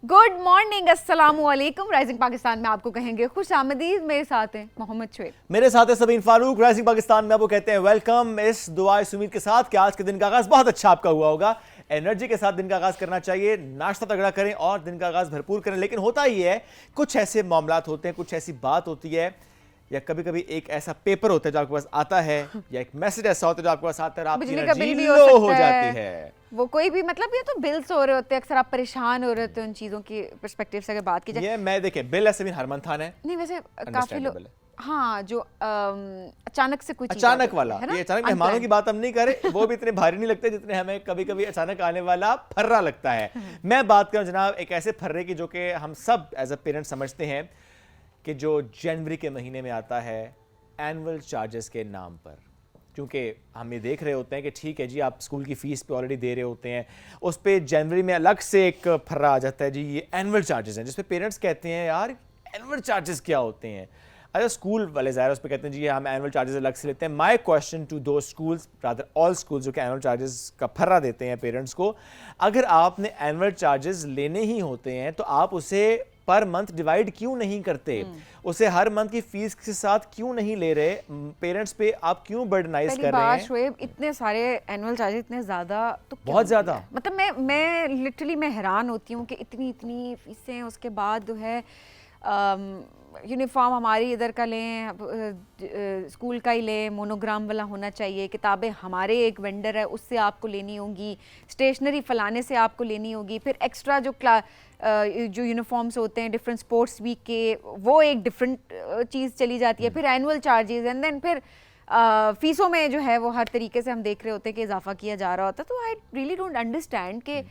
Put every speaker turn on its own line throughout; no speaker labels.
Good morning, अस्सलाम वालेकुम। Rising Pakistan में आपको कहेंगे खुश आमदीद। मेरे साथ हैं मोहम्मद शुएब,
मेरे साथ है सबीन फारूक। राइजिंग पाकिस्तान में आपको कहते हैं वेलकम। इस दुआ इस उम्मीद के साथ कि आज के दिन का आगाज बहुत अच्छा आपका हुआ होगा। एनर्जी के साथ दिन का आगाज करना चाहिए, नाश्ता तगड़ा करें और दिन का आगाज भरपूर करें। लेकिन होता ही है, कुछ ऐसे मामलात होते हैं, कुछ ऐसी बात होती है, या कभी कभी एक ऐसा पेपर होता है जो आपके पास आता है, या एक मैसेज ऐसा होता है जो आपके पास आता है, आपकी
बिजली का बिल
एनर्जी
भी
लो हो जाती है।
वो कोई भी मतलब ये तो बिल्स हो रहे होते हैं, अक्सर आप परेशान हो रहे होते हैं उन चीज़ों की पर्सपेक्टिव से अगर बात की जाए।
ये मैं देखे बिल ऐसे भी हर मंथ आना है,
नहीं वैसे काफी लोग, हाँ, जो अचानक से कुछ
अचानक वाला, ये अचानक मेहमानों की बात हम नहीं करें, वो भी इतने भारी नहीं लगते जितने हमें कभी कभी अचानक आने वाला फर्रा लगता है। मैं बात करूं जनाब एक ऐसे फर्रे की जो कि हम सब एज अ पेरेंट समझते हैं कि जो जनवरी के महीने में आता है एनुअल चार्जेस के नाम पर। क्योंकि हम ये देख रहे होते हैं कि ठीक है जी, आप स्कूल की फीस पे ऑलरेडी दे रहे होते हैं, उस पर जनवरी में अलग से एक फर्रा आ जाता है जी, ये एनुअल चार्जेस हैं, जिसपे पेरेंट्स कहते हैं यार एनुअल चार्जेस क्या होते हैं। अच्छा, स्कूल वाले ज़ाहिर उस पर कहते हैं जी हम एनुअल चार्जेस अलग से लेते हैं। माई क्वेश्चन टू दो स्कूल्स, रादर ऑल स्कूल्स जो कि एनुअल चार्जेस का फर्रा देते हैं पेरेंट्स को, अगर आपने एनुअल चार्जेस लेने ही होते हैं तो आप उसे पर मंथ डिवाइड क्यों नहीं करते, उसे हर मंथ की फीस के साथ क्यों नहीं ले रहे, पेरेंट्स पे आप क्यों बर्डनाइज कर रहे हैं।
शुएब, इतने सारे एनुअल चार्जेस इतने ज्यादा तो
बहुत ज्यादा,
मतलब मैं लिटरली मैं हैरान होती हूँ कि इतनी इतनी फीसें, उसके बाद जो है यूनिफॉर्म हमारी इधर का लें, स्कूल का ही लें, मोनोग्राम वाला होना चाहिए, किताबें हमारे एक वेंडर है उससे आपको लेनी होगी, स्टेशनरी फलाने से आपको लेनी होगी, फिर एक्स्ट्रा जो यूनिफॉर्म्स होते हैं डिफरेंट स्पोर्ट्स वीक के, वो एक डिफरेंट चीज़ चली जाती है, फिर एनुअल चार्जेस, एंड देन फिर फीसों में जो है वो हर तरीके से हम देख रहे होते हैं कि इजाफा किया जा रहा होता है। तो आई रियली डोंट अंडरस्टैंड कि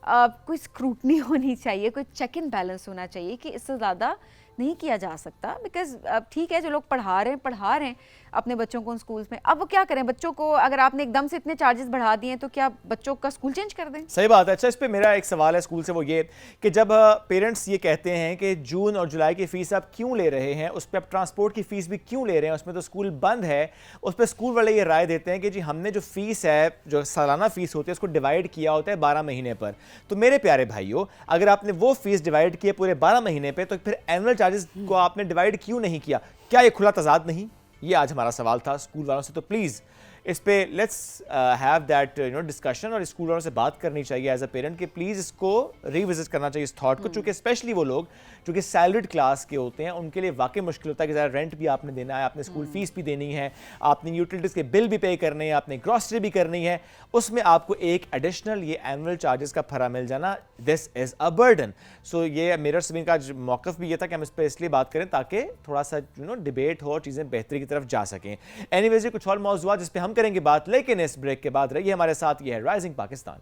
कोई स्क्रूटनी होनी चाहिए, कोई चेक इन बैलेंस होना चाहिए कि इससे ज़्यादा नहीं किया जा सकता। बिकॉज ठीक है, जो लोग पढ़ा रहे हैं अपने बच्चों को उन स्कूल्स में, अब वो क्या करें, बच्चों को अगर आपने एकदम से इतने चार्जेस बढ़ा दिए तो क्या बच्चों का स्कूल चेंज कर दें?
सही बात है। अच्छा, इस पे मेरा एक सवाल है स्कूल से, वो ये कि जब पेरेंट्स ये कहते हैं कि जून और जुलाई की फीस आप क्यों ले रहे हैं, उस पर आप ट्रांसपोर्ट की फीस भी क्यों ले रहे हैं, उसमें तो स्कूल बंद है, उस पर स्कूल वाले ये राय देते हैं कि जी हमने जो फीस है, जो सालाना फीस होती है, उसको डिवाइड किया होता है 12 महीने पर। तो मेरे प्यारे भाइयों, अगर आपने वो फीस डिवाइड की है पूरे 12 महीने पर, तो फिर एनुअल चार्जेस को आपने डिवाइड क्यों नहीं किया? क्या ये खुला तजाद नहीं? ये आज हमारा सवाल था स्कूल वालों से। तो प्लीज इस पे लेट्स हैव दैट डिस्कशन, और स्कूल वालों से बात करनी चाहिए एज अ पेरेंट कि प्लीज इसको रिविजिट करना चाहिए इस थॉट को, क्योंकि स्पेशली वो लोग जो कि सैलरीड क्लास के होते हैं उनके लिए वाकई मुश्किल होता है कि ज़रा रेंट भी आपने देना है, आपने स्कूल फीस भी देनी है, आपने यूटिलिटीज़ के बिल भी पे करने हैं, आपने ग्रॉसरी भी करनी है, उसमें आपको एक एडिशनल ये एनुअल चार्जेस का फरा मिल जाना, दिस इज़ अ बर्डन। सो ये मेरा सभी का मौक़िफ़ भी ये था कि हम इस पर इसलिए बात करें ताकि थोड़ा सा डिबेट हो और चीज़ें बेहतरी की तरफ जा सकें। एनीवेज, कुछ और मौज़ूआत जिस पर हम करेंगे बात, लेकिन इस ब्रेक के बाद रहिए हमारे साथ। ये है rising Pakistan.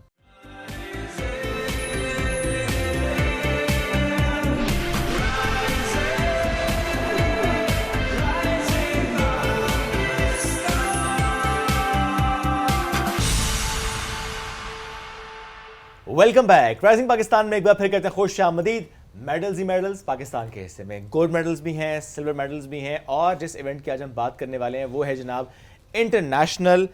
Welcome back. Rising Pakistan में एक बार फिर कहते हैं खुश आमदीद। मेडल्स ही मेडल्स पाकिस्तान के हिस्से में, गोल्ड मेडल्स भी हैं, सिल्वर मेडल्स भी हैं, और जिस इवेंट की आज हम बात करने वाले हैं वो है जनाब इंटरनेशनल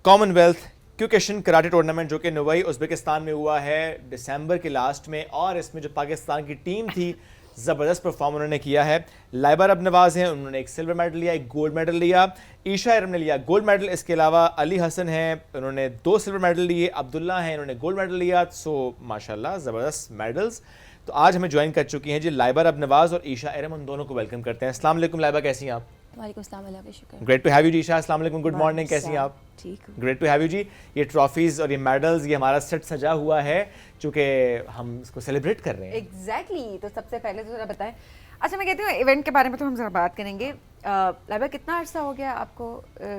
कॉमनवेल्थ क्यूकेशन कराटे टूर्नामेंट, जो कि दुबई उज़्बेकिस्तान में हुआ है दिसंबर के लास्ट में। और इसमें जो पाकिस्तान की टीम थी, ज़बरदस्त परफॉर्म उन्होंने किया है। लाइबा रब नवाज हैं, उन्होंने एक सिल्वर मेडल लिया, एक गोल्ड मेडल लिया। ईशा इरम ने लिया गोल्ड मेडल। इसके अलावा अली हसन हैं, उन्होंने 2 सिल्वर मेडल लिए। अब्दुल्ला हैं, उन्होंने गोल्ड मेडल लिया। सो माशाल्लाह ज़बरदस्त मेडल्स। तो आज हमें ज्वाइन कर चुकी हैं जी लाइबा रब नवाज और ईशा इरम, उन दोनों को वेलकम करते हैं। अस्सलाम वालेकुम लाइबा, कैसी हैं आप?
वालेकुम अस्सलाम, अल्लाह का शुक्र।
ग्रेट टू हैव यू जी। ईशा, अस्सलाम वालेकुम, गुड मॉर्निंग, कैसी हैं आप?
ठीक हूँ।
ग्रेट टू हैव यू जी। ये ट्रॉफीज और ये मेडल्स, ये हमारा सेट सजा हुआ है चूँकि हम इसको सेलिब्रेट कर रहे हैं।
एग्जैक्टली। तो सबसे पहले तो जरा बताएं, अच्छा मैं कहती हूँ इवेंट के बारे में तो हम जरा बात करेंगे। लाइबा, कितना अर्सा हो गया आपको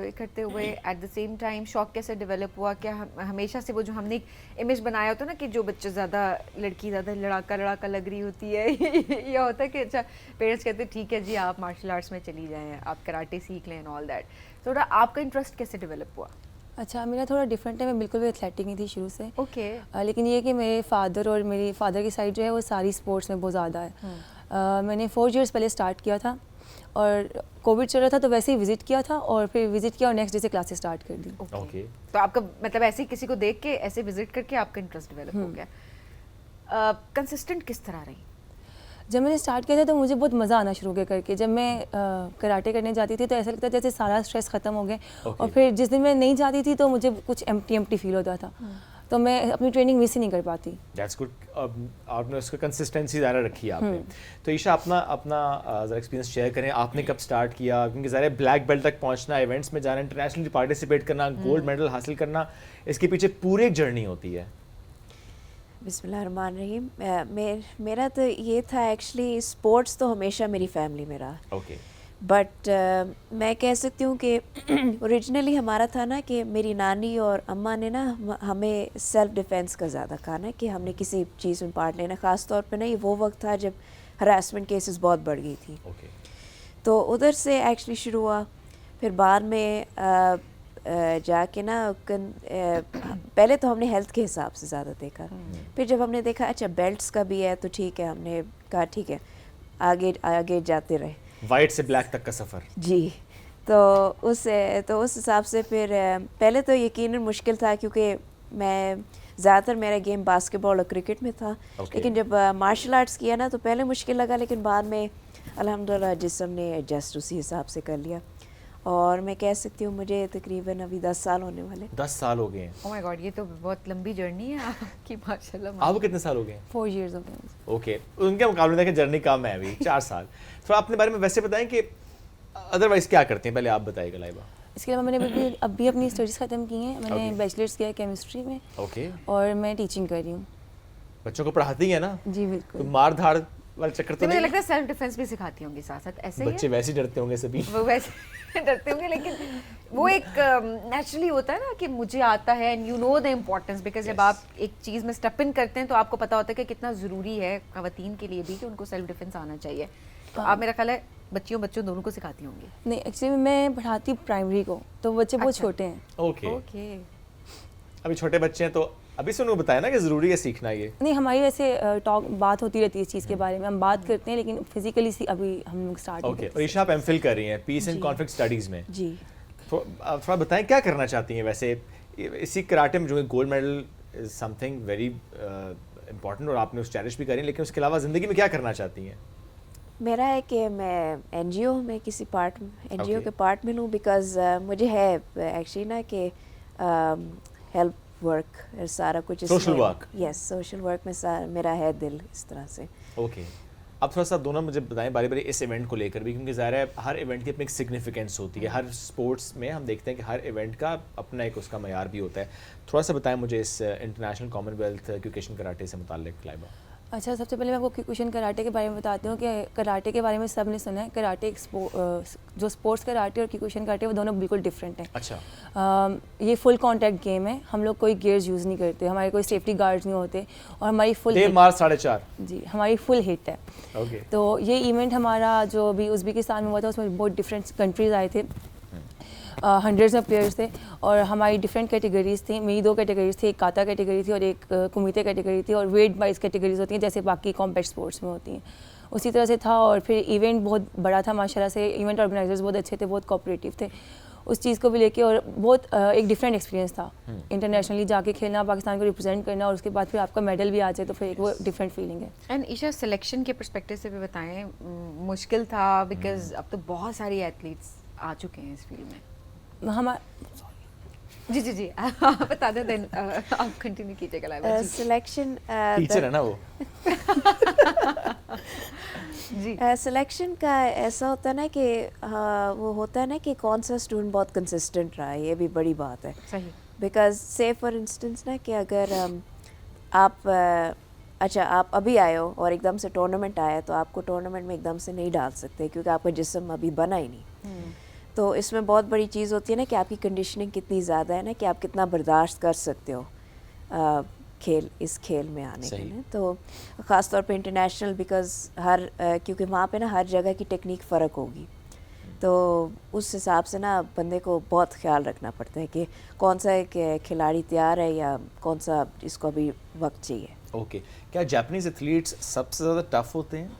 इकट्ठे हुए? एट द सेम टाइम शौक कैसे डेवलप हुआ? क्या हमेशा से वो जो हमने एक इमेज बनाया होता है ना कि जो बच्चे ज़्यादा, लड़की ज़्यादा लड़ाका लग रही होती है ये होता है कि अच्छा पेरेंट्स कहते हैं ठीक है जी आप मार्शल आर्ट्स में चली जाएँ, आप कराटे सीख लें एंड ऑल दैट। तो आपका इंटरेस्ट कैसे डेवलप हुआ?
अच्छा, मेरा थोड़ा डिफरेंट है, मैं बिल्कुल भी एथलेटिक नहीं थी शुरू से।
ओके।
लेकिन ये कि मेरे फादर और मेरी फादर की साइड जो है वो सारी स्पोर्ट्स में बहुत ज़्यादा है। मैंने 4 इयर्स पहले स्टार्ट किया था, और कोविड चल रहा था तो वैसे ही विजिट किया था, और फिर विजिट किया और नेक्स्ट डे से क्लासेस स्टार्ट कर दी।
ओके। तो आपका मतलब ऐसे किसी को देख के, ऐसे विजिट करके आपका इंटरेस्ट डेवलप हो गया? कंसिस्टेंट किस तरह रही?
जब मैंने स्टार्ट किया था तो मुझे बहुत मज़ा आना शुरू हो गया करके। जब मैं कराटे करने जाती थी तो ऐसा लगता था जैसे सारा स्ट्रेस ख़त्म हो गया। और फिर जिस दिन मैं नहीं जाती थी तो मुझे कुछ एम्प्टी फील होता था, तो मैं अपनी ट्रेनिंग मिस ही नहीं कर पाती।
That's good. आपने उसका कंसिस्टेंसी ज़्यादा रखी है आपने। तो ईशा अपना अपना ज़रा एक्सपीरियंस शेयर करें, आपने कब स्टार्ट किया? क्योंकि ज़रा ब्लैक बेल्ट तक पहुंचना, इवेंट्स में जाना, इंटरनेशनली पार्टिसिपेट करना, गोल्ड मेडल हासिल करना, इसके पीछे पूरी एक जर्नी होती है।
बिस्मिल्लाहिर्रहमानिर्रहीम। मेरा तो ये था, एक्चुअली स्पोर्ट्स तो हमेशा मेरी फैमिली में रहा।
ओके।
बट मैं कह सकती हूँ कि ओरिजिनली हमारा था ना कि मेरी नानी और अम्मा ने ना हमें सेल्फ डिफेंस का ज़्यादा कहा ना कि हमने किसी चीज़ में पार्ट लेना। ख़ास तौर पे ना ये वो वक्त था जब हरासमेंट केसेस बहुत बढ़ गई थी।
ओके।
तो उधर से एक्चुअली शुरू हुआ। फिर बाद में जाके ना पहले तो हमने हेल्थ के हिसाब से ज़्यादा देखा। फिर जब हमने देखा अच्छा बेल्ट्स का भी है तो ठीक है, हमने कहा ठीक है आगे आगे जाते रहे।
वाइट से ब्लैक तक का सफ़र।
जी। तो उस हिसाब से फिर पहले तो यकीनन मुश्किल था क्योंकि मैं ज़्यादातर मेरा गेम बास्केटबॉल और क्रिकेट में था। लेकिन जब मार्शल आर्ट्स किया ना तो पहले मुश्किल लगा, लेकिन बाद में अल्हम्दुलिल्लाह जिस्म ने एडजस्ट उसी हिसाब से कर लिया। और मैं कह सकती हूँ मुझे तकरीबन अभी 10 साल होने वाले।
10 साल हो गए हैं।
ओह माय गॉड, ये तो बहुत लंबी जर्नी है आपकी, माशाल्लाह।
आपको कितने साल हो गए हैं?
4 years हो गए।
ओके। उनके मुकाबले देखिए जर्नी कम है अभी, 4 साल। तो अपने बारे में वैसे बताएं कि अदरवाइज क्या करते हैं, पहले आप बताइएगा लाइबा।
इसके अलावा मैंने अभी अपनी स्टडीज़ ख़त्म की हैं। मैंने बैचलर्स किया है केमिस्ट्री में।
ओके।
और मैं टीचिंग कर रही हूँ।
बच्चों को पढ़ाती है ना?
जी
तो
बिल्कुल।
मार धाड़ वाला चक्कर तो
मुझे
नहीं?
लगता है सेल्फ डिफेंस भी सिखाती होंगी साथ साथ, ऐसे ही
बच्चे वैसे ही डरते होंगे सभी।
है? वो वैसे डरते होंगे, लेकिन वो एक नेचुरली होता है ना कि मुझे आता है, and you know the importance, because जब आप एक चीज़ में स्टेप इन करते हैं तो आपको पता होता है कि कितना ज़रूरी है ख़वातीन के लिए भी कि उनको सेल्फ डिफेंस आना चाहिए। तो आप, मेरा ख्याल है बच्चों दोनों को सिखाती होंगी।
नहीं, एक्चुअली मैं पढ़ाती प्राइमरी को, तो बच्चे बहुत
अच्छा।
छोटे हैं।
ओके।
ओके।
अभी छोटे बच्चे हैं तो अभी से उन्होंने बताया ना कि ज़रूरी है सीखना ये।
नहीं, हमारी वैसे बात होती रहती है इस चीज़ के बारे में, हम बात करते हैं, लेकिन फिजिकली अभी हम लोग स्टार्ट
ओके। और ईशा आप एमफिल कर रही हैं पीस एंड कॉन्फ्लिक्ट स्टडीज़ में।
जी।
थोड़ा बताएं क्या करना चाहती हैं वैसे इसी कराटे में, जो gold medal is something very important और आपने उस चैलेंज भी करी, लेकिन उसके अलावा ज़िंदगी में क्या करना चाहती हैं?
मेरा है कि मैं एनजीओ में किसी एनजीओ के पार्ट में लूँ, बिकॉज मुझे है एक्चुअली ना कि हेल्प वर्क सारा कुछ
Social work?
Yes, social work में मेरा है दिल इस तरह से।
ओके। अब थोड़ा सा दोनों मुझे बताएं बारी बारी इस इवेंट को लेकर भी, क्योंकि ज़ाहिर है हर इवेंट की अपनी एक सिग्निफिकेंस होती है। हर स्पोर्ट्स में हम देखते हैं कि हर इवेंट का अपना एक उसका मयार भी होता है। थोड़ा सा बताएं मुझे इस इंटरनेशनल कॉमनवेल्थ क्यूकेशन कराटे से मुताल्लिक लाइबा।
अच्छा, सबसे पहले मैं आपको क्यूकेशन कराटे के बारे में बताती हूँ कि कराटे के बारे में सब ने सुना है। कराटे एक जो स्पोर्ट्स कराटे और क्यूकेशन कराटे वो दोनों बिल्कुल डिफरेंट हैं।
अच्छा।
ये फुल कांटेक्ट गेम है, हम लोग कोई गियर्स यूज़ नहीं करते, हमारे कोई सेफ्टी गार्ड्स नहीं होते, और हमारी फुल
देर मार 4.5।
जी, हमारी फुल हिट है।
ओके।
तो ये इवेंट हमारा जो अभी उज़्बेकिस्तान में हुआ था उसमें बहुत डिफरेंट कंट्रीज़ आए थे, हंड्रेड्स ऑफ प्लेयर्स थे, और हमारी डिफरेंट कैटेगरीज थी। मेरी 2 कैटेगरीज थी, एक काता कैटेगरी थी और एक कुमिते कैटेगरी थी, और वेट वाइज कैटेगरीज होती हैं जैसे बाकी कॉम्बैट स्पोर्ट्स में होती हैं, उसी तरह से था। और फिर इवेंट बहुत बड़ा था माशाल्लाह से, इवेंट ऑर्गेनाइजर्स बहुत अच्छे थे, बहुत कोऑपरेटिव थे उस चीज़ को भी लेके, और बहुत एक डिफरेंट एक्सपीरियंस था इंटरनेशनली जाके खेलना, पाकिस्तान को रिप्रेजेंट करना, और उसके बाद फिर आपका मेडल भी आ जाए तो फिर एक वो डिफरेंट फीलिंग है।
एंड ईशा, सिलेक्शन के पर्सपेक्टिव से भी बताएं, मुश्किल था बिकॉज अब तो बहुत सारी एथलीट्स आ चुके हैं इस फील्ड में। जी जी जी आप बता दें, देन आप कंटिन्यू कीजिएगा लाइव।
सिलेक्शन
टीचर है ना वो।
जी।
सिलेक्शन का ऐसा होता है ना कि वो होता है ना कि कौन सा स्टूडेंट बहुत कंसिस्टेंट रहा है, ये भी बड़ी बात है।
सही।
बिकॉज से फॉर इंस्टेंस ना कि अगर आप अच्छा आप अभी आए हो और एकदम से टूर्नामेंट आया तो आपको टूर्नामेंट में एकदम से नहीं डाल सकते क्योंकि आपका जिस्म अभी बना ही नहीं। तो इसमें बहुत बड़ी चीज़ होती है ना कि आपकी कंडीशनिंग कितनी ज़्यादा है ना कि आप कितना बर्दाश्त कर सकते हो इस खेल में आने के लिए। तो ख़ास तौर पे इंटरनेशनल, बिकॉज क्योंकि वहाँ पे ना हर जगह की टेक्निक फ़र्क होगी, तो उस हिसाब से ना बंदे को बहुत ख्याल रखना पड़ता है कि कौन सा एक खिलाड़ी तैयार है या कौन सा इसको अभी वक्त चाहिए।
ओके। क्या जापानीज एथलीट्स सबसे ज़्यादा टफ होते हैं?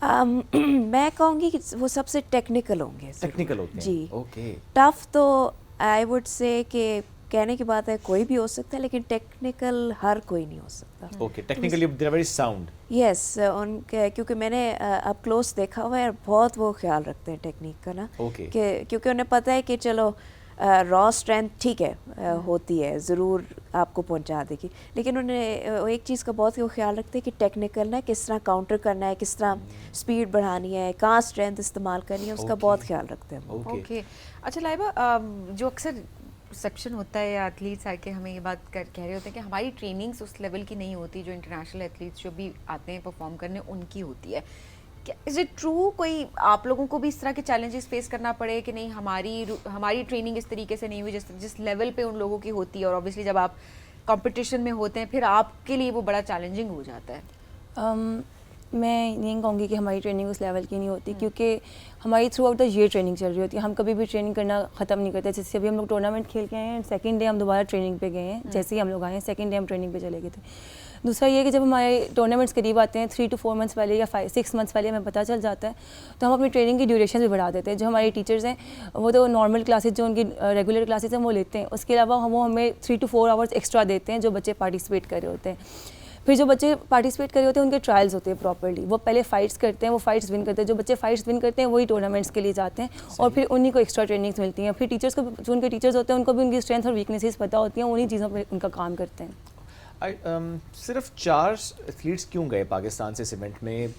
मैं कहूँगी कि वो सबसे टेक्निकल होंगे।
टेक्निकल होते हैं।
जी।
ओके।
टफ तो आई वुड से कि कहने की बात है कोई भी हो सकता है, लेकिन टेक्निकल हर कोई नहीं हो सकता।
Okay, technically they are very sound.
Yes, उनके क्योंकि मैंने अब क्लोज देखा हुआ है, बहुत वो ख्याल रखते हैं टेक्निक का ना,
Okay.
कि क्योंकि उन्हें पता है कि चलो रॉ स्ट्रेंथ ठीक है होती है, ज़रूर आपको पहुंचा देगी, लेकिन उन्हें एक चीज़ का बहुत वो ख्याल रखते हैं कि टेक्निकल ना किस तरह काउंटर करना है, किस तरह स्पीड बढ़ानी है, कहाँ स्ट्रेंथ इस्तेमाल करनी है, उसका
Okay.
बहुत ख्याल रखते हैं।
ओके।
ओके। अच्छा लाइबा, जो अक्सर परसेप्शन होता है या एथलीट्स आके हमें ये बात कह रहे होते हैं कि हमारी ट्रेनिंग्स उस लेवल की नहीं होती जो इंटरनेशनल एथलीट्स जो भी आते हैं परफॉर्म करने उनकी होती है। क्या इज इट ट्रू, कोई आप लोगों को भी इस तरह के चैलेंजेस फेस करना पड़े कि नहीं हमारी ट्रेनिंग इस तरीके से नहीं हुई जिस लेवल पे उन लोगों की होती है, और ऑब्वियसली जब आप कंपटीशन में होते हैं फिर आपके लिए वो बड़ा चैलेंजिंग हो जाता है?
मैं नहीं कहूँगी कि हमारी ट्रेनिंग उस लेवल की नहीं होती, क्योंकि हमारी through out the ear training चल रही होती है। हम कभी भी ट्रेनिंग करना ख़त्म नहीं करते। जैसे अभी हम लोग टूर्नामेंट खेल के आए हैं, सेकंड डे हम दोबारा ट्रेनिंग पे गए हैं। जैसे ही हम लोग आए हैं सेकंड डे हम ट्रेनिंग पे चले गए थे। दूसरा ये कि जब हमारे टूर्नामेंट्स करीब आते हैं 3 to 4 मंथ्स पहले या 6 मंथ्स पहले हमें पता चल जाता है, तो हम अपनी ट्रेनिंग की ड्यूरेशन भी बढ़ा देते हैं। जो हमारे टीचर्स हैं वो तो नॉर्मल क्लासेस जो उनकी रेगुलर क्लासेस हैं वो लेते हैं, उसके अलावा वो हमें 3 to 4 आवर्स एक्स्ट्रा देते हैं जो बच्चे पार्टिसिपेट कर रहे होते हैं। फिर जो बच्चे पार्टिसिपेट कर रहे होते हैं उनके ट्रायल्स होते हैं प्रॉपर्ली, वो पहले फाइट्स करते हैं, वो फाइट्स विन करते हैं। जो बच्चे फाइट्स विन करते हैं वही टूर्नामेंट्स के लिए जाते हैं, और फिर उन्हीं को एक्स्ट्रा ट्रेनिंग्स मिलती हैं। फिर टीचर्स को, जो उनके टीचर्स होते हैं उनको भी उनकी स्ट्रेंथ और वीकनेसेस पता होती हैं, उन्हीं चीज़ों पर उनका काम करते हैं।
सिर्फ 4 एथलीट्स क्यों गए पाकिस्तान से इस इवेंट में?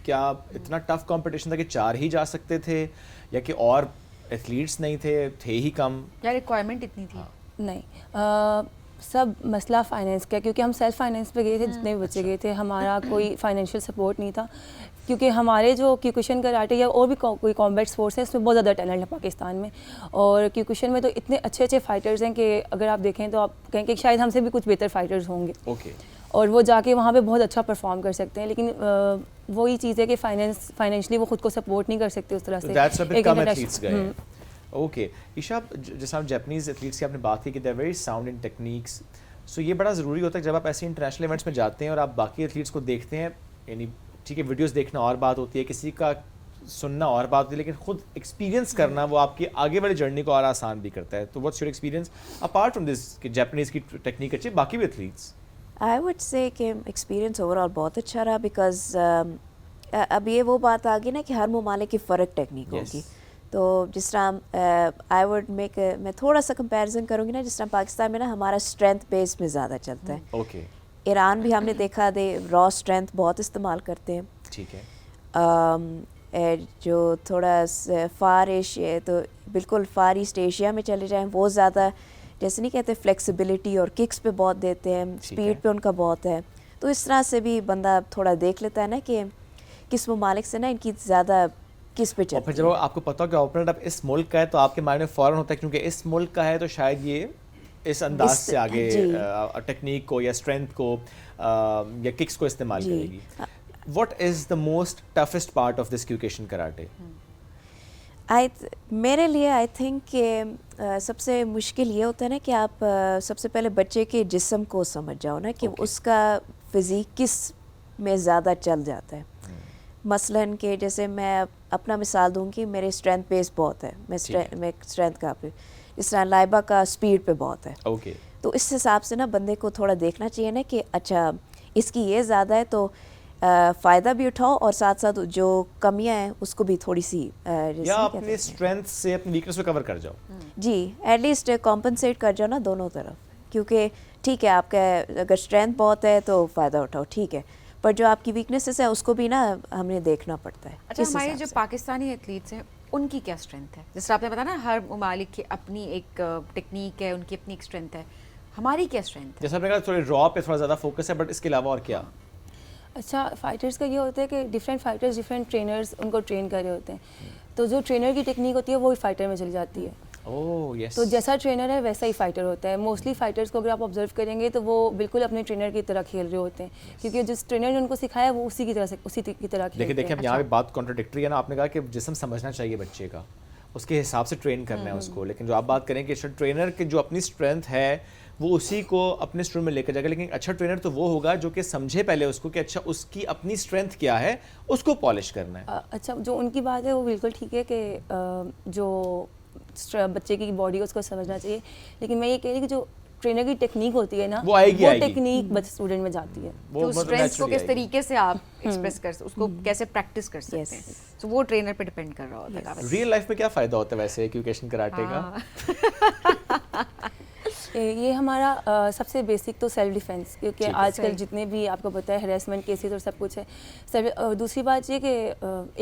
क्या इतना टफ कंपटीशन था कि 4 ही जा सकते थे, या कि और एथलीट्स नहीं थे ही कम?
या रिक्वायरमेंट इतनी थी?
नहीं, सब मसला फाइनेंस का, क्योंकि हम सेल्फ फाइनेंस पे गए थे, जितने भी बच्चे गए थे। हमारा कोई फाइनेंशियल सपोर्ट नहीं था, क्योंकि हमारे जो क्यूकुशन कराटे या और भी कोई कॉम्बैट स्पोर्ट्स है उसमें बहुत ज़्यादा टैलेंट है पाकिस्तान में। और क्यूकुशन में तो इतने अच्छे अच्छे फाइटर्स हैं कि अगर आप देखें तो आप कहें कि शायद हमसे भी कुछ बेहतर फाइटर्स होंगे।
ओके।
और वो जाके वहाँ पे बहुत अच्छा परफॉर्म कर सकते हैं, लेकिन वही चीज़ है कि फाइनेंशियली वो खुद को सपोर्ट नहीं कर सकते उस तरह से।
दैट्स व्हाई
एक
कम
इंटरनेशनल-
एथलीट्स गए। ओके ईशा, जैसे आप जापानीज एथलीट्स की आपने बात की कि they are very sound in techniques, so ये बड़ा ज़रूरी होता है जब आप ऐसे इंटरनेशनल इवेंट्स में जाते हैं और आप बाकी एथलीट्स को देखते हैं। यानी ठीक है, वीडियोस देखना और बात होती है, किसी का सुनना और बात होती है, लेकिन खुद एक्सपीरियंस करना वो आपकी आगे वाली जर्नी को और आसान भी करता है। तो what's your experience apart from this कि जापानीज की टेक्निक अच्छी, बाकी भी एथलीट्स?
आई वुड से कि एक्सपीरियंस ओवरऑल बहुत अच्छा रहा, बिकॉज अब ये वो बात आ गई ना कि हर ममालिक की फ़र्क टेक्निक होगी। तो जिस तरह आई वुड मेक, मैं थोड़ा सा कंपैरिजन करूँगी ना, जिस तरह पाकिस्तान में ना हमारा स्ट्रेंथ बेस में ज़्यादा चलता है।
ओके,
ईरान भी हमने देखा दे रॉ स्ट्रेंथ बहुत इस्तेमाल करते हैं।
ठीक है।
जो थोड़ा फार एशिया, तो बिल्कुल फार ईस्ट एशिया में चले जाएं, वो ज़्यादा जैसे नहीं कहते फ्लेक्सिबिलिटी और किक्स पे बहुत देते हैं, स्पीड पे उनका बहुत है। तो इस तरह से भी बंदा थोड़ा देख लेता है ना कि किस ममालिक से ना इनकी ज़्यादा किस पे चलती है।
और फिर जब आपको पता हो कि ओपोनेंट अब इस मुल्क का है तो आपके माइंड में फ़ौरन होता है क्योंकि इस मुल्क का है तो शायद ये इस अंदाज से आगे टेक्निक को या स्ट्रेंथ को या किक्स को इस्तेमाल करेगी। What is the most toughest part of this Kyokushin karate?
मेरे लिए आई थिंक कि सबसे मुश्किल ये होता है ना कि आप सबसे पहले बच्चे के जिस्म को समझ जाओ ना कि उसका फिज़िक किस में ज़्यादा चल जाता है। मसलन कि जैसे मैं अपना मिसाल दूंगी, मेरे स्ट्रेंथ बेस बहुत है, मैं स्ट्रेंथ का पे, जिस तरह लाइबा का स्पीड पे बहुत है।
ओके।
तो इस हिसाब से ना बंदे को थोड़ा देखना चाहिए ना कि अच्छा इसकी ये ज़्यादा है तो फ़ायदा भी उठाओ और साथ साथ जो कमियां हैं उसको भी थोड़ी सी
या अपने स्ट्रेंथ से अपनी वीकनेस को कवर कर जाओ।
जी, एटलीस्ट कॉम्पनसेट कर जाओ ना दोनों तरफ, क्योंकि ठीक है आपका अगर स्ट्रेंथ बहुत है तो फ़ायदा उठाओ, ठीक है, पर जो आपकी वीकनेसेस है उसको भी ना हमें देखना पड़ता है।
अच्छा, हमारे जो पाकिस्तानी एथलीट्स हैं उनकी क्या स्ट्रेंथ है? जैसे आपने बताया ना हर ममालिक की अपनी एक टेक्निक है, उनकी अपनी एक स्ट्रेंथ है, हमारी क्या स्ट्रेंथ है?
जैसे आपने कहा थोड़े रॉ पे थोड़ा ज़्यादा फोकस है, बट इसके अलावा और क्या?
अच्छा, फाइटर्स का ये होता है कि डिफरेंट फाइटर्स डिफरेंट ट्रेनर्स उनको ट्रेन कर रहे होते हैं, तो जो ट्रेनर की टेक्निक होती है वो ही फाइटर में चली जाती है।
Oh yes.
तो जैसा ट्रेनर है वैसा ही फाइटर होता है। मोस्टली फाइटर्स को अगर आप ऑब्जर्व करेंगे तो वो बिल्कुल अपने ट्रेनर की तरह खेल रहे होते हैं, क्योंकि जिस ट्रेनर ने उनको सिखाया वो उसी की तरह खेलते हैं।
देखिए अब यहाँ पे बात कॉन्ट्राडिक्टरी है ना। आपने कहा कि जिस्म समझना चाहिए बच्चे का, उसके हिसाब से ट्रेन करना है उसको, लेकिन जो आप बात करें कि ट्रेनर की जो अपनी स्ट्रेंथ है वो उसी को अपने स्ट्रेंथ में लेकर जाएगा, लेकिन अच्छा ट्रेनर तो वो होगा जो कि समझे पहले उसको कि अच्छा उसकी अपनी स्ट्रेंथ क्या है, उसको पॉलिश करना है।
अच्छा, जो उनकी बात है वो बिल्कुल ठीक है कि जो बच्चे की बॉडी उसको समझना चाहिए, लेकिन मैं ये कह रही कि जो ट्रेनर की टेक्निक होती है ना,
वो आएगी।
टेक्निक बच्चे स्टूडेंट में जाती है।
वो
तो
मतलब
स्ट्रेंथ को
naturally
किस
आएगी।
तरीके से आप एक्सप्रेस कर उसको कैसे प्रैक्टिस कर सकते
Yes.
हैं, तो वो ट्रेनर पे डिपेंड कर रहा होता है।
रियल लाइफ में क्या फायदा होता है वैसे क्यूकेशन कराटे का?
ये हमारा सबसे बेसिक तो सेल्फ डिफेंस, क्योंकि
ठीक है।
आजकल
सही।
जितने भी आपको पता है हरेसमेंट केसेस और सब कुछ है। दूसरी बात ये कि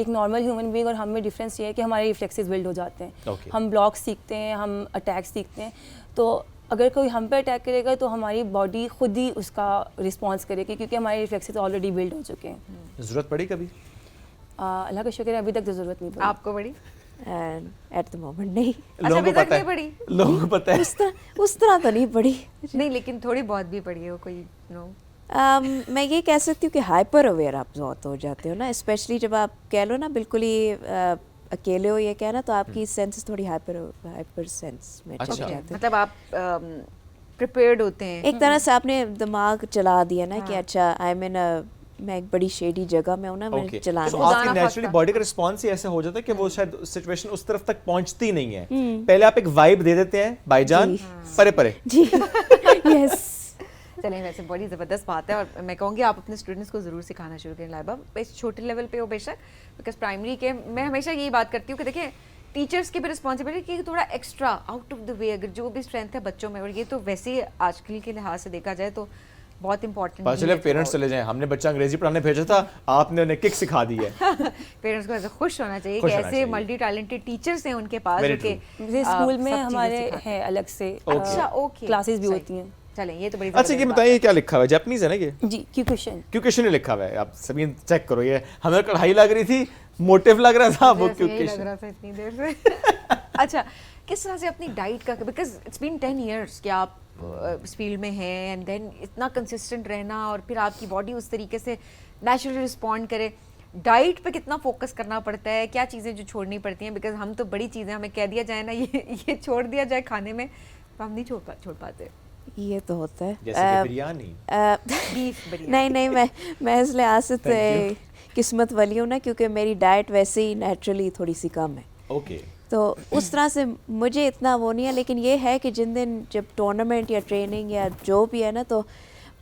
एक नॉर्मल ह्यूमन बीइंग और हम में डिफरेंस ये है कि हमारे रिफ्लेक्सेस बिल्ड हो जाते हैं।
Okay.
हम ब्लॉक सीखते हैं, हम अटैक सीखते हैं, तो अगर कोई हम पे अटैक करेगा तो हमारी बॉडी खुद ही उसका रिस्पॉन्स करेगी, क्योंकि हमारे रिफ्लेक्सेस ऑलरेडी बिल्ड हो चुके हैं।
जरूरत पड़ी कभी?
अल्लाह का शुक्र है अभी तक तो ज़रूरत नहीं पड़ी।
आपको बड़ी?
एट द मोमेंट नहीं,
लोगों
अभी
को
तक
पता
नहीं
है,
पड़ी?
लोगों को पता है।
उस तरह तो नहीं पड़ी।
नहीं, लेकिन थोड़ी बहुत भी पड़ी हो कोई नो?
मैं ये कह सकती हूँ कि हाइपर अवेयर आप बहुत हो जाते हो ना, स्पेशली जब आप कह लो ना बिल्कुल ही अकेले हो, ये कहना, तो आपकी सेंसेस थोड़ी हाइपर सेंस में चले
अच्छा।
जाते हैं।
मतलब आप प्रिपेयर्ड होते हैं
एक तरह से आपने दिमाग चला दिया ना कि
हाँ।
अच्छा आई मीन मैं एक बड़ी शेडी जगह में हूँ ना, मैं
ओके,
चलाना
तो
खुदा
आपकी
ना
नेचुरली
खास्ता।
बॉडी का रिस्पॉन्स ही ऐसा हो जाता है कि वो शायद सिचुएशन उस तरफ तक पहुंचती नहीं है। पहले आप एक वाइब दे देते हैं भाईजान, परे परे।
जी यस।
चलें, वैसे बड़ी ज़बरदस्त बात है और मैं कहूँगी आप अपने स्टूडेंट्स को ज़रूर सिखाना शुरू करें लाइबा, इस छोटे लेवल पे हो बेशक, बिकॉज प्राइमरी के मैं हमेशा यही बात करती हूँ कि देखिए टीचर्स की भी रिस्पॉन्सिबिलिटी कि थोड़ा extra out of the way अगर जो भी स्ट्रेंथ है बच्चों में, और ये तो वैसे ही आजकल के लिहाज से देखा जाए तो बहुत इंपॉर्टेंट
पता चले पेरेंट्स चले जाएं, हमने बच्चा अंग्रेजी पढ़ाने भेजा था, आपने उन्हें किक सिखा दी है।
पेरेंट्स को ऐसे खुश होना चाहिए
खुश
कि
होना
ऐसे
चाहिए।
मल्टी टैलेंटेड टीचर्स हैं उनके पास
Very
जो कि
जैसे स्कूल में
सब चीज़ें
हमारे
सिखाते हैं।
हैं अलग से
अच्छा, ओके,
क्लासेस भी
सही।
होती हैं।
चलें, ये तो बड़ी
अच्छा, ये
ज़बरदस्त
बताइए क्या लिखा हुआ है? जापानीज है ना ये?
जी, क्यूक्वेशन।
क्यूकेशन लिखा हुआ है, आप सभी चेक करो। ये हमें कढ़ाई लग रही थी, मोटिव लग रहा था, वो
मुझे ऐसे यही लग
क्यूकेशन।
रहा था इतनी देर से। अच्छा, किस तरह से अपनी डाइट का, बिकॉज इट्स बीन 10 इयर्स कि आप इस फील्ड में हैं एंड देन इतना कंसिस्टेंट रहना और फिर आपकी बॉडी उस तरीके से नेचुरली रिस्पॉन्ड करे, डाइट पे कितना फोकस करना पड़ता है, क्या चीज़ें जो छोड़नी पड़ती हैं? बिकॉज हम तो बड़ी चीज़ें हमें कह दिया जाए ना ये छोड़ दिया जाए खाने में, तो हम नहीं छोड़ पाते।
ये तो होता है।
जैसे कि बिरयानी।
बीफ बिरयानी।
नहीं, मैं इसलिए आसित
Thank
किस्मत वाली हूँ ना, क्योंकि मेरी डाइट वैसे ही नेचुरली थोड़ी सी कम है,
ओके,
तो उस तरह से मुझे इतना वो नहीं है। लेकिन ये है कि जिन दिन जब टूर्नामेंट या ट्रेनिंग या जो भी है ना, तो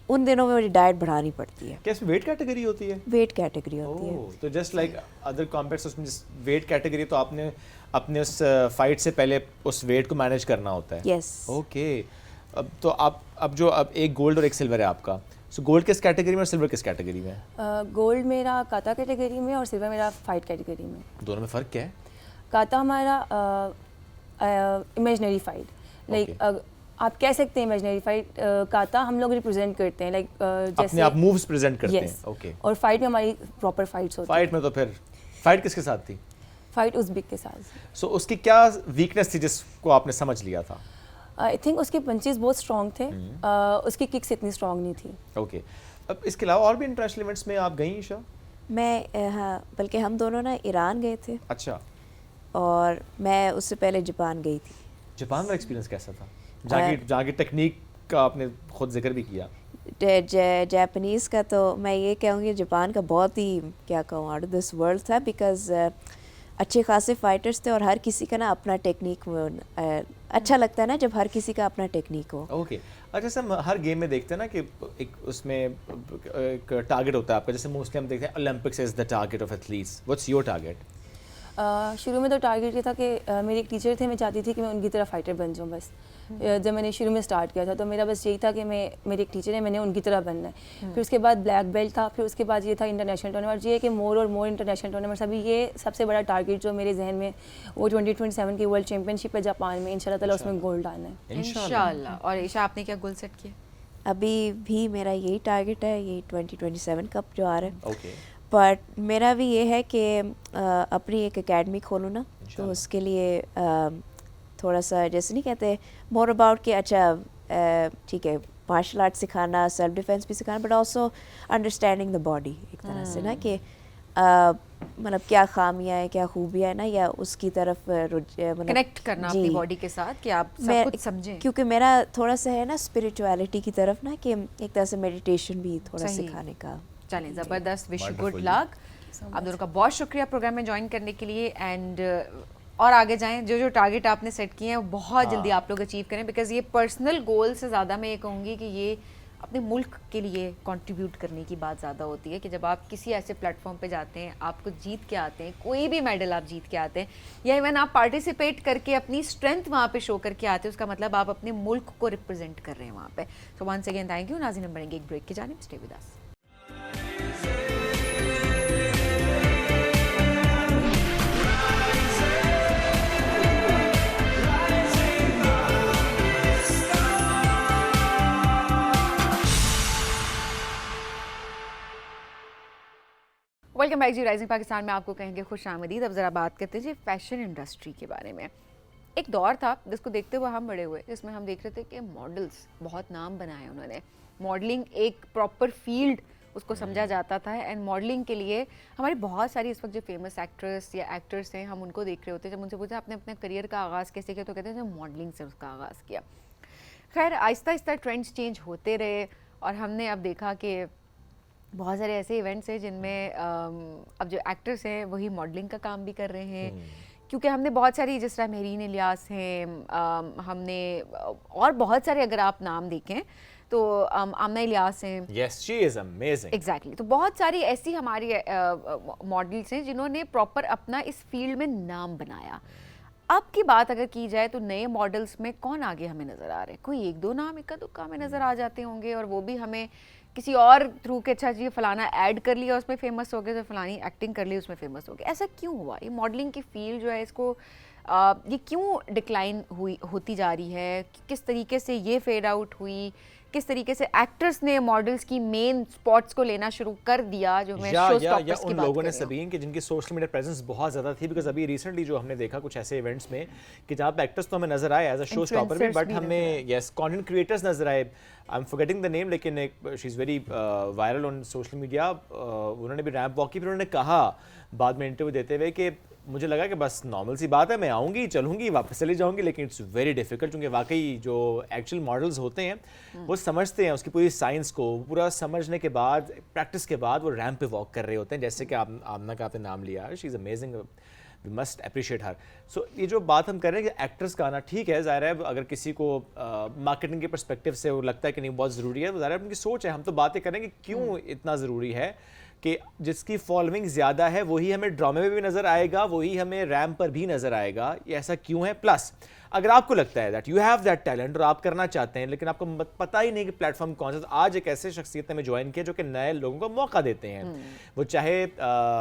उन दिनों में मुझे डाइट बढ़ानी पड़ती है।
क्या इसमें वेट कैटेगरी होती है?
वेट कैटेगरी होती है।
ओह, तो जस्ट लाइक अदर कॉम्बैट्स उसमें वेट कैटेगरी, तो आपने अपने उस फाइट से पहले उस वेट को मैनेज करना होता है।
यस।
ओके, अब तो अब एक गोल्ड और एक सिल्वर है आपका, सो गोल्ड किस कैटेगरी में और सिल्वर किस कैटेगरी में?
गोल्ड मेरा काता कैटेगरी में और सिल्वर मेरा फाइट कैटेगरी में।
दोनों में फ़र्क क्या है?
काता हमारा इमेजनरी फाइट, लाइक आप कह सकते हैं इमेजनरी फाइट। काता हम लोग रिप्रेजेंट करते हैं, लाइक
अपने
जैसे
आप मूव्स प्रेजेंट करते
Yes.
हैं। ओके,
और फाइट में हमारी प्रॉपर फाइट्स होती
फाइट में तो फिर फाइट किसके साथ थी?
फाइट उज़्बेक के साथ।
सो उसकी क्या वीकनेस थी जिसको आपने समझ लिया था?
आई थिंक उसके पंचेस बहुत स्ट्रॉन्ग थे, उसकी किक्स इतनी स्ट्रॉन्ग नहीं थी।
ओके, अब इसके अलावा और भी इंटरनेशनल इवेंट्स में आप गई ईशा?
मैं हाँ, बल्कि हम दोनों ना ईरान गए थे
अच्छा,
और मैं उससे पहले जापान गई थी।
जापान का एक्सपीरियंस कैसा था? जहाँ की टेक्निक का आपने खुद जिक्र भी किया।
जापानीज़ का तो मैं ये कहूँगी जापान का बहुत ही क्या कहूँ आउट ऑफ दिस वर्ल्ड था, बिकॉज अच्छे खासे फाइटर्स थे और हर किसी का ना अपना टेक्निक अच्छा लगता है ना जब हर किसी का अपना टेक्निक हो।
ओके, अच्छा, जैसे हम हर गेम में देखते हैं ना कि एक उसमें एक टारगेट होता है आपका, जैसे मोस्टली हम देखते हैं Olympics is the target of athletes, what's your target?
शुरू में तो टारगेट ये था कि मेरे एक टीचर थे, मैं चाहती थी कि मैं उनकी तरह फाइटर बन जाऊँ बस। जब मैंने शुरू में स्टार्ट किया था तो मेरा बस यही था कि मेरे एक टीचर है, मैंने उनकी तरह बनना है। फिर उसके बाद ब्लैक बेल्ट था, फिर उसके बाद ये था इंटरनेशनल टूर्नामेंट। ये कि मोर और मोर इंटरनेशनल टूर्नामेंट्स। अभी ये सबसे बड़ा टारगेट जो मेरे जहन में वो 2027 की वर्ल्ड चैंपियनशिप है जापान में, इंशाल्लाह ताला उसमें गोल्ड आना है
इंशाल्लाह। और ईशा, आपने क्या गोल सेट किया?
अभी भी मेरा यही टारगेट है, यही 2027 कप जो आ रहा है।
ओके,
बट मेरा भी ये है कि अपनी एक एकेडमी खोलूँ ना, तो उसके लिए थोड़ा सा जैसे नहीं कहते मोर अबाउट कि अच्छा ठीक है मार्शल आर्ट सिखाना, सेल्फ डिफेंस भी सिखाना, but also understanding the body एक तरह से ना कि मतलब क्या खामियां है, क्या खूबियाँ है ना, या उसकी तरफ मतलब
कनेक्ट करना अपनी बॉडी के साथ कि आप सब कुछ समझें।
क्योंकि मेरा थोड़ा सा है ना स्पिरिचुअलिटी की तरफ ना, कि एक तरह से मेडिटेशन भी थोड़ा
सही।
सिखाने का।
चलें, ज़बरदस्त, विश गुड
Wonderful.
लक। आप दोनों का बहुत शुक्रिया प्रोग्राम में ज्वाइन करने के लिए, एंड और आगे जाएं, जो जो टारगेट आपने सेट किए हैं वो बहुत जल्दी आप लोग अचीव करें, बिकॉज ये पर्सनल गोल से ज़्यादा मैं ये कहूँगी कि ये अपने मुल्क के लिए कंट्रीब्यूट करने की बात ज़्यादा होती है कि जब आप किसी ऐसे प्लेटफॉर्म पे जाते हैं, आप कुछ जीत के आते हैं, कोई भी मेडल आप जीत के आते हैं या इवन आप पार्टिसिपेट करके अपनी स्ट्रेंथ वहाँ पे शो करके आते हैं, उसका मतलब आप अपने मुल्क को रिप्रेजेंट कर रहे हैं वहाँ पे। So once again thank you. नाज़रीन, हम बढ़ेंगे एक ब्रेक की जानिब, stay with us. Welcome back जी राइजिंग पाकिस्तान में आपको कहेंगे खुश आमदीद। अब ज़रा बात करते हैं जी फैशन इंडस्ट्री के बारे में। एक दौर था जिसको देखते हुए हम बड़े हुए, जिसमें हम देख रहे थे कि मॉडल्स बहुत नाम बनाए उन्होंने। मॉडलिंग एक प्रॉपर फील्ड उसको समझा जाता था, एंड मॉडलिंग के लिए हमारी बहुत सारी इस वक्त जो फेमस एक्ट्रेस या एक्टर्स हैं हम उनको देख रहे होते हैं। जब उनसे पूछा आपने अपने करियर का आगाज़ कैसे किया, तो कहते हैं मॉडलिंग से उसका आगाज़ किया। खैर आहिस्ता आहिस्ता ट्रेंड्स चेंज होते रहे और हमने अब देखा कि बहुत सारे ऐसे इवेंट्स हैं जिनमें अब जो एक्टर्स हैं वही मॉडलिंग का काम भी कर रहे हैं, क्योंकि हमने बहुत सारी, जिस तरह मेहरीन इलियास हैं, हमने और बहुत सारे अगर आप नाम देखें तो आमना इलियास हैं।
Yes, she is amazing.
Exactly तो बहुत सारी ऐसी हमारी मॉडल्स हैं जिन्होंने प्रॉपर अपना इस फील्ड में नाम बनाया। अब की बात अगर की जाए तो नए मॉडल्स में कौन आगे हमें नज़र आ रहे हैं? कोई एक दो नाम इक्का दुक्का हमें नज़र आ जाते होंगे, और वो भी हमें किसी और थ्रू के, अच्छा जी फलाना ऐड कर लिया उसमें फेमस हो गए, तो फलानी एक्टिंग कर ली उसमें फेमस हो गए। ऐसा क्यों हुआ? ये मॉडलिंग की फील्ड जो है इसको ये क्यों डिक्लाइन होती जा रही है? किस तरीके से ये फेड आउट हुई? किस तरीके से एक्टर्स ने मॉडल्स की मेन स्पॉट्स को लेना शुरू कर दिया, जो मैं शो स्टॉपर्स की
उन
बात
लोगों
कर
ने
रही हूँ?
सबीन कि जिनकी सोशल मीडिया प्रेजेंस बहुत ज़्यादा थी, बिकॉज अभी रिसेंटली जो हमने देखा कुछ ऐसे इवेंट्स में कि जहाँ पे एक्टर्स तो हमें नजर आए एज अ शो स्टॉपर भी, बट हमें यस कंटेंट क्रिएटर्स नजर आए। I am forgetting the name, लेकिन एक she is very viral on social media. उन्होंने भी रैंप वॉक की, फिर उन्होंने कहा बाद में इंटरव्यू देते हुए कि मुझे लगा कि बस नॉर्मल सी बात है, मैं आऊँगी चलूँगी वापस चली जाऊँगी, लेकिन इट्स वेरी डिफिकल्ट, क्योंकि वाकई जो एक्चुअल मॉडल्स होते हैं वो समझते हैं उसकी पूरी साइंस को, पूरा समझने के बाद प्रैक्टिस के बाद वो रैंप पे वॉक कर रहे होते हैं। जैसे कि आमना का आपने नाम लिया, she is amazing, we must appreciate her. So ये जो बात हम कर रहे हैं कि एक्टर्स का आना, ठीक है, ज़ाहिर है अगर किसी को मार्केटिंग के पर्सपेक्टिव से वो लगता है कि नहीं बहुत ज़रूरी है, तो ज़ाहिर है उनकी सोच है। हम तो बातें करेंगे क्यों इतना ज़रूरी है कि जिसकी फॉलोइंग ज़्यादा है वही हमें ड्रामे में भी नज़र आएगा, वही हमें रैंप पर भी नज़र आएगा। ये ऐसा क्यों है? प्लस अगर आपको लगता है that you have that talent और आप करना चाहते हैं, लेकिन आपको पता ही नहीं कि प्लेटफॉर्म कौन सा, तो आज एक ऐसे शख्सियत में ज्वाइन किया जो कि नए लोगों को मौका देते हैं। वो चाहे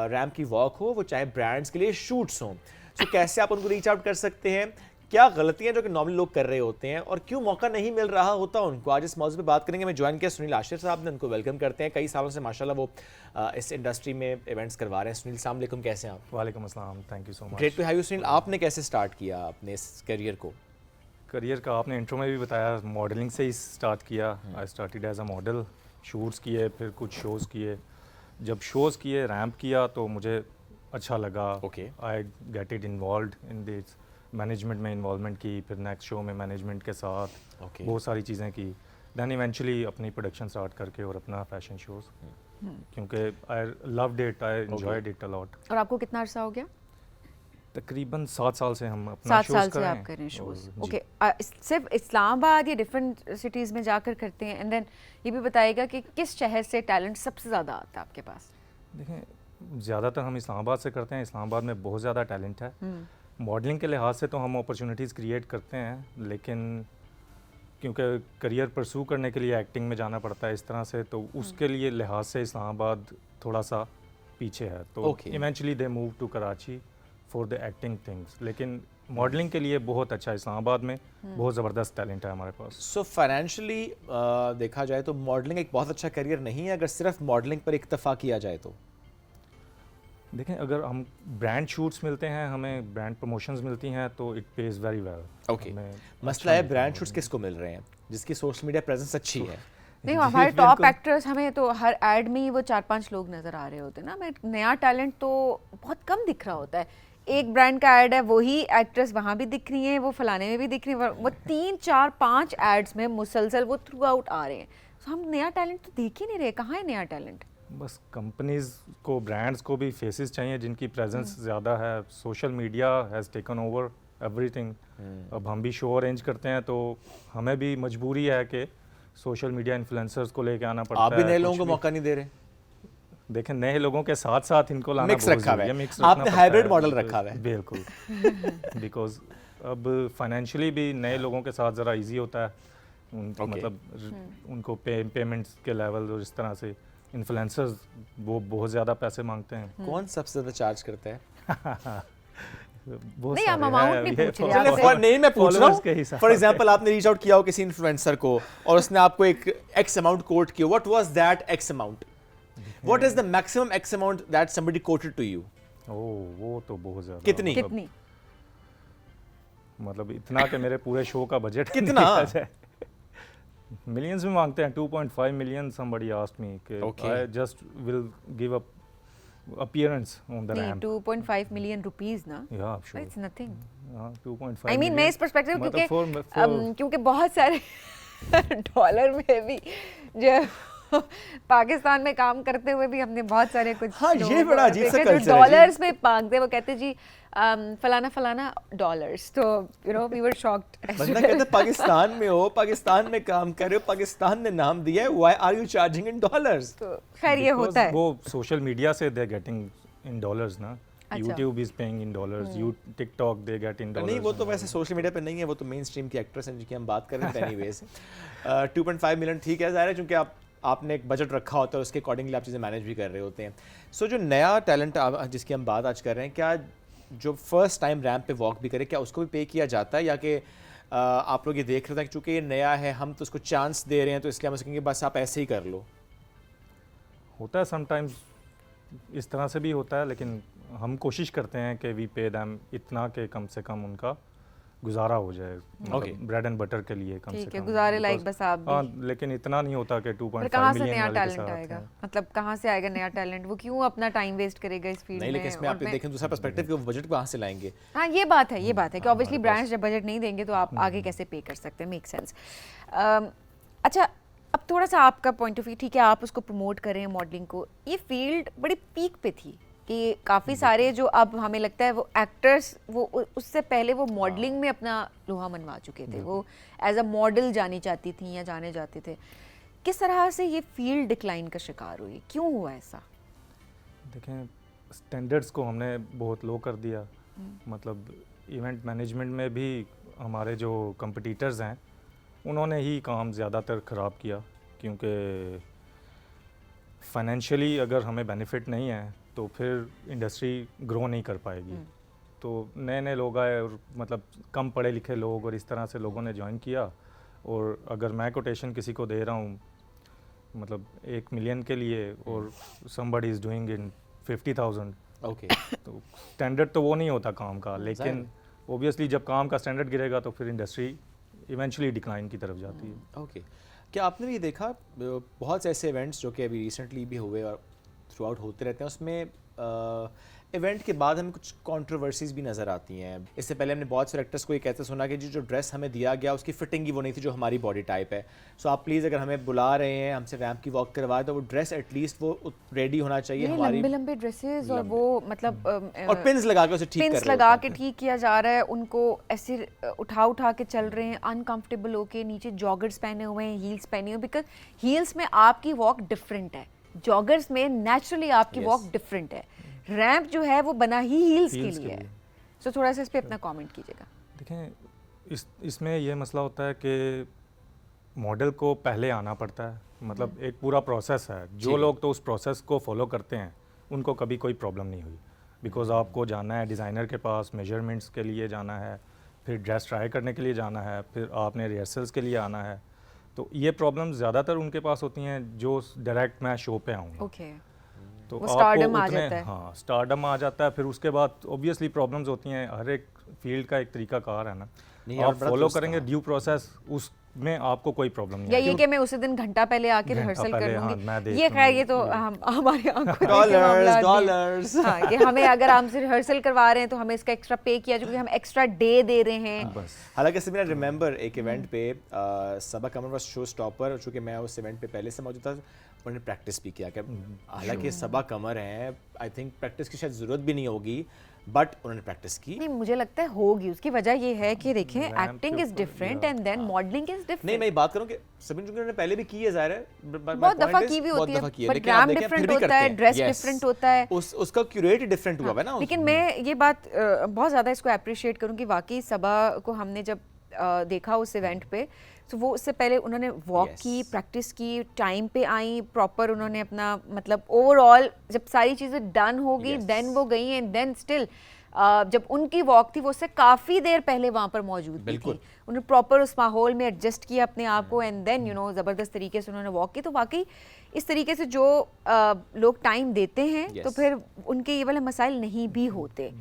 रैंप की वॉक हो, वो चाहे ब्रांड्स के लिए शूट्स हों। तो कैसे आप उनको रीच आउट कर सकते हैं? क्या गलतियां जो कि नॉर्मल लोग कर रहे होते हैं और क्यों मौका नहीं मिल रहा होता उनको, आज इस मौजूद पे बात करेंगे। मैं ज्वाइन किया सुनील आशिर साहब ने, उनको वेलकम करते हैं। कई सालों से माशाल्लाह वो इस इंडस्ट्री में इवेंट्स करवा रहे हैं। सुनील अस्सलाम वालेकुम, कैसे हैं आप?
वालेकुम अस्सलाम, thank you so much.
Great to have you Sunil. आपने कैसे स्टार्ट किया अपने इस करियर को?
करियर का आपने इंट्रो में भी बताया, मॉडलिंग से ही स्टार्ट किया। I started as a model, shoots किए, फिर कुछ शोज़ किए। जब शोज़ किए, रैंप किया, तो मुझे अच्छा लगा। I get it involve in this, management में इन्वॉल्वमेंट की, फिर नेक्स्ट शो में मैनेजमेंट के साथ बहुत सारी चीज़ें की। दैन इवेंचुअली अपनी प्रोडक्शन स्टार्ट करके और अपना फैशन शोज़, क्योंकि I loved it, I enjoyed it a lot.
और आपको कितना अर्सा हो गया?
तकरीबन 7 साल से हम अपना
7 साल से आप कर रहे हैं शोज़। ओके, सिर्फ इस्लामाबाद या डिफरेंट सिटीज़ में जाकर करते हैं? एंड देन ये भी बताइएगा कि किस शहर से टैलेंट सबसे ज़्यादा आता है आपके पास?
देखें, ज़्यादातर हम इस्लामाबाद से करते हैं। इस्लामाबाद में बहुत ज़्यादा टैलेंट है। मॉडलिंग के लिहाज से तो हम अपॉर्चुनिटीज़ क्रिएट करते हैं, लेकिन क्योंकि करियर परसू करने के लिए एक्टिंग में जाना पड़ता है इस तरह से, तो उसके लिए लिहाज से इस्लामाबाद थोड़ा सा पीछे है। तो eventually they move to Karachi for the acting things, लेकिन मॉडलिंग के लिए बहुत अच्छा इस्लामाबाद में बहुत ज़बरदस्त टैलेंट है हमारे पास।
सो फाइनेंशियली देखा जाए तो मॉडलिंग एक बहुत अच्छा करियर नहीं है अगर सिर्फ मॉडलिंग पर इक्तफा किया जाए तो।
देखें, अगर हम ब्रांड शूट्स मिलते हैं, हमें ब्रांड प्रमोशंस मिलती हैं, तो it pays very well.
Okay, मसला है ब्रांड शूट्स किसको मिल रहे हैं? जिसकी सोशल मीडिया प्रेजेंस अच्छी है।
नहीं, हमारे टॉप एक्टर्स, हमें तो हर एड में ही वो 4-5 लोग नज़र आ रहे होते हैं ना। हमें नया टैलेंट तो बहुत कम दिख रहा होता है। एक ब्रांड का ऐड है, वही एक्ट्रेस वहाँ भी दिख रही हैं, वो फलाने में भी दिख रही हैं, वो 3-4-5 एड्स में मुसलसल वो थ्रू आउट आ रहे हैं। तो हम नया टैलेंट तो देख ही नहीं रहे। कहाँ है नया टैलेंट?
बस कंपनीज को, ब्रांड्स को भी फेसेस चाहिए जिनकी प्रेजेंस ज़्यादा है। Social media has taken over everything. अब हम भी शो अरेंज करते हैं तो हमें भी मजबूरी है कि सोशल मीडिया इन्फ्लुएंसर्स को लेके आना पड़ता है।
आप भी नए लोगों
कुछ
को
भी-
मौका नहीं दे रहे?
देखें, नए लोगों के साथ साथ इनको लाना
Mix
बहुत
रखा हुआ
ज़रूरी
है।
है। मिक्स
आपने
रखना
hybrid
पड़ता है।
model रखा हुआ है।
बिल्कुल बिकॉज अब फाइनेंशियली भी नए लोगों के साथ ज़रा इजी होता है।
Okay.
मतलब उनको पेमेंट्स के लेवल और इस तरह से इन्फ्लुएंसर्स वो बहुत ज़्यादा पैसे मांगते हैं।
कौन सबसे ज्यादा चार्ज करता है?
बहुत
नहीं, हम
सारे
amount
हैं,
नहीं
ये
पूछ रहे
followers-
आपसे।
नहीं, मैं पूछ रहा
followers के
हूँ
हिसाब
फॉर
से।
एग्जांपल आपने रीच आउट किया हो किसी इन्फ्लुएंसर को और उसने आपको एक एक्स अमाउंट कोट किया, what was that X amount? What is the maximum X amount that somebody quoted to you?
Oh, वो तो बहुत ज़्यादा।
कितनी?
कितनी?
मतलब इतना कि मेरे पूरे शो का बजट
कितना?
मिलियंस में मांगते हैं। 2.5 मिलियन somebody asked me कि
Okay.
I just will give up appearance on the
नहीं,
ramp.
2.5 मिलियन रुपीस ना,
Yeah, sure.
It's nothing.
हाँ, 2.5
आई मीन मैं इस पर्सपेक्टिव
मतलब
क्योंकि क्योंकि बहुत सारे डॉलर में भी जो पाकिस्तान में काम करते हुए भी हमने बहुत सारे कुछ
हाँ, ये
लोगों
बड़ा
को
अजीब सा
देखे जो
culture है जी।
डॉलर्स में मांगते हैं। वो कहते जी फलाना फलाना डॉलर्स, तो you know we were shocked.
बंदा कहता है पाकिस्तान में हो, पाकिस्तान में काम कर रहे हो, पाकिस्तान ने नाम दिया है, why are you charging in dollars?
तो खैर ये होता है।
वो सोशल मीडिया से दे गेटिंग इन डॉलर्स ना।
अच्छा।
YouTube is paying in dollars. You TikTok they get in dollars.
नहीं, वो तो वैसे सोशल मीडिया पे नहीं है, वो तो मेन स्ट्रीम की एक्ट्रेस हैं जिनकी हम बात कर रहे थे। एनीवेज 2.5 मिलियन ठीक है, ज़ाहिर है क्योंकि आपने एक बजट रखा होता है, उसके अकॉर्डिंगली आप चीज़ें मैनेज भी कर रहे होते हैं। सो जो नया टैलेंट जिसकी हम बात आज कर रहे हैं, क्या जो फर्स्ट टाइम रैंप पे वॉक भी करे, क्या उसको भी पे किया जाता है, या कि आप लोग ये देख रहे थे कि चूँकि ये नया है, हम तो उसको चांस दे रहे हैं, तो इसलिए हम उसको कहेंगे बस आप ऐसे ही कर लो?
होता है समटाइम्स, इस तरह से भी होता है, लेकिन हम कोशिश करते हैं कि वी पे दैम इतना कि कम से कम उनका गुजारा हो जाए।
Okay.
ब्रेड एंड बटर के लिए कम से
ठीक है,
कम
गुजारे
Because-
लाइक बस आप भी।
हाँ, लेकिन इतना नहीं होता कि 2.5
पर कहाँ से
मिलियन
नया
वाले के
टैलेंट
साथ
आएगा?
हैं।
मतलब कहाँ से आएगा नया टैलेंट? वो क्यों अपना टाइम वेस्ट करेगा इस फील्ड में?
नहीं, लेकिन इसमें
और
आप
मैं-
देखें दूसरा पर्सपेक्टिव कि वो बजट कहाँ से लाएंगे?
हाँ, ये बात है कि ऑब्वियसली ब्रांड्स जब बजट नहीं देंगे तो आप आगे कैसे पे कर सकते हैं? Make sense. अच्छा, अब थोड़ा सा आपका पॉइंट ऑफ व्यू, ठीक है आप उसको प्रमोट कर रहे हैं मॉडलिंग को, ये फील्ड बड़ी पीक पे थी कि काफ़ी सारे जो अब हमें लगता है वो एक्टर्स वो उससे पहले वो मॉडलिंग में अपना लोहा मनवा चुके थे, वो एज अ मॉडल जानी चाहती थी या जाने जाते थे। किस तरह से ये फील्ड डिक्लाइन का शिकार हुई? क्यों हुआ ऐसा?
देखें, स्टैंडर्ड्स को हमने बहुत लो कर दिया। मतलब इवेंट मैनेजमेंट में भी हमारे जो कंपटीटर्स हैं उन्होंने ही काम ज़्यादातर ख़राब किया, क्योंकि फाइनेंशियली अगर हमें बेनिफिट नहीं है तो फिर इंडस्ट्री ग्रो नहीं कर पाएगी। तो नए नए लोग आए और मतलब कम पढ़े लिखे लोग और इस तरह से लोगों ने ज्वाइन किया। और अगर मैं कोटेशन किसी को दे रहा हूँ मतलब 1 मिलियन के लिए और somebody is doing in 50,000,
okay,
तो स्टैंडर्ड तो वो नहीं होता काम का। लेकिन ओबियसली जब काम का स्टैंडर्ड गिरेगा तो फिर इंडस्ट्री इवेंचुअली डिक्लाइन की तरफ जाती है।
ओके। क्या आपने भी देखा बहुत से ऐसे इवेंट्स जो कि अभी रिसेंटली भी हुए और थ्रू आउट होते रहते हैं, उसमें इवेंट के बाद हमें कुछ कंट्रोवर्सीज भी नज़र आती हैं। इससे पहले हमने बहुत सारे एक्टर्स को ये कहते सुना कि जी जो ड्रेस हमें दिया गया उसकी फिटिंग ही वो नहीं थी जो हमारी बॉडी टाइप है। सो आप प्लीज़ अगर हमें बुला रहे हैं, हमसे रैंप की वॉक करवाए, तो वो ड्रेस एटलीस्ट वो रेडी होना चाहिए हमारी।
लंबे लंबे ड्रेसेस और वो मतलब
और पिन्स लगा के उसे ठीक कर
पिन्स
रहे
लगा
होते
के
हैं।
ठीक किया जा रहा है उनको, ऐसे उठा के चल रहे हैं अनकंफर्टेबल होके, नीचे जॉगर्स पहने हुए हैं, हील्स पहनी हुई, बिकॉज हील्स में आपकी वॉक डिफरेंट है, जॉगर्स में नेचुरली आपकी
Yes.
वॉक डिफरेंट है। रैंप जो है वो बना ही हील्स के
Heels के
लिए है।
लिए।
सो थोड़ा सा इस पे अपना कमेंट कीजिएगा।
देखें, इसमें ये मसला होता है कि मॉडल को पहले आना पड़ता है। मतलब एक पूरा प्रोसेस है। जो लोग तो उस प्रोसेस को फॉलो करते हैं उनको कभी कोई प्रॉब्लम नहीं हुई। बिकॉज आपको जाना है डिज़ाइनर के पास, मेजरमेंट्स के लिए जाना है, फिर ड्रेस ट्राई करने के लिए जाना है, फिर आपने रिहर्सल्स के लिए आना है। तो ये प्रॉब्लम ज़्यादातर उनके पास होती हैं जो डायरेक्ट मैं शो पे आऊँगा।
ओके,
तो
वो
आपको
stardom आ
उतने-
जाता है।
हाँ, स्टारडम आ जाता है। फिर उसके बाद ऑब्वियसली प्रॉब्लम्स होती हैं। हर एक फील्ड का एक तरीका कार है ना।
नहीं,
आप
आप बड़ा
फॉलो
दुरुस्त
करेंगे
कहा।
ड्यू प्रोसेस, उसमें आपको कोई प्रॉब्लम नहीं
या
है।
ये कि मैं उसी दिन घंटा पहले आके
घंटा
रिहर्सल कर
पहले, हाँ,
लूंगी,
मैं देख
ये खैर ये
लूंगी,
तो
ये।
हमारे आंखों देखे मामलात भी हैं।
डॉलर्स
हाँ, कि हमें अगर हमसे रिहर्सल करवा रहे हैं तो हमें इसका एक्स्ट्रा पे किया क्योंकि हम एक्स्ट्रा डे दे रहे हैं।
बस
हालांकि सिर्फ रिमेंबर एक इवेंट पे सबा कमर वाज शो स्टॉपर, चूँकि मैं उस इवेंट पे पहले से मौजूद था, उन्होंने प्रैक्टिस भी किया कि हालांकि सबा कमर हैं, आई थिंक प्रैक्टिस की शायद ज़रूरत भी नहीं होगी, बट उन्होंने प्रैक्टिस की।
नहीं, मुझे लगता है होगी। उसकी वजह ये है कि देखें,
Ramp
एक्टिंग
के
इज
ऊपर,
different and then modelling is
नहीं,
डिफरेंट।
मैं बात करूं कि सबिन चूंकि उन्होंने पहले भी की है, ज़ाहिर है
बहुत दफा की भी होती है, बट रैम डिफरेंट होता है, ड्रेस डिफरेंट होता है,
उसका क्यूरेट डिफरेंट हुआ है ना।
लेकिन मैं ये बात बहुत ज़्यादा इसको अप्रिशिएट करूँगी। वाकई सबा को हमने जब देखा उस इवेंट पे, तो वो उससे पहले उन्होंने वॉक की, प्रैक्टिस की, टाइम पे आई, प्रॉपर उन्होंने अपना मतलब ओवरऑल जब सारी चीज़ें डन हो गई देन वो गई, एंड देन स्टिल जब उनकी वॉक थी वो उससे काफ़ी देर पहले वहाँ पर मौजूद भी थी। उन्होंने प्रॉपर उस माहौल में एडजस्ट किया अपने आप को, एंड देन ज़बरदस्त तरीके से उन्होंने वॉक की। तो वाकई इस तरीके से जो लोग टाइम देते हैं तो फिर उनके ये वाले मसाइल नहीं भी होते,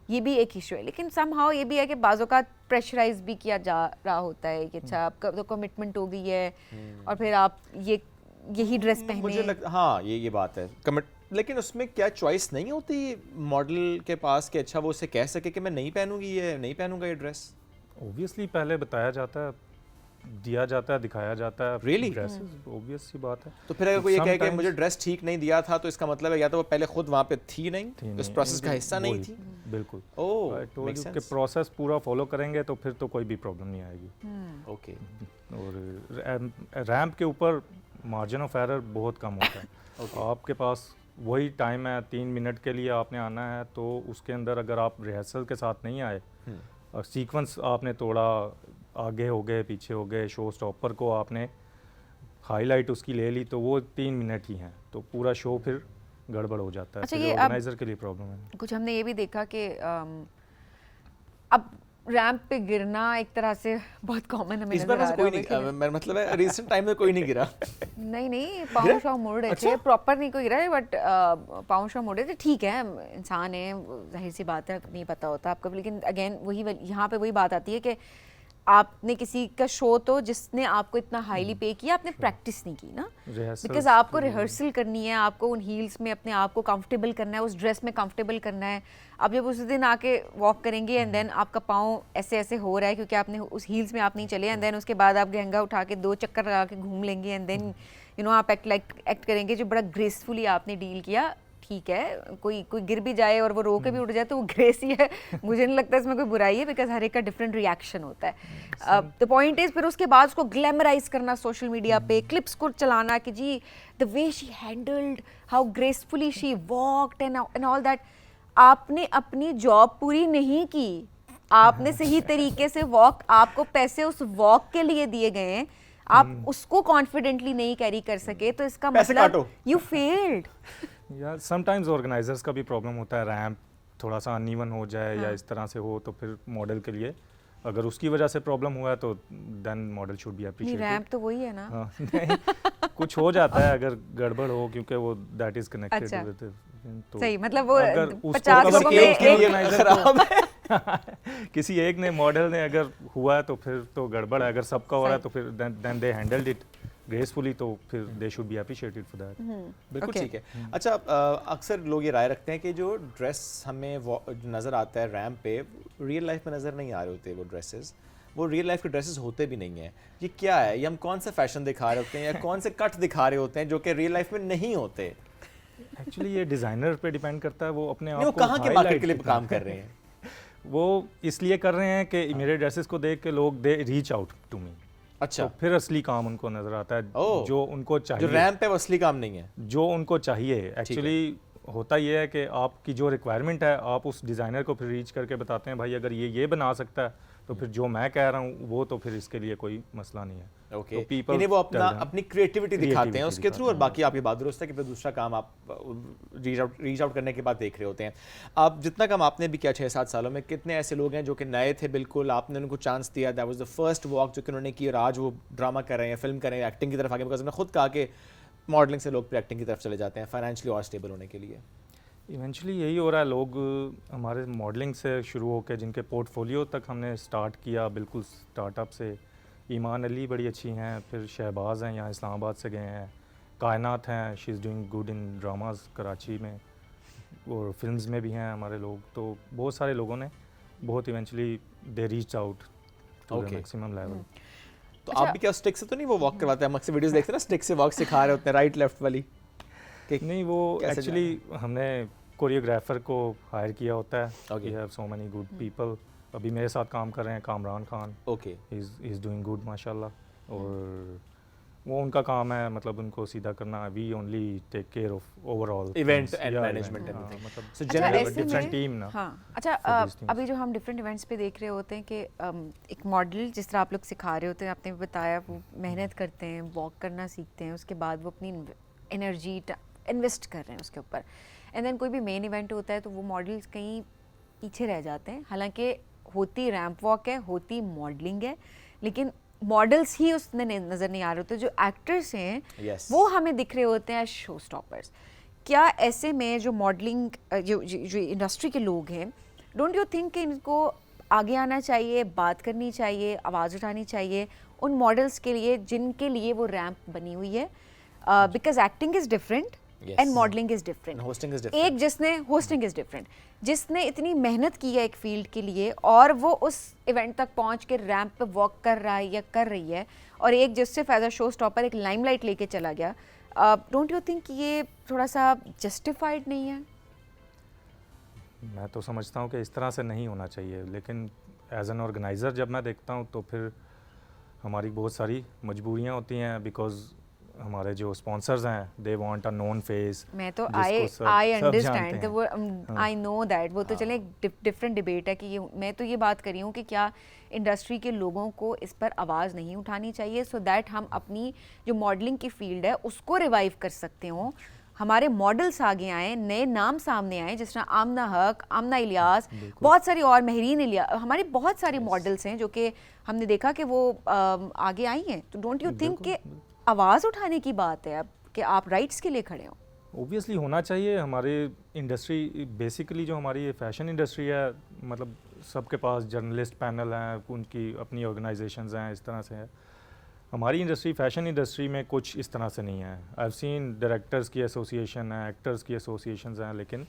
ये भी एक इशू है। लेकिन समहाउ ये भी है कि बाज़ औक़ात प्रेशराइज भी किया जा रहा होता है कि अच्छा आपका तो कमिटमेंट हो गई है और फिर आप यही ड्रेस पहने।
मुझे लगता हाँ ये बात है कमिट, लेकिन उसमें क्या चॉइस नहीं होती मॉडल के पास कि अच्छा वो उसे कह सके कि मैं नहीं पहनूंगी, ये नहीं पहनूंगा ये ड्रेस?
ऑब्वियसली पहले बताया जाता है, दिया जाता है, दिखाया जाता है।
Really?
ड्रेसेस ऑब्वियस सी बात है।
तो फिर अगर कोई ये कहे कि मुझे ड्रेस ठीक नहीं दिया था, तो इसका मतलब है या तो वो पहले खुद वहाँ पे थी नहीं, उस प्रोसेस का हिस्सा नहीं थी।
बिल्कुल।
मेक
कि प्रोसेस पूरा फॉलो करेंगे तो फिर तो कोई भी प्रॉब्लम नहीं आएगी।
ओके।
और रैंप के ऊपर मार्जिन ऑफ एरर बहुत कम होता है। आपके पास वही टाइम है, 3 मिनट के लिए आपने आना है, तो उसके अंदर अगर आप रिहर्सल के साथ नहीं आए और सीक्वेंस आपने तोड़ा, आगे हो गए, पीछे हो गए, शो स्टॉपर को आपने हाईलाइट उसकी ले ली, तो वो 3 मिनट ही हैं, तो पूरा शो फिर गड़बड़ हो जाता है।
अच्छा,
फिर
ये
ऑर्गेनाइजर के लिए प्रॉब्लम है।
कुछ हमने ये भी देखा कि अब रैंप पे गिरना एक तरह से बहुत कॉमन हमें
इस बार
नजर आ
वैसे
रहा
कोई
है।
नहीं, मैं मतलब है रिसेंट टाइम में कोई नहीं गिरा।
नहीं पाँव शाव मोड़ रहे थे, प्रॉपर नहीं कोई गिरा है, बट पाँव शाव मोड़ रहे थे। ठीक है, इंसान है, जाहिर सी बात है, नहीं पता होता आपको। लेकिन अगेन वही यहाँ पे वही बात आती है कि आपने किसी का शो तो जिसने आपको इतना हाईली पे किया, आपने प्रैक्टिस नहीं की ना, बिकॉज आपको रिहर्सल करनी है, आपको उन हील्स में अपने आप को कंफर्टेबल करना है, उस ड्रेस में कंफर्टेबल करना है। आप जब उस दिन आके वॉक करेंगे एंड देन आपका पाँव ऐसे ऐसे हो रहा है क्योंकि आपने उस हील्स में आप नहीं चले, एंड देन उसके बाद आप लहंगा उठा के 2 चक्कर लगा के घूम लेंगे, एंड देन आप एक्ट करेंगे जो बड़ा ग्रेसफुली आपने डील किया। ठीक है, कोई गिर भी जाए और वो रो के भी उठ जाए तो वो ग्रेस ही है, मुझे नहीं लगता इसमें कोई बुराई है, बिकॉज हर एक का डिफरेंट रिएक्शन होता है। द पॉइंट इज फिर उसके बाद उसको ग्लैमराइज करना सोशल मीडिया पे, क्लिप्स को चलाना कि जी the way she handled, how gracefully she walked and all that. आपने अपनी जॉब पूरी नहीं की, आपने सही तरीके से वॉक, आपको पैसे उस वॉक के लिए दिए गए हैं, आप उसको कॉन्फिडेंटली नहीं कैरी कर सके, तो इसका मतलब यू फेल्ड।
या समटाइम्स ऑर्गेनाइजर्स का भी प्रॉब्लम होता है, रैंप थोड़ा सा अनइवन हो जाए या इस तरह से हो, तो फिर मॉडल के लिए अगर उसकी वजह से प्रॉब्लम हुआ है तो then model should be appreciated.
Ramp तो वही है ना।
नहीं, कुछ हो जाता है अगर गड़बड़ हो, क्योंकि वो दैट इज कनेक्टेड विद, तो
सही, मतलब वो
अगर
50 लोगों में
किसी एक ने मॉडल ने अगर हुआ है तो फिर तो गड़बड़ है, अगर सबका हो रहा है तो फिर then they handled it gracefully, तो फिर they should be appreciated for that.
बिल्कुल ठीक है। अच्छा, अक्सर लोग ये राय रखते हैं कि जो ड्रेस हमें नज़र आता है रैंप पे, रियल लाइफ में नज़र नहीं आ रहे होते वो ड्रेसेस, वो रियल लाइफ के ड्रेसेस होते भी नहीं हैं। ये क्या है? ये हम कौन सा फैशन दिखा रहे होते हैं या कौन से कट दिखा रहे होते हैं जो कि रियल लाइफ में नहीं होते?
एक्चुअली ये डिज़ाइनर पे डिपेंड करता है, वो अपने आप को
कहाँ के मार्केट के लिए काम कर रहे हैं।
वो इसलिए कर रहे हैं कि मेरे ड्रेसेस को देख के लोग they reach out to me.
अच्छा,
तो फिर असली काम उनको नजर आता है, जो उनको चाहिए।
जो रैंप पे वो असली काम नहीं है,
जो उनको चाहिए। एक्चुअली होता ये है कि आपकी जो रिक्वायरमेंट है, आप उस डिज़ाइनर को फिर रीच करके बताते हैं भाई अगर ये बना सकता है तो फिर जो मैं कह रहा हूँ वो तो फिर इसके लिए कोई मसला नहीं है।
ओके, यानी वो अपनी क्रिएटिविटी दिखाते हैं उसके थ्रू, और बाकी आपकी बात दुरुस्त है कि फिर दूसरा काम आप रीच आउट करने के बाद देख रहे होते हैं। आप जितना काम आपने भी किया 6-7 सालों में, कितने ऐसे लोग हैं जो कि नए थे बिल्कुल, आपने उनको चांस दिया, that was the first walk जो कि उन्होंने की, और आज वो ड्रामा कर रहे हैं, फिल्म कर रहे हैं, एक्टिंग की तरफ आगे, बिकॉज मैंने खुद कहा कि मॉडलिंग से लोग फिर एक्टिंग की तरफ चले जाते हैं फाइनेंशियली और स्टेबल होने के लिए।
इवेंचुअली यही हो रहा है, लोग हमारे मॉडलिंग से शुरू होकर जिनके पोर्टफोलियो तक हमने स्टार्ट किया, बिल्कुल स्टार्टअप से, ईमान अली बड़ी अच्छी हैं, फिर शहबाज हैं, यहाँ इस्लामाबाद से गए हैं, कायनात हैं, she is doing good in dramas Karachi में, और फिल्म्स में भी हैं हमारे लोग। तो बहुत सारे लोगों ने बहुत eventually they reach out to the maximum level.
तो आप भी क्या स्टिक से तो नहीं वो वॉक करवाते हैं? हम अक्सर वीडियोस देखते हैं ना, स्टिक से वॉक सिखा रहे होते हैं, राइट लेफ्ट वाली।
नहीं, वो
कैसे
एक्चुअली हमने कोरियोग्राफर को हायर किया होता है।
Okay.
We have so many good people. अभी मेरे साथ काम कर रहे हैं Kamran Khan,
okay,
he is doing good माशाल्लाह। और वो उनका काम है, मतलब उनको सीधा करना। We only take care of overall
event and management
हाँ,
एवरीथिंग।
मतलब
सो
अच्छा,
जनरली
ऐसे
डिफरेंट
में-
टीम ना।
हाँ अच्छा,
for these things.
अभी जो हम डिफरेंट इवेंट्स पे देख रहे होते हैं कि एक मॉडल जिस तरह आप लोग सिखा रहे होते हैं, आपने भी बताया वो मेहनत करते हैं, वॉक करना सीखते हैं, उसके बाद वो अपनी एनर्जी इन्वेस्ट कर रहे हैं उसके ऊपर, एंड देन कोई भी मेन इवेंट होता है तो वो मॉडल्स कहीं पीछे रह जाते हैं। हालांकि होती रैंप वॉक है, होती मॉडलिंग है, लेकिन मॉडल्स ही उसमें नज़र नहीं आ रहे होते। जो एक्टर्स हैं
Yes.
वो हमें दिख रहे होते हैं शो स्टॉपर्स। क्या ऐसे में जो मॉडलिंग जो इंडस्ट्री के लोग हैं, डोंट यू थिंक कि इनको आगे आना चाहिए, बात करनी चाहिए, आवाज़ उठानी चाहिए उन मॉडल्स के लिए जिनके लिए वो रैंप बनी हुई है? Because acting is different
Yes.
And modelling is different.
hosting is different.
एक जिसने होस्टिंग इज़ डिफरेंट, जिसने इतनी मेहनत की है एक फील्ड के लिए और वो उस इवेंट तक पहुंच के रैंप पे वॉक कर रहा है या कर रही है, और एक जिससे एज अ शो स्टॉपर एक लाइमलाइट लेके चला गया, डोंट यू थिंक ये थोड़ा सा जस्टिफाइड नहीं है?
मैं तो समझता हूँ कि इस तरह से नहीं होना चाहिए, लेकिन एज एन ऑर्गेनाइज़र जब मैं देखता हूँ तो फिर हमारी बहुत सारी मजबूरियाँ होती हैं, बिकॉज हमारे जो स्पॉन्सर्स हैं they want a known face.
मैं तो
जिसको
आई
सब
अंडरस्टैंड
जानते
वो,
हैं।
आई नो दैट, वो तो चले एक डिफरेंट डिबेट है कि ये, मैं तो ये बात कर रही हूँ कि क्या इंडस्ट्री के लोगों को इस पर आवाज़ नहीं उठानी चाहिए सो दैट हम अपनी जो मॉडलिंग की फील्ड है उसको रिवाइव कर सकते हो, हमारे मॉडल्स आगे आए, नए नाम सामने आए, जिस तरह आमना हक, आमना इलियास, बहुत सारी और महरीन इलियास, हमारी बहुत सारी मॉडल्स हैं जो कि हमने देखा कि वो आगे आई हैं। तो डोंट यू थिंक कि आवाज़ उठाने की बात है अब कि आप राइट्स के लिए खड़े हो?
ऑब्वियसली होना चाहिए। हमारे इंडस्ट्री बेसिकली जो हमारी ये फैशन इंडस्ट्री है, मतलब सबके पास जर्नलिस्ट पैनल हैं, उनकी अपनी ऑर्गेनाइजेशंस हैं, इस तरह से है। हमारी इंडस्ट्री फैशन इंडस्ट्री में कुछ इस तरह से नहीं है। आई हैव सीन डायरेक्टर्स की एसोसिएशन है, एक्टर्स की एसोसिएशंस हैं, लेकिन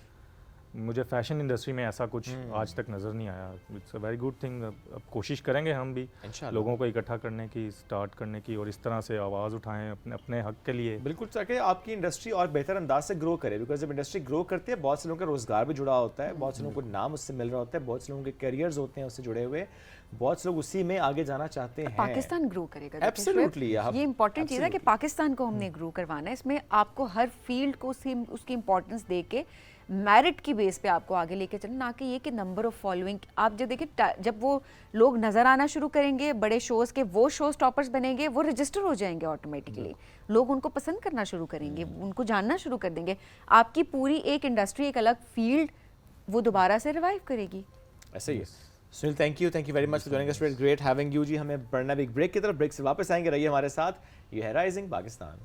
मुझे फैशन इंडस्ट्री में ऐसा कुछ आज तक नज़र नहीं आया। It's a very good thing. अब कोशिश करेंगे हम भी
इंशाल्लाह।
लोगों को इकट्ठा करने की, स्टार्ट करने की, और इस तरह से आवाज़ उठाएं अपने अपने हक के लिए।
बिल्कुल, ताकि आपकी इंडस्ट्री और बेहतर अंदाज से ग्रो करे, बिकॉज जब इंडस्ट्री ग्रो करती है बहुत से लोगों का रोजगार भी जुड़ा होता है, बहुत से लोगों को नाम उससे मिल रहा होता है, बहुत से लोगों के करियर्स होते हैं उससे जुड़े हुए, बहुत से लोग उसी में आगे जाना चाहते हैं।
पाकिस्तान ग्रो करेगा देखिए
Absolutely,
श्वेत,
आप-
ये इंपॉर्टेंट चीज़ है कि
absolutely.
पाकिस्तान को हमने ग्रो करवाना है। इसमें आपको हर फील्ड को उसकी इंपॉर्टेंस दे के मेरिट की बेस पे आपको आगे लेके चलना, ना कि ये कि नंबर ऑफ फॉलोइंग। आप जो देखिए जब वो लोग नज़र आना शुरू करेंगे बड़े शोज़ के, वो शो स्टॉपर्स बनेंगे, वो रजिस्टर हो जाएंगे ऑटोमेटिकली, लोग उनको पसंद करना शुरू करेंगे, उनको जानना शुरू कर देंगे, आपकी पूरी एक इंडस्ट्री, एक अलग फील्ड वो दोबारा से रिवाइव करेगी।
ऐसे ही है। Sunil, thank you very much for joining us, great having you जी। हमें बढ़ना भी एक ब्रेक की तरफ, ब्रेक से वापस आएंगे, रहिए हमारे साथ। ये है राइजिंग पाकिस्तान।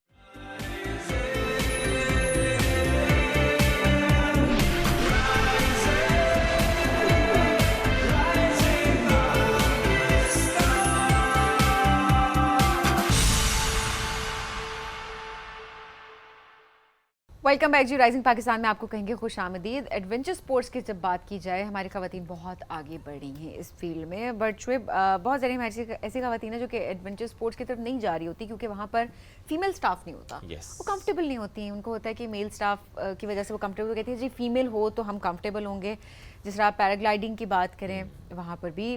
वेलकम बैक जी। राइजिंग पाकिस्तान में आपको कहेंगे खुश आमदीद। एडवेंचर स्पोर्ट्स की जब बात की जाए, हमारी ख़वातीन बहुत आगे बढ़ रही हैं इस फील्ड में, बट शुएब बहुत सारी हमारी ऐसी ख़वातीन हैं जो कि एडवेंचर स्पोर्ट्स की तरफ नहीं जा रही होती क्योंकि वहाँ पर फीमेल स्टाफ नहीं होता।
Yes.
वो कंफर्टेबल नहीं होती हैं, उनको होता है कि मेल स्टाफ की वजह से वो कंफर्टेबल कहती है जी फीमेल हो तो हम कंफर्टेबल होंगे। जिस तरह आप पैराग्लाइडिंग की बात करें, वहाँ पर भी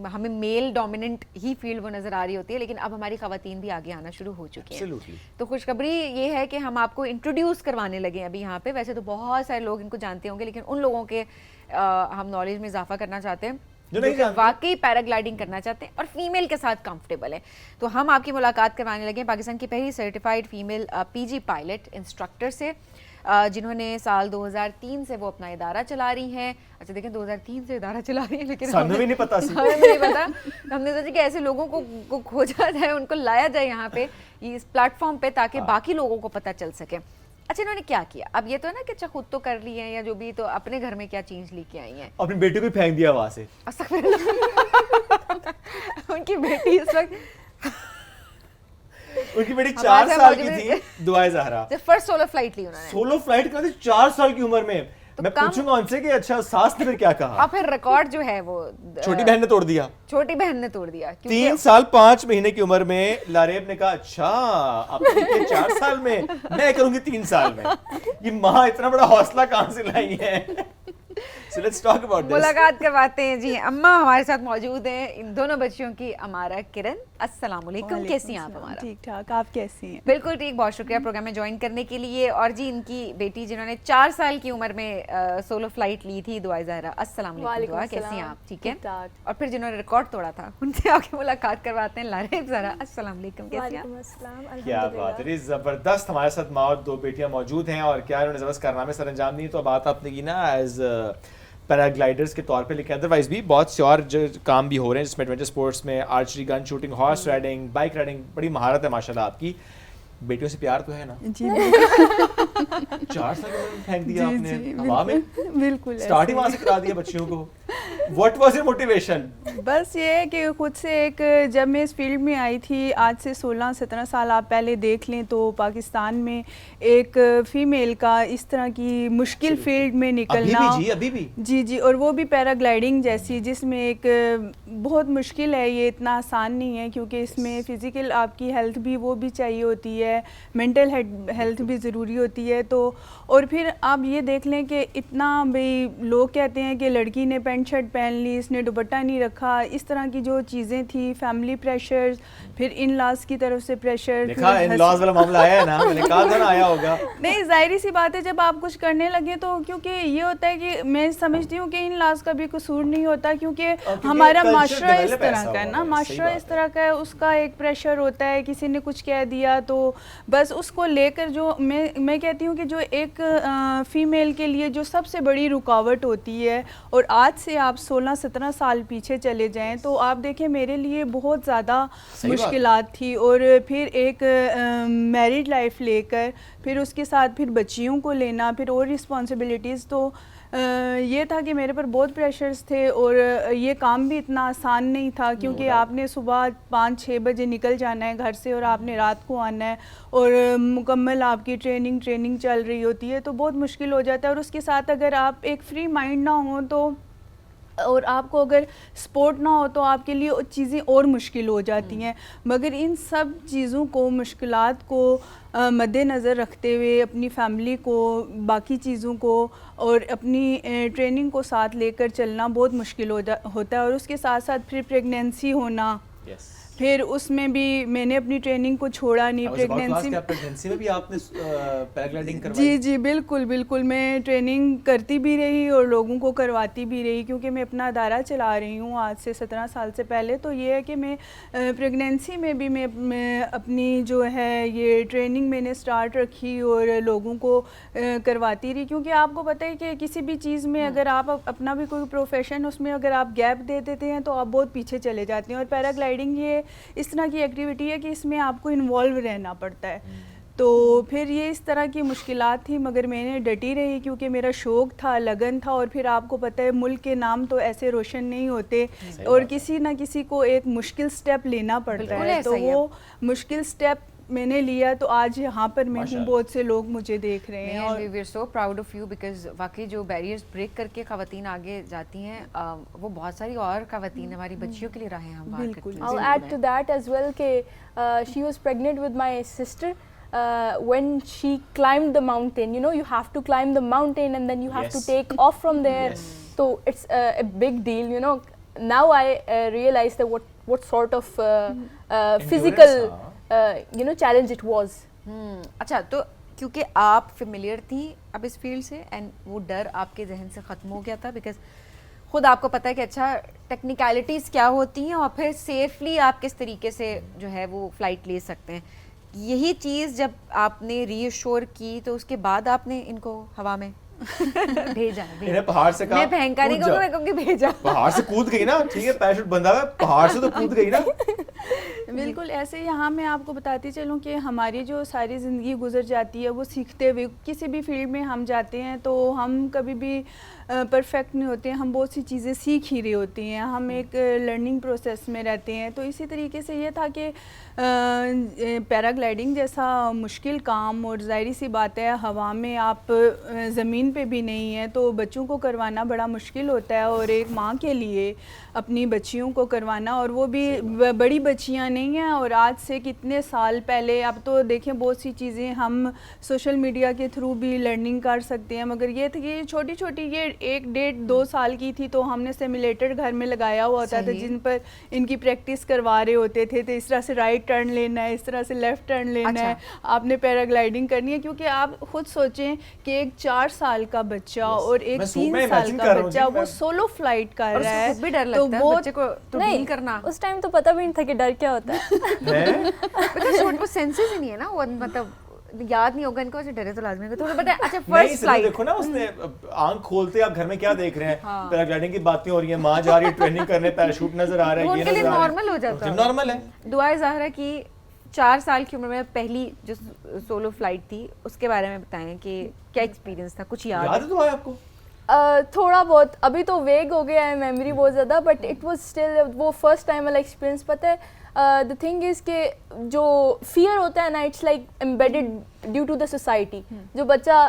हमें मेल डोमिनेंट ही फील्ड वो नज़र आ रही होती है, लेकिन अब हमारी ख़वातीन भी आगे आना शुरू हो चुकी हैं।
Absolutely.
तो खुशखबरी ये है कि हम आपको इंट्रोड्यूस करवाने लगे हैं अभी यहाँ पे। वैसे तो बहुत सारे लोग इनको जानते होंगे, लेकिन उन लोगों के हम नॉलेज में इजाफा करना चाहते हैं
जो नहीं
कि
जानते।
वाकई पैराग्लाइडिंग करना चाहते हैं और फीमेल के साथ कंफर्टेबल है। तो हम आपकी मुलाकात करवाने लगे हैं पाकिस्तान की पहली certified female PG pilot instructor से, जिन्होंने साल 2003 से वो अपना इदारा चला रही हैं। अच्छा देखें, 2003 से इदारा चला रही हैं, लेकिन
सानू भी नहीं पता सी।
हमें भी नहीं पता। तो हमने सोचा कि ऐसे लोगों को खोजा जाए, उनको लाया जाए यहाँ पे इस प्लेटफॉर्म पे, ताकि बाकी लोगों को पता चल सके। अच्छा, इन्होंने क्या किया? अब ये तो है ना कि अच्छा खुद तो कर ली है या जो भी, तो अपने घर में क्या चीज लेके आई हैं?
अपनी बेटी को फेंक दिया वहां से।
उनकी बेटी इस वक्त
उनकी बेटी
हमारे
4
साथ
साल की
मौजूद है।
थी, दुआए ज़हरा।
फर्स्ट सोलो फ्लाइट ली उन्होंने।
सोलो फ्लाइट कर दी 4 साल की उम्र में। मैं पूछूंगा उनसे कि अच्छा सास ने फिर क्या कहा,
और फिर रिकॉर्ड जो है वो
छोटी बहन ने तोड़ दिया।
छोटी बहन ने तोड़ दिया
3 साल 5 महीने की उम्र में लारेब ने कहा अच्छा अब ठीक है 4 साल में, मैं करूंगी 3 साल में। ये माँ इतना बड़ा हौसला कहाँ से लाई है? So let's talk about this.
मुलाकात करवाते हैं जी, अम्मा हमारे साथ मौजूद हैं, इन दोनों बच्चियों की, अमारा, किरण। अस्सलाम वालेकुम, कैसी हैं आप अमारा?
ठीक ठाक, आप कैसी हैं?
बिल्कुल ठीक, बहुत शुक्रिया प्रोग्राम में ज्वाइन करने के लिए। और जी इनकी बेटी जिन्होंने 4 साल की उम्र में सोलो फ्लाइट ली थी, दुआ ज़हरा। अस्सलाम वालेकुम दुआ, कैसी हैं आप? ठीक है। और फिर जिन्होंने रिकॉर्ड तोड़ा था उनसे आके मुलाकात करवाते हैं, लारेब ज़हरा। अस्सलाम वालेकुम, कैसी हैं आप?
क्या बात है, जबरदस्त। हमारे साथ माँ और 2 बेटियां मौजूद हैं और क्या उन्होंने जबरदस्त कारनामे सर अंजाम दिए। तो बात आपने की ना एज पैराग्लाइडर्स के तौर पे, लेकिन अदरवाइज भी बहुत से और जो काम भी हो रहे हैं जिसमें एडवेंचर स्पोर्ट्स में archery, gun shooting, horse riding, bike riding, बड़ी महारत है माशाल्लाह आपकी। बेटियों से प्यार तो है ना?
जी
4 साल में फेंक दिया
जी,
आपने
जी,
हवा में,
बिल्कुल
स्टार्ट ही वहां से करा दिया बच्चियों को। What was your motivation?
बस ये है कि खुद से एक, जब मैं इस फील्ड में आई थी आज से 16-17 साल आप पहले देख लें तो पाकिस्तान में एक फ़ीमेल का इस तरह की मुश्किल फील्ड में निकलना,
अभी भी
जी, और वो भी पैराग्लाइडिंग जैसी, जिसमें एक बहुत मुश्किल है, ये इतना आसान नहीं है क्योंकि इसमें फ़िज़िकल आपकी हेल्थ भी वो भी चाहिए होती है, मेंटल हेल्थ भी ज़रूरी होती है। तो और फिर आप ये देख लें कि इतना भाई लोग कहते हैं कि लड़की ने पैंट शर्ट पहन ली, इसने दुपट्टा नहीं रखा, इस तरह की जो चीज़ें थी, फैमिली प्रेशर, फिर इन लॉज की तरफ से प्रेशर,
देखा इन लॉज वाला मामला आया है ना, मैंने कहा था ना आया होगा।
नहीं जाहिर सी बात है जब आप कुछ करने लगे तो, क्योंकि ये होता है कि मैं समझती हूँ कि इन लॉज का भी कसूर नहीं होता क्योंकि हमारा माशरा इस तरह का है ना, माशरा इस तरह का है, उसका एक प्रेशर होता है, किसी ने कुछ कह दिया तो बस उसको लेकर जो मैं कहती हूँ कि जो एक फ़ीमेल के लिए जो सबसे बड़ी रुकावट होती है, और आज से आप 16-17 साल पीछे चले जाएं तो आप देखें मेरे लिए बहुत ज़्यादा मुश्किलात थी। और फिर एक मैरिड लाइफ लेकर फिर उसके साथ फिर बच्चियों को लेना, फिर और रिस्पॉन्सिबिलिटीज़, तो ये था कि मेरे पर बहुत प्रेशर्स थे और ये काम भी इतना आसान नहीं था क्योंकि आपने सुबह 5-6 बजे निकल जाना है घर से और आपने रात को आना है और मुकम्मल आपकी ट्रेनिंग चल रही होती है, तो बहुत मुश्किल हो जाता है। और उसके साथ अगर आप एक फ्री माइंड ना हो तो, और आपको अगर स्पोर्ट ना हो तो आपके लिए चीज़ें और मुश्किल हो जाती हैं। मगर इन सब चीज़ों को, मुश्किलात को मद्देनज़र रखते हुए अपनी फैमिली को, बाकी चीज़ों को और अपनी ट्रेनिंग को साथ लेकर चलना बहुत मुश्किल होता है। और उसके साथ साथ फिर प्रेगनेंसी होना, फिर उसमें भी मैंने अपनी ट्रेनिंग को छोड़ा नहीं।
प्रेगनेंसी में भी आपने पैराग्लाइडिंग करवाई?
जी बिल्कुल मैं ट्रेनिंग करती भी रही और लोगों को करवाती भी रही क्योंकि मैं अपना अदारा चला रही हूँ आज से 17 साल से पहले। तो ये है कि मैं प्रेगनेंसी में भी मैं अपनी जो है ये ट्रेनिंग मैंने स्टार्ट रखी और लोगों को करवाती रही, क्योंकि आपको पता है कि किसी भी चीज़ में अगर आप अपना भी कोई प्रोफेशन, उसमें अगर आप गैप दे देते हैं तो आप बहुत पीछे चले जाते हैं। और पैराग्लाइडिंग ये इस तरह की एक्टिविटी है कि इसमें आपको इन्वॉल्व रहना पड़ता है। तो फिर ये इस तरह की मुश्किलात थी, मगर मैंने डटी रही क्योंकि मेरा शौक़ था, लगन था। और फिर आपको पता है मुल्क के नाम तो ऐसे रोशन नहीं होते और किसी ना किसी को एक मुश्किल स्टेप लेना पड़ता है। तो वो मुश्किल स्टेप मैंने लिया तो आज यहाँ पर मैं हूँ, बहुत से लोग मुझे देख रहे हैं और
we are so proud of you because वाकई जो बैरियर्स ब्रेक करके ख़वातीन आगे जाती हैं वो बहुत सारी और ख़वातीन हमारी बच्चियों के लिए राहें हम बात करते हैं।
I'll add to that as well कि she was pregnant with my sister when she climbed the mountain, you know, you have to climb the mountain and then you have to take off from there. So it's a big deal, you know. Now I realize that what sort of physical you know challenge it was.
अच्छा, तो क्योंकि आप familiar थी अब इस field से and वो डर आपके जहन से ख़त्म हो गया था बिकॉज खुद आपको पता है कि अच्छा टेक्निकलिटीज़ क्या होती हैं और फिर सेफली आप किस तरीके से जो है वो फ़्लाइट ले सकते हैं। यही चीज़ जब आपने रीअश्योर की तो उसके बाद आपने इनको हवा में भेजा।
पहाड़ से कहा,
मैं भयंकर नहीं कहूँगी, मैं कहूँगी भेजा।
पहाड़ से कूद गई ना, ठीक है पैराशूट बंधा है, पहाड़ से तो कूद गई ना।
बिल्कुल ऐसे यहाँ मैं आपको बताती चलूँ कि हमारी जो सारी ज़िंदगी गुजर जाती है वो सीखते हुए, किसी भी फील्ड में हम जाते हैं तो हम कभी भी परफेक्ट नहीं होते हैं, हम बहुत सी चीज़ें सीख ही रही होती हैं, हम एक लर्निंग प्रोसेस में रहते हैं। तो इसी तरीके से ये था कि पैराग्लाइडिंग जैसा मुश्किल काम, और ज़ाहिर सी बात है हवा में आप ज़मीन पे भी नहीं है तो बच्चों को करवाना बड़ा मुश्किल होता है, और एक माँ के लिए अपनी बच्चियों को करवाना, और वो भी बड़ी बच्चियाँ नहीं हैं। और आज से कितने साल पहले, अब तो देखें बहुत सी चीज़ें हम सोशल मीडिया के थ्रू भी लर्निंग कर सकते हैं, मगर ये थी कि छोटी छोटी, ये 1-1.5-2 साल की थी तो हमने सिमुलेटर घर में लगाया हुआ होता था जिन पर इनकी प्रैक्टिस करवा रहे होते थे। तो इस तरह से राइट टर्न लेना है, इस तरह से लेफ़्ट टर्न लेना है, आपने पैराग्लाइडिंग करनी है। क्योंकि आप खुद सोचें कि एक 4 साल का बच्चा और एक 3 साल का बच्चा वो सोलो फ्लाइट कर रहा है,
भी डर लगता है बच्चे को तो डील करना।
उस टाइम तो पता भी नहीं था कि डर क्या होता है।
मतलब वो सेंसेस ही नहीं है ना, वो मतलब याद नहीं होगा इनको, ऐसे डरे तो लाजमी है। तो बताए अच्छा फर्स्ट फ्लाइट
देखो ना, उसने आंख खोलते आप घर में क्या देख रहे हैं, पैराग्लाइडिंग की बातें हो रही हैं, माँ जा रही है ट्रेनिंग करने, पैराशूट नजर आ रहा है,
उनके लिए नॉर्मल हो जाता है,
नॉर्मल है।
दुआ ज़ाहरा की 4 साल की उम्र में पहली जो सोलो फ्लाइट थी उसके बारे में बताएं कि क्या एक्सपीरियंस था, कुछ याद
है तो आपको?
थोड़ा बहुत, अभी तो वेग हो गया है मेमोरी बहुत ज़्यादा, बट इट वाज स्टिल वो फर्स्ट टाइम वाला एक्सपीरियंस। पता है द थिंग इज़ के जो फियर होता है ना, it's like embedded due to the society. जो बच्चा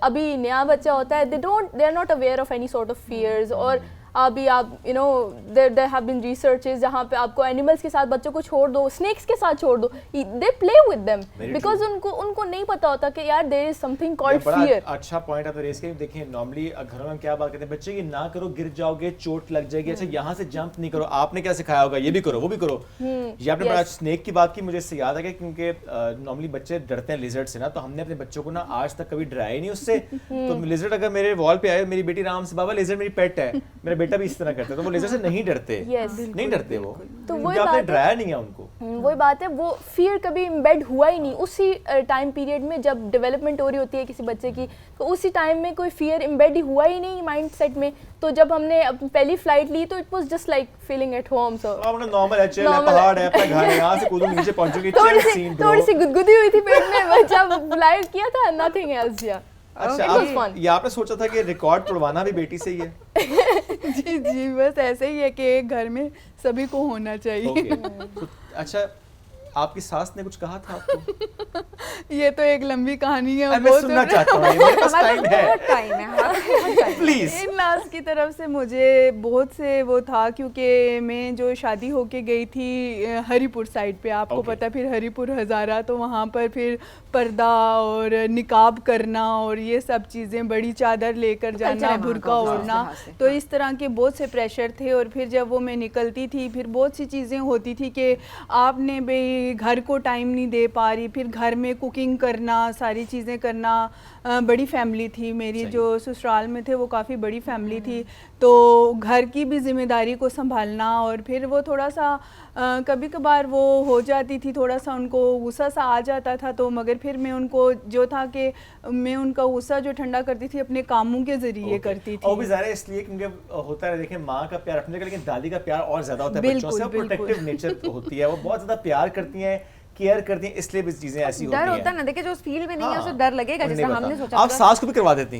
अभी नया बच्चा होता है, they are not aware of any sort of fears. और अभी आप देयर हैव बीन रिसर्चेस जहाँ पे आपको एनिमल्स के साथ बच्चों को छोड़ दो, स्नेक्स के साथ छोड़ दो, they play with them because उनको नहीं पता होता कि यार there is something called fear.
अच्छा पॉइंट आप रेस के। देखिए नॉर्मली घरों में हम क्या बात करते हैं, बच्चे की ना करो गिर जाओगे, चोट लग जाएगी, अच्छा यहाँ से जंप नहीं करो, आपने क्या सिखाया होगा, ये भी करो वो भी करो। ये आपने बड़ा स्नेक की बात की, मुझे इससे याद आ गया क्योंकि नॉर्मली बच्चे डरते हैं लिजर्ड से ना, तो हमने अपने बच्चों को ना आज तक कभी डराया ही नहीं उससे। तो लिजर्ड अगर मेरे वॉल पे आए, मेरी बेटी आराम से, बाबा लिजर्ड मेरी पेट है, मेरा बेटा भी इस तरह करता है, तो वो लेजर से नहीं डरते। नहीं डरते वो,
तो
वही आपने डराया नहीं है उनको।
वही बात है, वो फियर कभी एम्बेड हुआ ही नहीं। उसी टाइम पीरियड में जब डेवलपमेंट हो रही होती है किसी बच्चे की, तो उसी टाइम में कोई फियर एम्बेड ही हुआ ही नहीं माइंड सेट में। तो जब हमने पहली फ्लाइट ली तो it was just like feeling at home. So
अपना नॉर्मल है, चिल है, पहाड़ है, अपना घर है, यहां से कूदो नीचे पहुंचोगे, चिल सीन ब्रो।
थोड़ी सी गुदगुदी हुई थी पेट में जब फ्लाइट किया था, नथिंग एल्स। या
अच्छा ये आपने सोचा था कि रिकॉर्ड तोड़वाना भी बेटी से ही है?
जी जी, बस ऐसे ही है कि एक घर में सभी को होना चाहिए।
अच्छा आपकी सास ने कुछ कहा था आपको?
ये तो एक लंबी कहानी है,
मैं सुनना चाहता हूं, मेरे पास टाइम है प्लीज।
इन लास्ट की तरफ से मुझे बहुत से वो था, क्योंकि मैं जो शादी होके गई थी हरीपुर साइड पे, आपको पता, फिर हरीपुर हज़ारा, तो वहाँ पर फिर पर्दा और निकाब करना और ये सब चीज़ें, बड़ी चादर लेकर जाना, बुर्का ओढ़ना, तो इस तरह के बहुत से प्रेशर थे। और फिर जब वो मैं निकलती थी, फिर बहुत सी चीज़ें होती थी कि आपने भाई घर को टाइम नहीं दे पा रही, फिर घर में कुकिंग करना, सारी चीज़ें करना। बड़ी फैमिली थी मेरी, जो ससुराल में थे वो काफ़ी बड़ी फैमिली थी, तो घर की भी जिम्मेदारी को संभालना। और फिर वो थोड़ा सा कभी कभार वो हो जाती थी, थोड़ा सा उनको गुस्सा सा आ जाता था, तो मगर फिर मैं उनको जो था कि मैं उनका गुस्सा जो ठंडा करती थी अपने कामों के ज़रिए करती थी।
और भी ज़्यादा इसलिए क्योंकि होता है, देखिए माँ का प्यार अपने, लेकिन दादी का प्यार और ज़्यादा होता है बच्चों से, प्रोटेक्टिव नेचर होती है, वो बहुत ज़्यादा प्यार करती हैं, केयर करती हैं, इसलिए भी चीजें ऐसी होती हैं।
डर होता है ना, देखिए जो उस फील्ड में नहीं है उसे डर लगेगा, जैसे हमने सोचा।
आप सास को भी करवा देती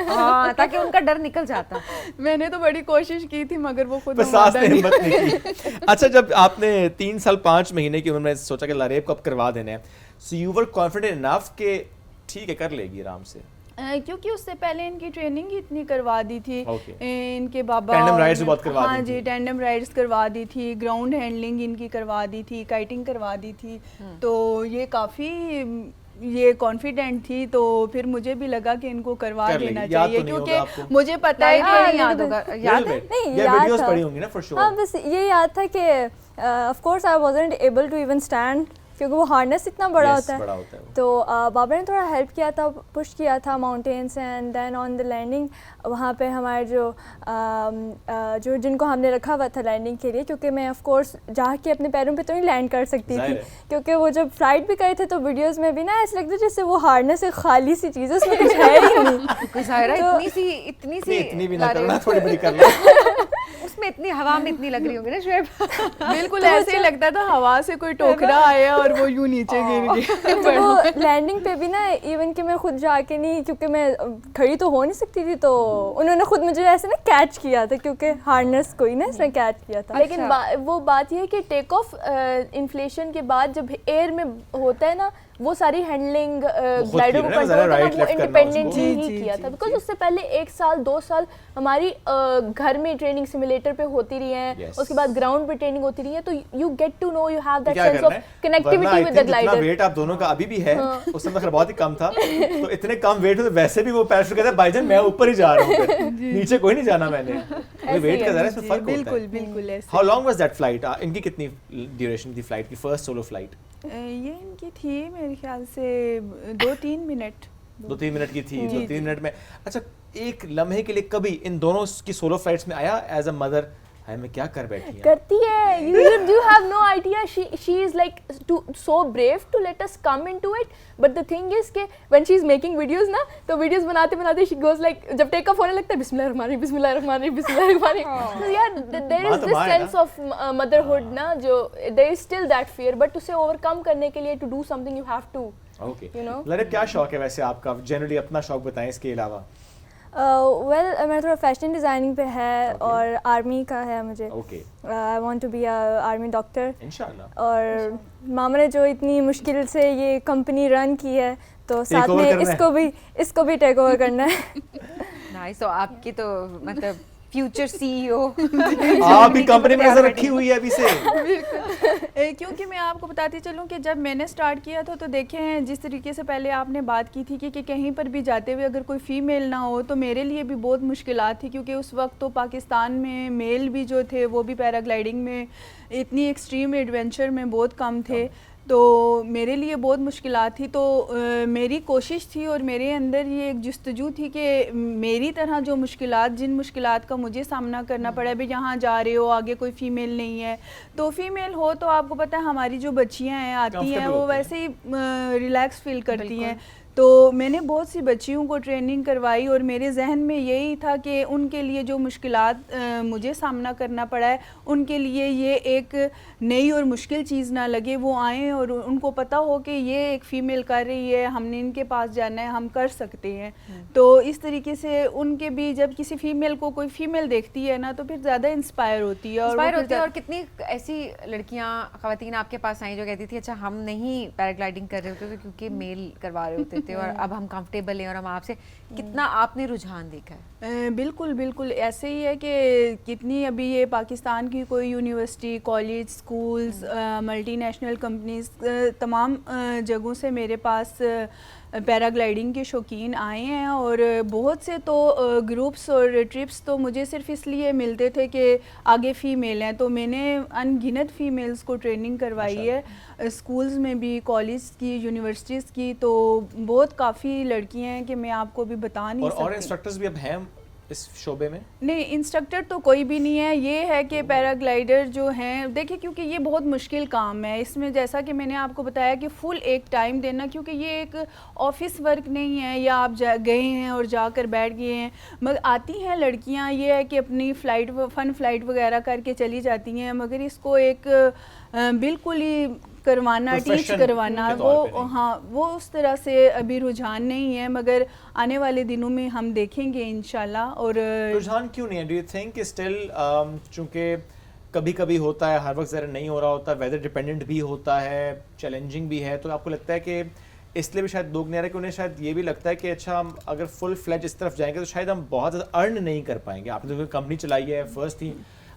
हाँ, ताकि उनका डर निकल जाता।
मैंने तो बड़ी कोशिश की थी मगर वो खुद
सास ने हिम्मत नहीं की। अच्छा जब आपने 3 साल 5 महीने की उम्र में सोचा कि लारेब को अब करवा देना है, so you were confident enough कि ठीक है कर लेगी आराम से?
क्योंकि उससे पहले इनकी ट्रेनिंग ही इतनी करवा दी थी। इनके बाबा
टैंडम राइड्स बहुत करवा दी थी।
हाँ जी, टैंडम राइड्स करवा दी थी, ग्राउंड हैंडलिंग इनकी करवा दी थी, काइटिंग करवा दी थी, तो ये काफ़ी ये कॉन्फिडेंट थी। तो फिर मुझे भी लगा कि इनको करवा देना चाहिए, क्योंकि मुझे पता है कि
याद होगा, याद है
नहीं,
ये वीडियोस पड़ी होंगी ना फॉर श्योर।
हाँ, बस ये याद था कि of course I wasn't able to even stand, क्योंकि वो हार्नेस इतना बड़ा होता है। तो बाबा ने थोड़ा हेल्प किया था, पुश किया था mountains, and then on the landing वहाँ पे हमारे जो जिनको हमने रखा हुआ था लैंडिंग के लिए, क्योंकि मैं ऑफ कोर्स जाके अपने पैरों पे तो नहीं लैंड कर सकती थी, क्योंकि वो जब फ्लाइट भी करे थे तो वीडियोस में भी ना ऐसा लगता है जैसे वो हार्नेस एक खाली सी चीज़ है, उसमें कुछ है ही नहीं।
इतनी सी
इतनी भी ना करना, थोड़ी बड़ी करना।
में इतनी हवा में इतनी लग रही होगी ना शुएब?
बिल्कुल ऐसे ही लगता था हवा से कोई टोकरा आया और वो यूं नीचे गिर गया।
तो वो लैंडिंग पे भी ना, इवन कि मैं खुद जाके नहीं, क्योंकि मैं खड़ी तो हो नहीं सकती थी, तो उन्होंने खुद मुझे ऐसे ना कैच किया था, क्योंकि हार्नेस कोई ना इसने कैच किया था। लेकिन वो बात ये है कि टेक ऑफ इन्फ्लेशन के बाद जब एयर में होता है ना, वो सारी हैंडलिंग ग्लाइडर को कंट्रोल करना वो इंडिपेंडेंटली ही किया था, बिकॉज उससे पहले 1 साल 2 साल हमारी घर में ट्रेनिंग सिमुलेटर पे होती रही है, उसके बाद ग्राउंड पे ट्रेनिंग होती रही है, तो you get to know, you have that sense of connectivity with the glider.
Wait आप दोनों का अभी भी है, उस समय बहुत ही कम था, तो इतने कम वेट हो तो वैसे भी वो पैराशूट कहता है भाईजान मैं ऊपर ही जा रहा हूँ, नीचे कोई नहीं जाना मैंने, वेट का जरा इसमें फर्क होता है।
बिल्कुल बिल्कुल ऐसे।
How long was that flight? इनकी कितनी ड्यूरेशन थी फ्लाइट की, फर्स्ट सोलो फ्लाइट?
ये इनकी थी मेरे ख्याल से 2-3 मिनट।
2-3 मिनट की थी। 2-3 मिनट में, अच्छा एक लम्हे के लिए कभी इन दोनों की सोलो फ्लाइट्स में आया एज अ मदर, हाय मैं क्या कर बैठी है?
करती है, you have no idea, she is like so brave to let us come into it, but the thing is कि when she is making videos ना, तो videos बनाते बनाते she goes like, जब टेक ऑफ होने लगता है बिस्मिल्लाहिर्रहमानिर्रहीम बिस्मिल्लाहिर्रहमानिर्रहीम बिस्मिल्लाहिर्रहमानिर्रहीम, so yeah there is this sense of motherhood ना, जो there is still that fear, but उसे overcome करने के लिए to do something you have to, you know।
लड़े क्या शौक है वैसे आपका, जनरली अपना शौक बताएं इसके अलावा?
वेल मेरा थोड़ा फैशन डिज़ाइनिंग पे है और आर्मी का है मुझे। I want to be a army doctor इंशाल्लाह। और मामा ने जो इतनी मुश्किल से ये कंपनी रन की है, तो साथ में इसको भी टेक ओवर करना है।
नाइस। तो आपकी तो मतलब फ्यूचर सीईओ
आप भी कंपनी में नजर रखी हुई है अभी से।
बिल्कुल, क्योंकि मैं आपको बताती चलूँ कि जब मैंने स्टार्ट किया था तो देखें जिस तरीके से पहले आपने बात की थी कि कहीं पर भी जाते हुए अगर कोई फ़ीमेल ना हो तो मेरे लिए भी बहुत मुश्किलात थी, क्योंकि उस वक्त तो पाकिस्तान में मेल भी जो थे वो भी पैराग्लाइडिंग में इतनी एक्सट्रीम एडवेंचर में बहुत कम थे, तो मेरे लिए बहुत मुश्किलात थी। तो मेरी कोशिश थी और मेरे अंदर ये एक जुस्तजू थी कि मेरी तरह जो मुश्किलात, जिन मुश्किलात का मुझे सामना करना पड़ा, अभी यहाँ जा रहे हो आगे कोई फ़ीमेल नहीं है, तो फ़ीमेल हो तो आपको पता है हमारी जो बच्चियाँ हैं आती हैं वो वैसे ही रिलैक्स फील करती हैं। तो मैंने बहुत सी बच्चियों को ट्रेनिंग करवाई और मेरे जहन में यही था कि उनके लिए जो मुश्किलात मुझे सामना करना पड़ा है उनके लिए ये एक नई और मुश्किल चीज़ ना लगे, वो आएँ और उनको पता हो कि ये एक फ़ीमेल कर रही है, हमने इनके पास जाना है, हम कर सकते हैं। तो इस तरीके से उनके भी जब किसी फ़ीमेल को कोई फ़ीमेल देखती है ना तो फिर ज़्यादा इंस्पायर होती है।
और कितनी ऐसी लड़कियाँ ख़वातीन आपके पास आई जो कहती थी अच्छा हम नहीं पैराग्लाइडिंग कर रहे होते क्योंकि मेल करवा रहे होते थे और अब हम कंफर्टेबल हैं और हम आपसे, कितना आपने रुझान देखा है?
बिल्कुल बिल्कुल ऐसे ही है कि कितनी अभी ये पाकिस्तान की कोई university, college, schools, multinational companies, तमाम जगहों से मेरे पास पैराग्लाइडिंग के शौकीन आए हैं और बहुत से तो ग्रुप्स और ट्रिप्स तो मुझे सिर्फ इसलिए मिलते थे कि आगे फ़ीमेल हैं, तो मैंने अनगिनत फ़ीमेल्स को ट्रेनिंग करवाई है स्कूल्स में भी, कॉलेज की, यूनिवर्सिटीज़ की, तो बहुत काफ़ी लड़कियां हैं कि मैं आपको भी बता नहीं सकती।
और इंस्ट्रक्टर्स भी अब हैं इस शोबे में?
नहीं, इंस्ट्रक्टर तो कोई भी नहीं है। ये है कि पैराग्लाइडर जो हैं, देखिए क्योंकि ये बहुत मुश्किल काम है, इसमें जैसा कि मैंने आपको बताया कि फुल एक टाइम देना, क्योंकि ये एक ऑफिस वर्क नहीं है या आप गए हैं और जाकर बैठ गए हैं। मगर आती हैं लड़कियां, ये है कि अपनी फ़न फ्लाइट वगैरह करके चली जाती हैं, मगर इसको एक बिल्कुल ही करवाना, टीच करवाना, वो हाँ वो उस तरह से अभी रुझान नहीं है, मगर आने वाले दिनों में हम देखेंगे इंशाल्लाह। और
रुझान क्यों नहीं है? डू यू थिंक स्टिल, चूँकि कभी कभी होता है, हर वक्त ज़रा नहीं हो रहा होता, वेदर डिपेंडेंट भी होता है, चैलेंजिंग भी है, तो आपको लगता है कि इसलिए भी शायद लोग नहीं आ रहे कि उन्हें शायद ये भी लगता है कि अच्छा हम अगर फुल फ्लेज इस तरफ जाएंगे तो शायद हम बहुत ज़्यादा अर्न नहीं कर पाएंगे। आपने तो कंपनी चलाई है, फर्स्ट ही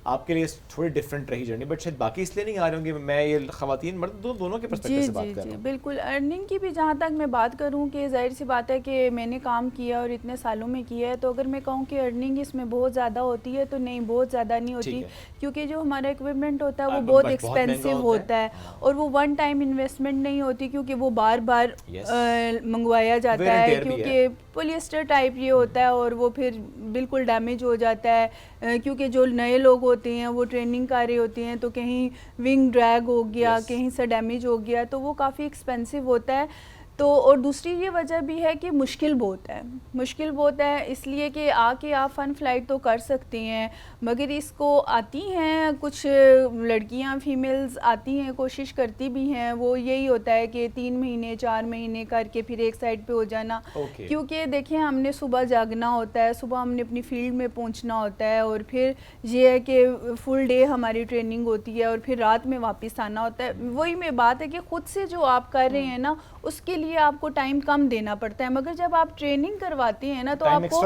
आपके लिए थोड़ी डिफरेंट रही जर्नी, बट शायद बाकी इसलिए नहीं आ रहे होंगे। मैं ये ख़वातीन मर्द दोनों के पर्सपेक्टिव से बात कर रहा हूँ।
बिल्कुल, अर्निंग की भी जहाँ तक मैं बात करूँ कि जाहिर सी बात है कि मैंने काम किया और इतने सालों में किया है, तो अगर मैं कहूँ कि अर्निंग इसमें बहुत ज़्यादा होती है तो नहीं, बहुत ज़्यादा नहीं होती, क्योंकि जो हमारा इक्विपमेंट होता है वो बहुत एक्सपेंसिव होता है और वो वन टाइम इन्वेस्टमेंट नहीं होती, क्योंकि वो बार बार मंगवाया जाता है, क्योंकि पॉलिएस्टर टाइप ये होता है और वो फिर बिल्कुल डैमेज हो जाता है, क्योंकि जो नए लोग होते हैं वो ट्रेनिंग कर रहे होते हैं, तो कहीं विंग ड्रैग हो गया, कहीं से डैमेज हो गया, तो वो काफ़ी एक्सपेंसिव होता है। तो और दूसरी ये वजह भी है कि मुश्किल बहुत है इसलिए कि आके आप फ़न फ्लाइट तो कर सकती हैं, मगर इसको आती हैं कुछ लड़कियां फीमेल्स आती हैं, कोशिश करती भी हैं, वो यही होता है कि 3 महीने 4 महीने करके फिर एक साइड पे हो जाना। क्योंकि देखें हमने सुबह जागना होता है, सुबह हमने अपनी फील्ड में पहुंचना होता है और फिर ये है कि फुल डे हमारी ट्रेनिंग होती है और फिर रात में वापस आना होता है। वही में बात है कि ख़ुद से जो आप कर रहे हैं ना उसके लिए आपको टाइम कम देना पड़ता है, मगर जब आप ट्रेनिंग करवाते हैं ना तो आपको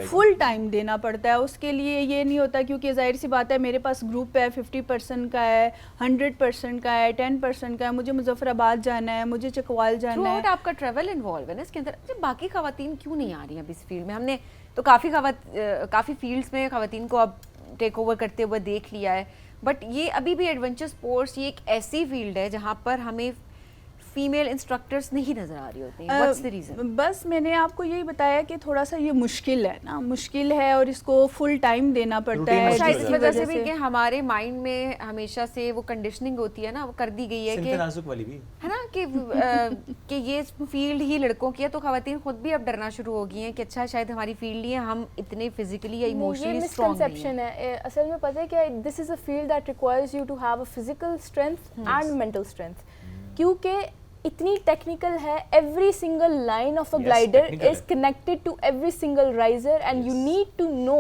फुल टाइम देना पड़ता है। उसके लिए ये नहीं होता, क्योंकि जाहिर सी बात है मेरे पास ग्रुप है 50% का है, 100% का है, 10% का है, मुझे मुजफ्फराबाद जाना है, मुझे चकवाल जाना है।
आपका ट्रैवल इन्वॉल्व है ना इसके अंदर। अच्छा, बाकी खवातीन क्यों नहीं आ रही हैं अब इस फील्ड में? हमने तो काफ़ी फील्ड्स में खवातीन को अब टेक ओवर करते हुए देख लिया है, बट ये अभी भी एडवेंचर स्पोर्ट्स ये एक ऐसी फील्ड है जहाँ पर हमें फीमेल इंस्ट्रक्टर्स नहीं नज़र आ रही होती हैं। What's the reason?
बस मैंने आपको यही बताया कि थोड़ा सा ये मुश्किल है और इसको फुल टाइम देना पड़ता है।
शायद इस वजह से भी कि हमारे माइंड में हमेशा से वो कंडीशनिंग होती है ना, वो कर दी गई है कि
वाली भी
है ना कि ये फील्ड ही लड़कों की है, तो खवातीन खुद भी अब डरना शुरू हो गई हैं कि अच्छा शायद हमारी फील्ड ही है, हम इतने फिजिकली या इमोशनली स्ट्रांग नहीं
है। असल में पता है क्या, this is a field that requires you to have a physical strength and mental strength, क्योंकि इतनी टेक्निकल है। Every single line of a glider is connected to every single riser and you need to know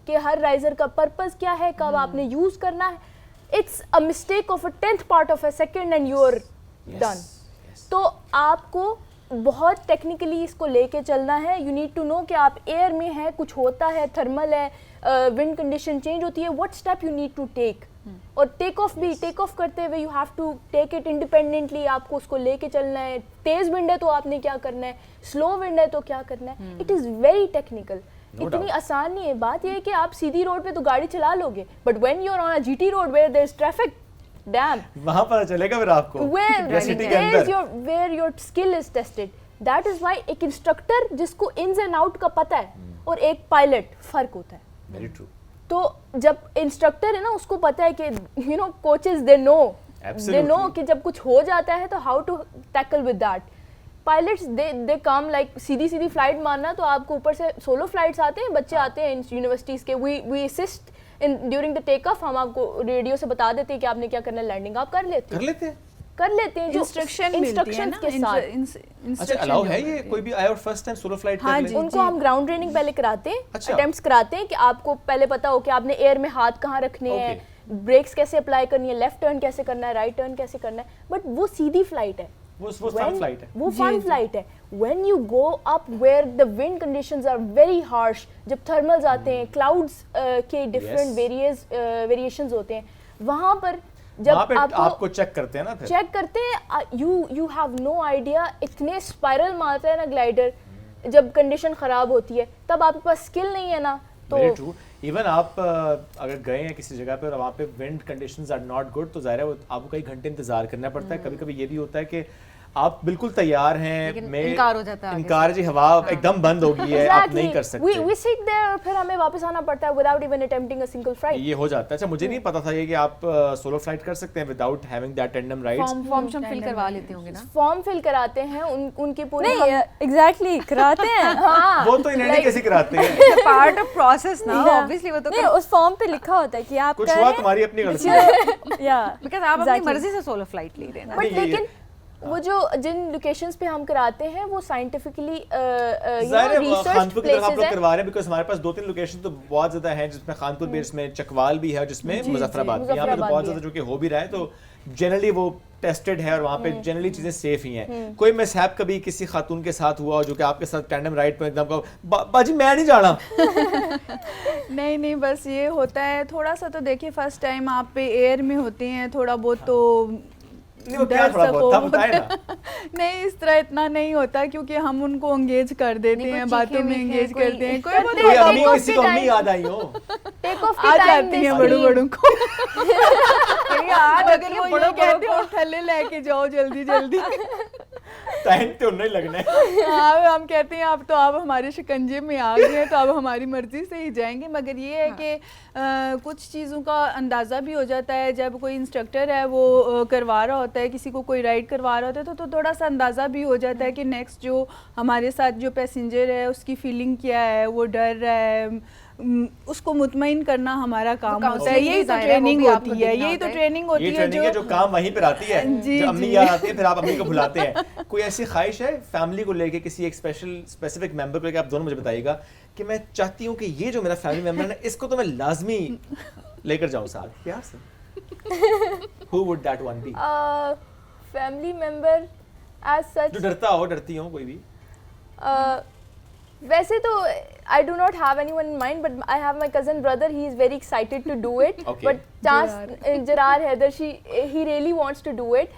कि हर riser का purpose क्या है, कब आपने यूज करना है। It's a mistake of a 10th part of a second and you are done. तो आपको बहुत टेक्निकली इसको लेके चलना है। यू नीड टू नो कि आप एयर में है, कुछ होता है, थर्मल है, विंड कंडीशन चेंज होती है, what step you need to take. और टेक ऑफ करते हुए you have to take it independently, आपको उसको लेके चलना है। तेज विंड है तो आपने क्या करना है, स्लो विंड है तो क्या करना है। इट इज़ वेरी टेक्निकल, इतनी आसान नहीं है। बात यह है कि आप सीधी रोड पे तो गाड़ी चला लोगे, but when you are on a GT road where there is traffic, damn,
वहां पता चलेगा फिर आपको
where your skill is tested. That is why एक इंस्ट्रक्टर जिसको इन्स एंड आउट का पता है और एक पायलट फर्क होता है।
Very true.
तो जब इंस्ट्रक्टर है ना उसको पता है कि कोचेस दे नो कि जब कुछ हो जाता है तो how to tackle with that. Pilots they come like सीधी फ्लाइट मारना, तो आपको ऊपर से सोलो फ्लाइट्स आते हैं, बच्चे आते हैं यूनिवर्सिटीज़ के, we assist in during the take off. हम आपको रेडियो से बता देते हैं कि आपने क्या करना है, लैंडिंग आप कर लेते हैं जो इंस्ट्रक्शंस के साथ।
अच्छा, अलाउ है ये? कोई भी आया और फर्स्ट टाइम सोलो फ्लाइट कर ले?
उनको हम ग्राउंड ट्रेनिंग पहले कराते हैं, अटेम्प्ट्स कराते हैं कि आपको पहले पता हो कि आपने एयर में हाथ कहाँ रखने हैं, ब्रेक्स कैसे अप्लाई करनी है, लेफ्ट टर्न कैसे करना है, राइट टर्न कैसे करना है। बट वो सीधी फ्लाइट है,
वो फन फ्लाइट है,
वो फन फ्लाइट है। When you go up where the wind conditions are very harsh, जब थर्मल्स आते हैं, क्लाउड्स के डिफरेंट वेरिएशंस होते हैं, वहाँ पर जब
आपको चेक करते हैं ना, फिर
चेक करते हैं, यू हैव नो आइडिया। इतने स्पाइरल मारता है ना ग्लाइडर, जब कंडीशन ख़राब होती है तब आपके पास स्किल नहीं है ना। तो
इवन आप अगर गए हैं किसी जगह पे और वहाँ पे wind conditions are not good, तो जाहिर है आपको कई घंटे इंतजार करना पड़ता है। कभी कभी ये भी होता है कि आप बिल्कुल तैयार हैं,
इनकार हो जाता है,
इनकार जी, हवा एकदम बंद हो गई है, आप नहीं कर सकते।
we sit there और फिर हमें वापस आना पड़ता है without even attempting a single flight।
ये हो जाता है। अच्छा, मुझे नहीं पता था ये कि आप सोलो फ्लाइट कर सकते हैं without having that tandem rides.
Form fill करवा लेते होंगे ना?
फॉर्म फिल कराते हैं, उनकी पूरी
एग्जैक्टली कराते हैं।
हाँ,
वो तो इन्हें कैसे कराते हैं?
पार्ट ऑफ प्रोसेस ना, ऑब्वियसली वो तो
नहीं, उस फॉर्म पे लिखा होता है कि आप
कुछ हुआ तुम्हारी अपनी गलती
या
बिकॉज़ आप अपनी मर्जी से सोलो फ्लाइट ले रहे हैं ना।
बट लेकिन वो जो जिन लोकेशंस पे हम कराते हैं वो साइंटिफिकली
खानपुर की तरफ आप लोग करवा रहे हैं, बिकॉज हमारे पास 2-3 लोकेशन तो बहुत ज्यादा हैं, जिसमें खानपुर बेस में चकवाल भी है, जिसमें मुजफ्फराबाद भी, यहाँ पे तो बहुत ज्यादा जो कि हो भी रहा है, तो जनरली वो टेस्टेड है और वहाँ पे जनरली चीजें सेफ ही हैं। कोई मिसहैप कभी किसी खातून के साथ हुआ जो कि आपके साथ टैंडम राइड पे एकदम कहो बाजी मैं नहीं जाना?
नहीं, बस ये होता है थोड़ा सा। तो देखिए फर्स्ट टाइम आप पे एयर में होते हैं, थोड़ा बहुत तो नहीं, इस तरह इतना नहीं होता, क्योंकि हम उनको एंगेज कर देते हैं, बातों में एंगेज करते हैं।
कोई अम्मी किसी को अम्मी याद आई हो,
टेक ऑफ
आ जाती हैं बड़ों को, अगर वो ये कहते हो थल्ले लेके जाओ जल्दी।
टाइम तो नहीं लगना है।
हाँ, हम कहते हैं अब तो आप हमारे शिकंजे में आ गए हैं, तो अब हमारी मर्जी से ही जाएंगे। मगर ये है कि कुछ चीज़ों का अंदाज़ा भी हो जाता है जब कोई इंस्ट्रक्टर है वो करवा रहा होता है, किसी को कोई राइड करवा रहा होता है, तो थोड़ा सा अंदाज़ा भी हो जाता है कि नेक्स्ट जो हमारे साथ जो पैसेंजर है उसकी फीलिंग क्या है, वो डर रहा है, उसको मुतमईन करना हमारा काम होता है। यही तो ट्रेनिंग होती है, यही तो ट्रेनिंग होती
ये
है
ट्रेनिंग है जो काम वहीं पर आती है, जो अम्मी याद आती है, फिर आप अम्मी को भुलाते हैं। कोई ऐसी ख्वाहिश है फैमिली को लेके, किसी एक स्पेसिफिक मेंबर को लेके, आप दोनों मुझे बताइएगा कि मैं चाहती हूँ कि ये जो मेरा फैमिली मेंबर है ना, इसको तो मैं लाजमी लेकर जाऊँ साथ, प्यार से? Who would that one be?
Family member as such.
जो डरता हो, डरती हो कोई भी?
वैसे तो I do not have anyone in mind, but I have my cousin brother. He is very excited to do it.
Okay.
But Jarar Haider, he really wants to do it.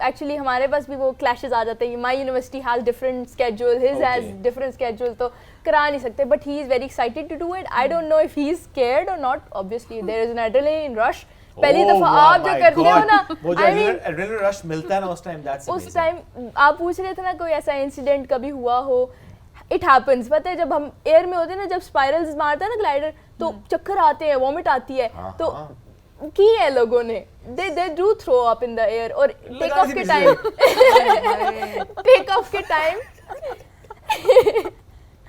Actually हमारे पास भी वो clashes आ जाते हैं. My university has different schedule, his has different schedule, तो करा नहीं सकते. But he is very excited to do it. I don't know if he is scared or not. Obviously there is an adrenaline rush. पहली दफा आप जो करते हो ना,
वो जो एड्रेनलिन रश मिलता है ना उस टाइम, दैट्स
उस टाइम आप पूछ रहे थे ना कोई ऐसा इंसिडेंट कभी हुआ हो, इट हैपेंस। पता है जब हम एयर में होते हैं ना, जब स्पाइरल्स मारता है ना ग्लाइडर, तो चक्कर आते हैं, वॉमिट आती है, तो की है लोगों ने, they do throw up in the air. और टेक ऑफ के टाइम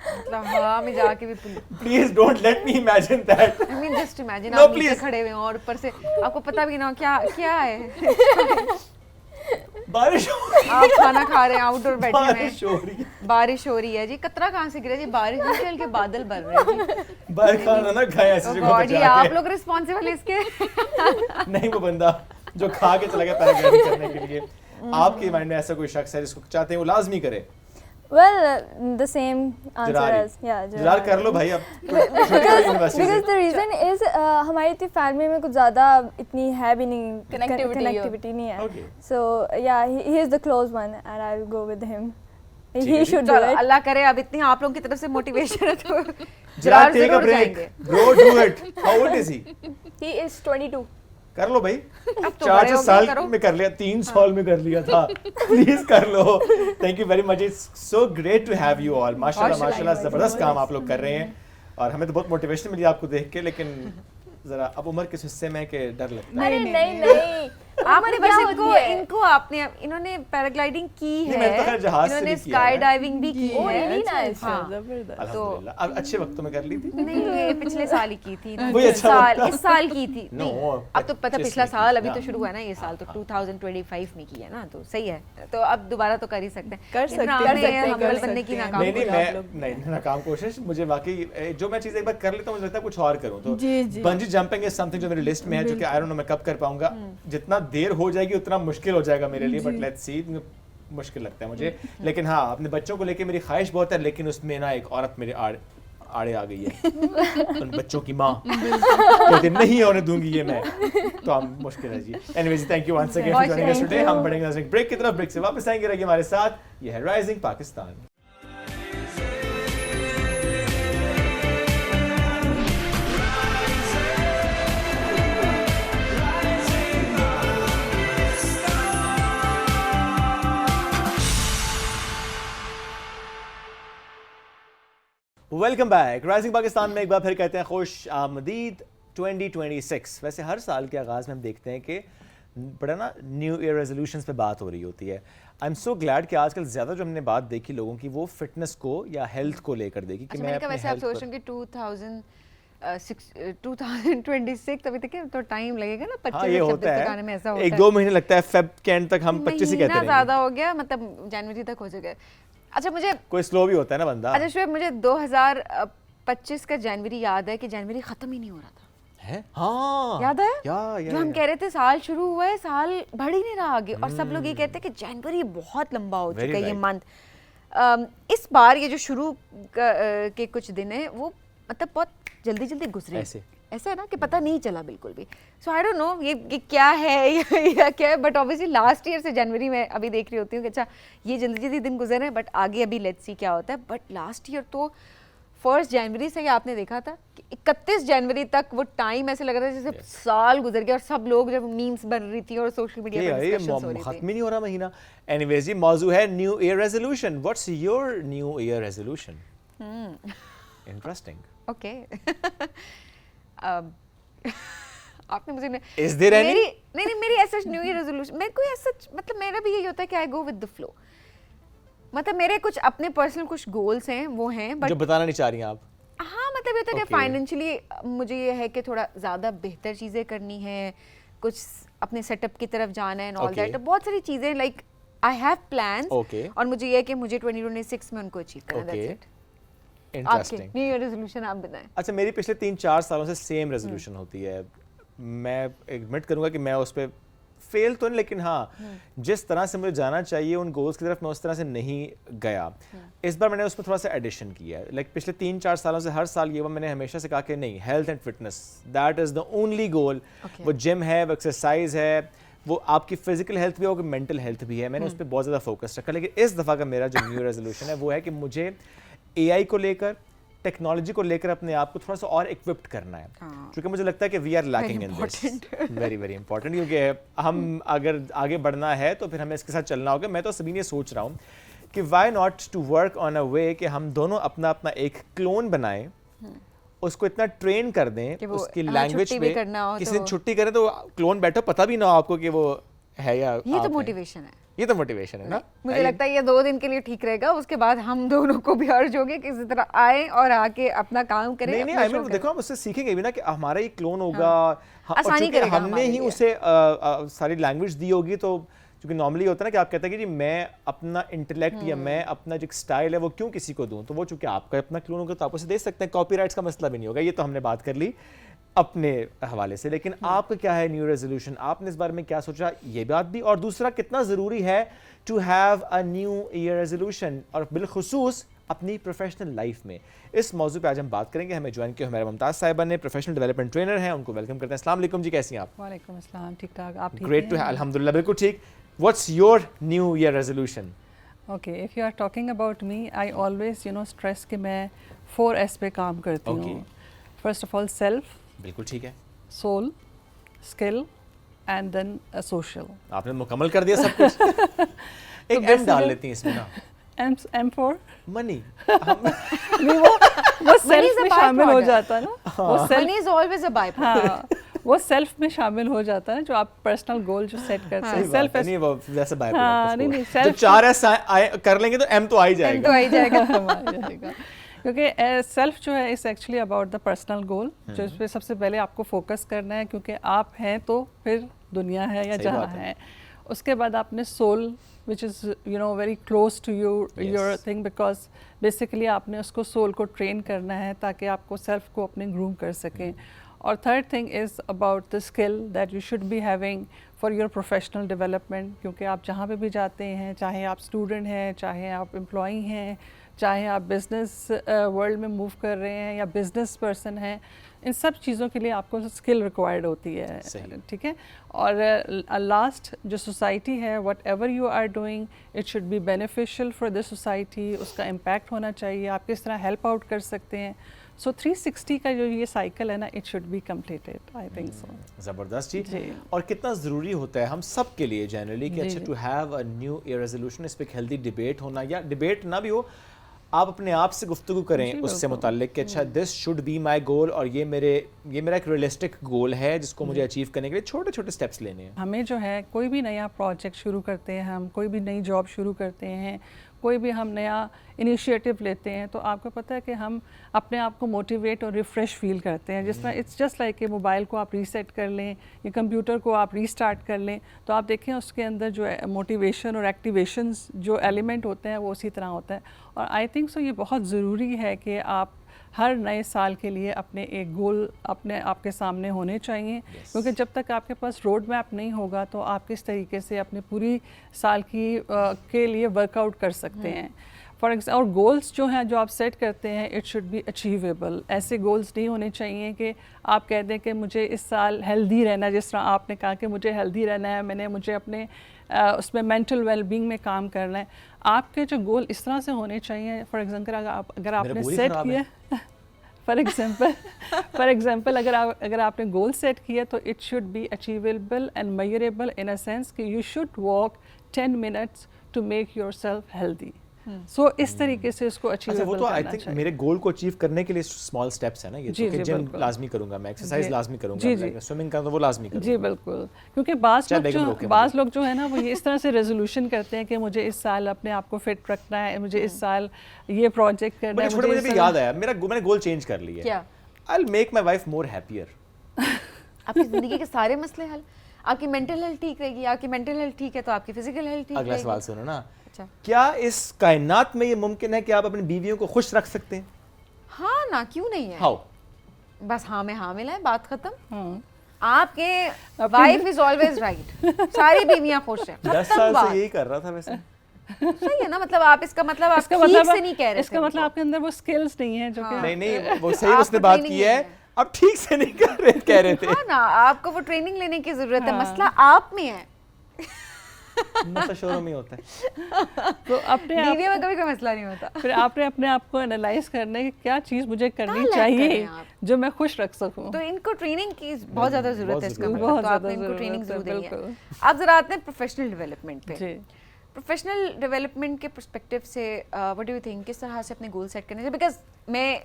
मतलब हवा में जाके भी
please don't let me imagine that.
I mean just imagine
No,
आप नीचे
please.
खड़े हुए हैं और ऊपर से आपको पता भी ना हो क्या है।
बारिश
आप खाना खा रहे हैं, आउटडोर बैठे हुए
बारिश हो रही है,
हैं, बारिश हो रही है जी। कतरा कहाँ से गिरा जी? बारिश नहीं, हल्के बादल बन रहे हैं जी।
बरखा ना खाए ऐसी जगह
गॉड,
पे
ये
जाके।
आप लोग रिस्पॉन्सिबल है इसके।
नहीं, वो बंदा जो खा के चला गया पैराग्लाइडिंग करने के लिए, आपके माइंड में ऐसा कोई शख्स है जिसको चाहते हैं वो लाजमी करे?
Well, the same answer
Zarar
as
Zarar कर लो भाई अब।
because the reason is हमारी इतनी फैमिली में कुछ ज़्यादा इतनी है भी नहीं, connectivity नहीं है,
Okay.
so yeah, he is the close one and I'll go with him. He should do
चलो
it.
अल्लाह करे अब इतनी आप लोगों की तरफ से मोटिवेशन है तो
जरार टेक अ
जरूर
ब्रेक
जाएंगे।
Bro, do it. How old is he?
He is 22.
कर लो भाई,
अब तो
4
बड़े हो गए,
साल
करो।
में कर लिया, 3 साल में कर लिया था, प्लीज कर लो। Thank you very much, it's so great to have you all. माशाल्लाह जबरदस्त काम आप लोग कर रहे हैं और हमें तो बहुत मोटिवेशन मिली आपको देख के, लेकिन जरा अब उम्र किस हिस्से में के डर लगता है।
अरे नहीं
आपने
क्या
बस
होती है?
इनको आपने इन्होंने पैराग्लाइडिंग की
नहीं,
है,
मैंने तो खैर जहाज से
इन्होंने
नहीं किया
स्काई
है।
डाइविंग भी की
Oh,
है।
really nice.
हाँ।
अल्हम्दुलिल्लाह, अब अच्छे वक्तों में कर ली थी।
नहीं ये पिछले साल ही की थी ना,
वही अच्छा लगता।
इस साल की थी।
No,
नहीं, अब तो पता
25
पिछला
में की
साल
थी,
अभी तो
हाँ।
शुरू हुआ है ना, ये साल तो 2025 में की है ना, तो सही है। तो अब दोबारा तो कर ही सकते हैं।
कर सकते हैं,
हम्बल बनने की
हैं।
नाकाम
नहीं
कोशिश।
मैं नहीं नाकाम कोशिश, मुझे वाकई जो मैं चीज़ एक बार कर लेता हूँ मुझे लगता है कुछ और करूँ। तो
जी, जी।
बंजी जंपिंग इज समथिंग जो मेरी लिस्ट में है, जो कि आई डोंट नो मैं कब कर पाऊंगा। जितना देर हो जाएगी उतना मुश्किल हो जाएगा मेरे लिए, बट लेट्स सी, मुश्किल लगता है मुझे। लेकिन हाँ, अपने बच्चों को लेके मेरी ख्वाहिश बहुत है, लेकिन उसमें ना एक औरत मेरे आड़े आ गई है, उन बच्चों की माँ कहते नहीं होने दूंगी ये मैं, तो हम मुश्किल है जी। Anyways, thank you once again for joining us today. हम बढ़ेंगे ब्रेक की तरफ, ब्रेक से वापस आएंगे, रहिए हमारे साथ। ये है rising Pakistan. Welcome back. Rising Pakistan में एक बार फिर कहते हैं खुश आमदीद 2026। वैसे हर साल के आगाज़ में हम देखते हैं कि बड़ा ना न्यू ईयर रेजोल्यूशंस पे बात हो रही होती है। आई एम सो ग्लैड कि आजकल ज़्यादा जो हमने बात देखी लोगों की वो फिटनेस को या हेल्थ को लेकर देखी कि
अच्छा,
मैं
मैंने कहा
अपने
वैसे आप
health
सोच
पर-
रहे हैं कि 2026 अभी तक तो टाइम लगेगा ना, 25
हाँ, ये
से 26
होता
तक आने में ऐसा
है,
होता है।
1-2 महीने लगता है, फेब के एंड तक हम 25 ही कहते
महीना
हैं।
ज़्यादा हो गया, मतलब जनवरी तक हो चुका है। अच्छा मुझे
कोई स्लो भी होता है ना बंदा।
अच्छा शुएब, मुझे 2025 का जनवरी याद है कि जनवरी खत्म ही नहीं हो रहा था।
है? हाँ,
याद है?
या
जो हम कह रहे थे साल शुरू हुआ है, साल बढ़ ही नहीं रहा आगे, और सब लोग ये कहते हैं कि जनवरी बहुत लंबा हो
Very
चुका है ये
right.
मंथ। इस बार ये जो शुरू के कुछ दिन है वो मतलब बहुत जल्दी जल्दी गुजरे। ऐसा है ना कि पता नहीं चला बिल्कुल भी। सो आई डोंट नो ये क्या है या क्या है, बट ऑब्वियसली लास्ट ईयर से जनवरी में अभी देख रही होती हूँ कि अच्छा ये जल्दी जल्दी दिन गुजरे हैं, बट आगे अभी लेट्स सी क्या होता है। बट लास्ट ईयर तो 1 जनवरी से ही आपने देखा था कि 31 जनवरी तक वो टाइम ऐसे लग रहा था जैसे साल गुजर गया, और सब लोग जब मीम्स बन रही थी और सोशल मीडिया पर डिस्कशंस हो रही थी।
खत्म ही नहीं हो रहा महीना। एनीवेज, ये मौजू है new year resolution. What's your new year resolution? Interesting.
Okay. आपने मुझे
Is there any?
नहीं मेरी ऐसा न्यू ईयर रेजोल्यूशन, मेरे को ऐसा, मतलब मेरा भी यही होता है कि आई गो विद द फ्लो। मतलब मेरे कुछ अपने पर्सनल कुछ गोल्स हैं, वो हैं, बट
जो बताना नहीं चाह रही हैं आप?
हाँ, मतलब ये तो कि फाइनेंशियली मुझे ये है कि थोड़ा ज़्यादा बेहतर चीज़ें करनी है, कुछ अपने सेटअप की तरफ जाना है एंड ऑल दैट, बहुत सारी चीज़ें, लाइक आई हैव प्लान्स, और मुझे ये है कि मुझे 2026 में उनको अचीव करना है। That's it.
Interesting.
New year resolution आप बताएं।
अच्छा, मेरी पिछले 3-4 सालों से सेम रेजोल्यूशन होती है। मैं एडमिट करूंगा कि मैं उस पर फेल तो नहीं, लेकिन हाँ, जिस तरह से मुझे जाना चाहिए उन गोल्स की तरफ मैं उस तरह से नहीं गया। इस बार मैंने उसमें थोड़ा सा एडिशन किया है। लाइक पिछले 3-4 सालों से हर साल ये मैंने हमेशा से कहा कि नहीं, health and fitness, that is the only goal. वो जिम है, वो एक्सरसाइज है, वो आपकी फिजिकल हेल्थ भी है, वो मेंटल हेल्थ भी है। मैंने उस पर बहुत ज़्यादा फोकस रखा। लेकिन इस दफ़ा का मेरा जो न्यू रेजोल्यूशन है वो है कि मुझे AI को लेकर, टेक्नोलॉजी को लेकर अपने आप को थोड़ा सा और इक्विप्ड करना है, क्योंकि मुझे लगता है कि we are lacking in this. Very very important, क्योंकि हम अगर आगे बढ़ना है तो फिर हमें इसके साथ चलना होगा। मैं तो सभी ने सोच रहा हूँ कि why not to work on a way कि हम दोनों अपना अपना एक क्लोन बनाएं, उसको इतना ट्रेन कर दें उसकी लैंग्वेज में, किसी दिन छुट्टी करें तो क्लोन बैठो, पता भी ना हो आपको कि वो है या
ये तो मोटिवेशन है।
ये तो मोटिवेशन है ना।
मुझे लगता है ये 2 दिन के लिए ठीक रहेगा, उसके बाद हम दोनों को भी अर्ज होगे किसी तरह आए और आके अपना काम करें।
नहीं आई मीन देखो, हम उससे सीखेंगे भी ना कि हमारा ये क्लोन होगा,
आसानी करेगा,
हमने ही उसे सारी लैंग्वेज दी होगी। तो क्योंकि नॉर्मली होता है ना कि आप कहते हैं कि जी मैं अपना इंटेलेक्ट या मैं अपना जो स्टाइल है वो क्यों किसी को दूं, तो वो चूंकि आपका अपना क्लोन होगा तो आप उसे दे सकते हैं, कॉपीराइट्स का मसला भी नहीं होगा। ये तो हमने बात कर ली अपने हवाले से। लेकिन आपका क्या है न्यू रेजोल्यूशन? आपने इस बारे में क्या सोचा, ये बात भी, और दूसरा कितना ज़रूरी है to have a new year resolution, और बिलखुसूस अपनी प्रोफेशनल लाइफ में। इस मौजू पे आज हम बात करेंगे। हमें ज्वाइन किया हमारा मुमताज़ साहिबा ने, प्रोफेशनल डेवलपमेंट ट्रेनर हैं, उनको वेलकम करते हैं। अस्सलाम वालेकुम जी, कैसी हैं आप?
वालेकुम अस्सलाम, ठीक ठाक, आप ठीक हैं?
ग्रेट टू है, अल्हम्दुलिल्लाह बिल्कुल ठीक। What's your new year resolution?
Okay, if you are talking about me, I always stress कि मैं 4S पे काम करती हूँ। फर्स्ट ऑफ ऑल सेल्फ,
बिल्कुल ठीक है,
soul, skill and then social.
आपने मुकम्मल कर दिया सब कुछ। एक M डाल लेती हैं इसमें ना,
M for
मनी।
नहीं, वो सेल्फ में शामिल हो जाता है ना, वो
money is always a by product.
हाँ, वो सेल्फ में शामिल हो जाता है, जो आप पर्सनल गोल जो सेट करते हैं। सेल्फ
नहीं, वो वैसे बाय
हाँ, नहीं
प्रोडक्ट, जब 4S कर लेंगे तो M तो आ ही जाएगा।
तो आ ही जाएगा।
क्योंकि सेल्फ जो है इस actually about the personal goal, जो इस पे सबसे पहले आपको फोकस करना है, क्योंकि आप हैं तो फिर दुनिया है या जहाँ है। उसके बाद आपने soul, which is very close to your thing, because basically आपने उसको सोल को ट्रेन करना है ताकि आपको सेल्फ को अपने ग्रूम कर सकें। और third thing is about the skill that you should be having for your professional development, क्योंकि आप जहाँ पे भी जाते हैं, चाहे आप स्टूडेंट हैं, चाहे आप एम्प्लॉई हैं, चाहे आप बिज़नेस वर्ल्ड में मूव कर रहे हैं या बिज़नेस पर्सन हैं, इन सब चीज़ों के लिए आपको स्किल रिक्वायर्ड होती है, ठीक है। और लास्ट जो सोसाइटी है, whatever you are doing, it should be beneficial for the society, उसका इम्पैक्ट होना चाहिए, आप किस तरह हेल्प आउट कर सकते हैं। सो 360 का जो ये साइकिल है ना, it should be completed, I think so.
ज़बरदस्त जी। और कितना ज़रूरी होता है हम सब के लिए जनरली कि अच्छा to have a new year resolution, इस पर एक हेल्दी डिबेट होना, या डिबेट ना भी हो, आप अपने आप से गुफ्तगू करें उससे मुताल्लिक कि अच्छा दिस शुड बी माई गोल, और ये मेरा एक रियलिस्टिक गोल है जिसको मुझे अचीव करने के लिए छोटे छोटे स्टेप्स लेने हैं।
हमें जो है कोई भी नया प्रोजेक्ट शुरू करते हैं, हम कोई भी नई जॉब शुरू करते हैं, कोई भी हम नया इनिशिएटिव लेते हैं, तो आपको पता है कि हम अपने आप को मोटिवेट और रिफ़्रेश फील करते हैं। जिस तरह इट्स जस्ट लाइक कि मोबाइल को आप रीसेट कर लें या कंप्यूटर को आप रीस्टार्ट कर लें, तो आप देखें उसके अंदर जो मोटिवेशन और एक्टिवेशंस जो एलिमेंट होते हैं वो उसी तरह होता है। और आई थिंक सो ये बहुत ज़रूरी है कि आप हर नए साल के लिए अपने एक गोल अपने आपके सामने होने चाहिए, क्योंकि जब तक आपके पास रोड मैप नहीं होगा तो आप किस तरीके से अपने पूरी साल के लिए वर्कआउट कर सकते हैं। फॉर एग्जाम्पल, और गोल्स जो हैं जो आप सेट करते हैं, इट शुड बी अचीवेबल। ऐसे गोल्स नहीं होने चाहिए कि आप कह दें कि मुझे इस साल हेल्दी रहना, जिस तरह आपने कहा कि मुझे हेल्दी रहना है, मुझे अपने उसमें मेंटल वेलबींग में काम करना है। आपके जो गोल इस तरह से होने चाहिए, फॉर एग्जाम्पल अगर आपने सेट किया फॉर एग्जांपल अगर आपने गोल सेट किया तो it should be achievable and measurable in a sense कि you should walk 10 minutes to make yourself healthy. So इस तरीके से उसको
अच्छा,
अचीवेबल
वो तो आई
करना
थिंक
चाहिए।
मेरे गोल को अचीव करने के लिए स्मॉल स्टेप्स है ना ये,
जी,
तो कि
जी,
जिम
बिल्कुल।
लाजमी करूंगा, मैं एक्सरसाइज
जी।
लाजमी करूंगा,
जी, जी।
स्विमिंग करूंगा तो वो लाजमी करूंगा।
जी बिल्कुल, क्योंकि बाज़ लोग जो है ना वो ये इस तरह से रेजोल्यूशन करते हैं कि मुझे इस साल अपने आप को फिट रखना है, मुझे इस साल ये प्रोजेक्ट करना है,
छोटे मुझे
इस
भी
साल-
याद आया, मैंने गोल चेंज कर लिया।
क्या?
I will make my wife more happier.
आपकी जिंदगी के सारे मसले हल, आपकी मेंटल हेल्थ ठीक रहेगी, आपकी मेंटल हेल्थ ठीक है तो आपकी फिजिकल हेल्थ ठीक
अगला
रहेगी।
सवाल सुनो ना,
अच्छा।
क्या इस कायनात में ये मुमकिन है कि आप अपनी बीवियों को खुश रख सकते हैं?
हाँ ना, क्यों नहीं है?
हाउ?
बस हाँ में हाँ मिला है, बात खत्म।
हाँ।
आपके वाइफ इज ऑलवेज राइट, सारी बीवियां खुश हैं,
10
खत्म
साल
बात।
से यही कर रहा था वैसे।
सही है ना, मतलब आप इसका मतलब आप
इसका
ठीक
मतलब
से नहीं कह रहे थे
इसका मतलब
उनको।
आपके अंदर वो स्किल्स नहीं है जो कि
नहीं वो सही
आपको
उसने बात
training
की है,
नहीं है।
अब ठीक से नहीं कह रहे थे।
हाँ ना, आपको वो ट्रेनिंग लेने की जरूरत है,
हाँ।
मसला आप में है।
मसला शोरों में होता है।
तो अपने आप
बीवियों में कभी कोई मसला नहीं होता।
फिर आपने अपने आप को एनालाइज करना है कि क्या चीज़ मुझे करनी
लायक
चाहिए
करें आप।
जो मैं खुश रख सकूं।
तो इनको ट्रेनिंग की बहुत ज्यादा जरूरत है, इसका
जरूरत
मतलब
है।
तो
बहुत
आपने
ज्यादा
इनको ट्रेनिंग
जरूरत
जरूर
है,
देनी है।
बिल्कुल।
आप जरा आते हैं प्रोफेशनल डेवलपमेंट पे।
जी।
प्रोफेशनल डेवलपमेंट के पर्सपेक्टिव से व्हाट डू यू थिंक, किस तरह से अपने गोल सेट करने चाहिए? बिकॉज मैं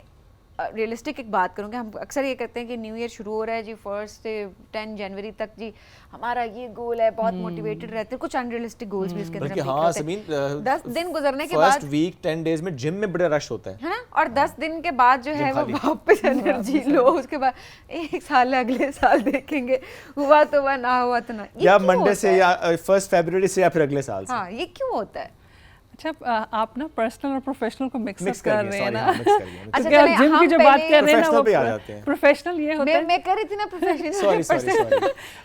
रियलिस्टिक एक बात करूँगी, हम अक्सर ये करते हैं कि न्यू ईयर शुरू हो रहा है जी, 1 से 10 जनवरी तक जी हमारा ये गोल है, बहुत मोटिवेटेड रहते हैं, कुछ अनरियलिस्टिक गोल्स भी इसके अंदर
बल्कि
हम देख
हाँ
रहे होते
समीन,
हैं। 10 दिन गुजरने के
फर्स्ट
बाद
वीक 10 डेज में जिम में बड़ा रश होता है
है ना, और 10 दिन के बाद जो है वो
खाली।
वापस एनर्जी लो, उसके बाद एक साल है, अगले साल देखेंगे, हुआ तो हुआ, ना हुआ तो ना। ये
या
क्यों
मंडे
होता
से
है?
या 1 फरवरी से या फिर अगले साल से।
हाँ, ये क्यों होता है?
अच्छा, आप ना पर्सनल और प्रोफेशनल को मिक्स
मिक्स
कर
कर
रहे हैं ना।
मिक्स कर गया।
अच्छा,
क्योंकि आप
चलें,
जिम की
हम
जो बात
पहले-
कर रहे हैं ना
Professional
वो
पे आ जाते हैं।
प्रोफेशनल ये होता है,
मैं कह रही थी ना प्रोफेशनल।
सॉरी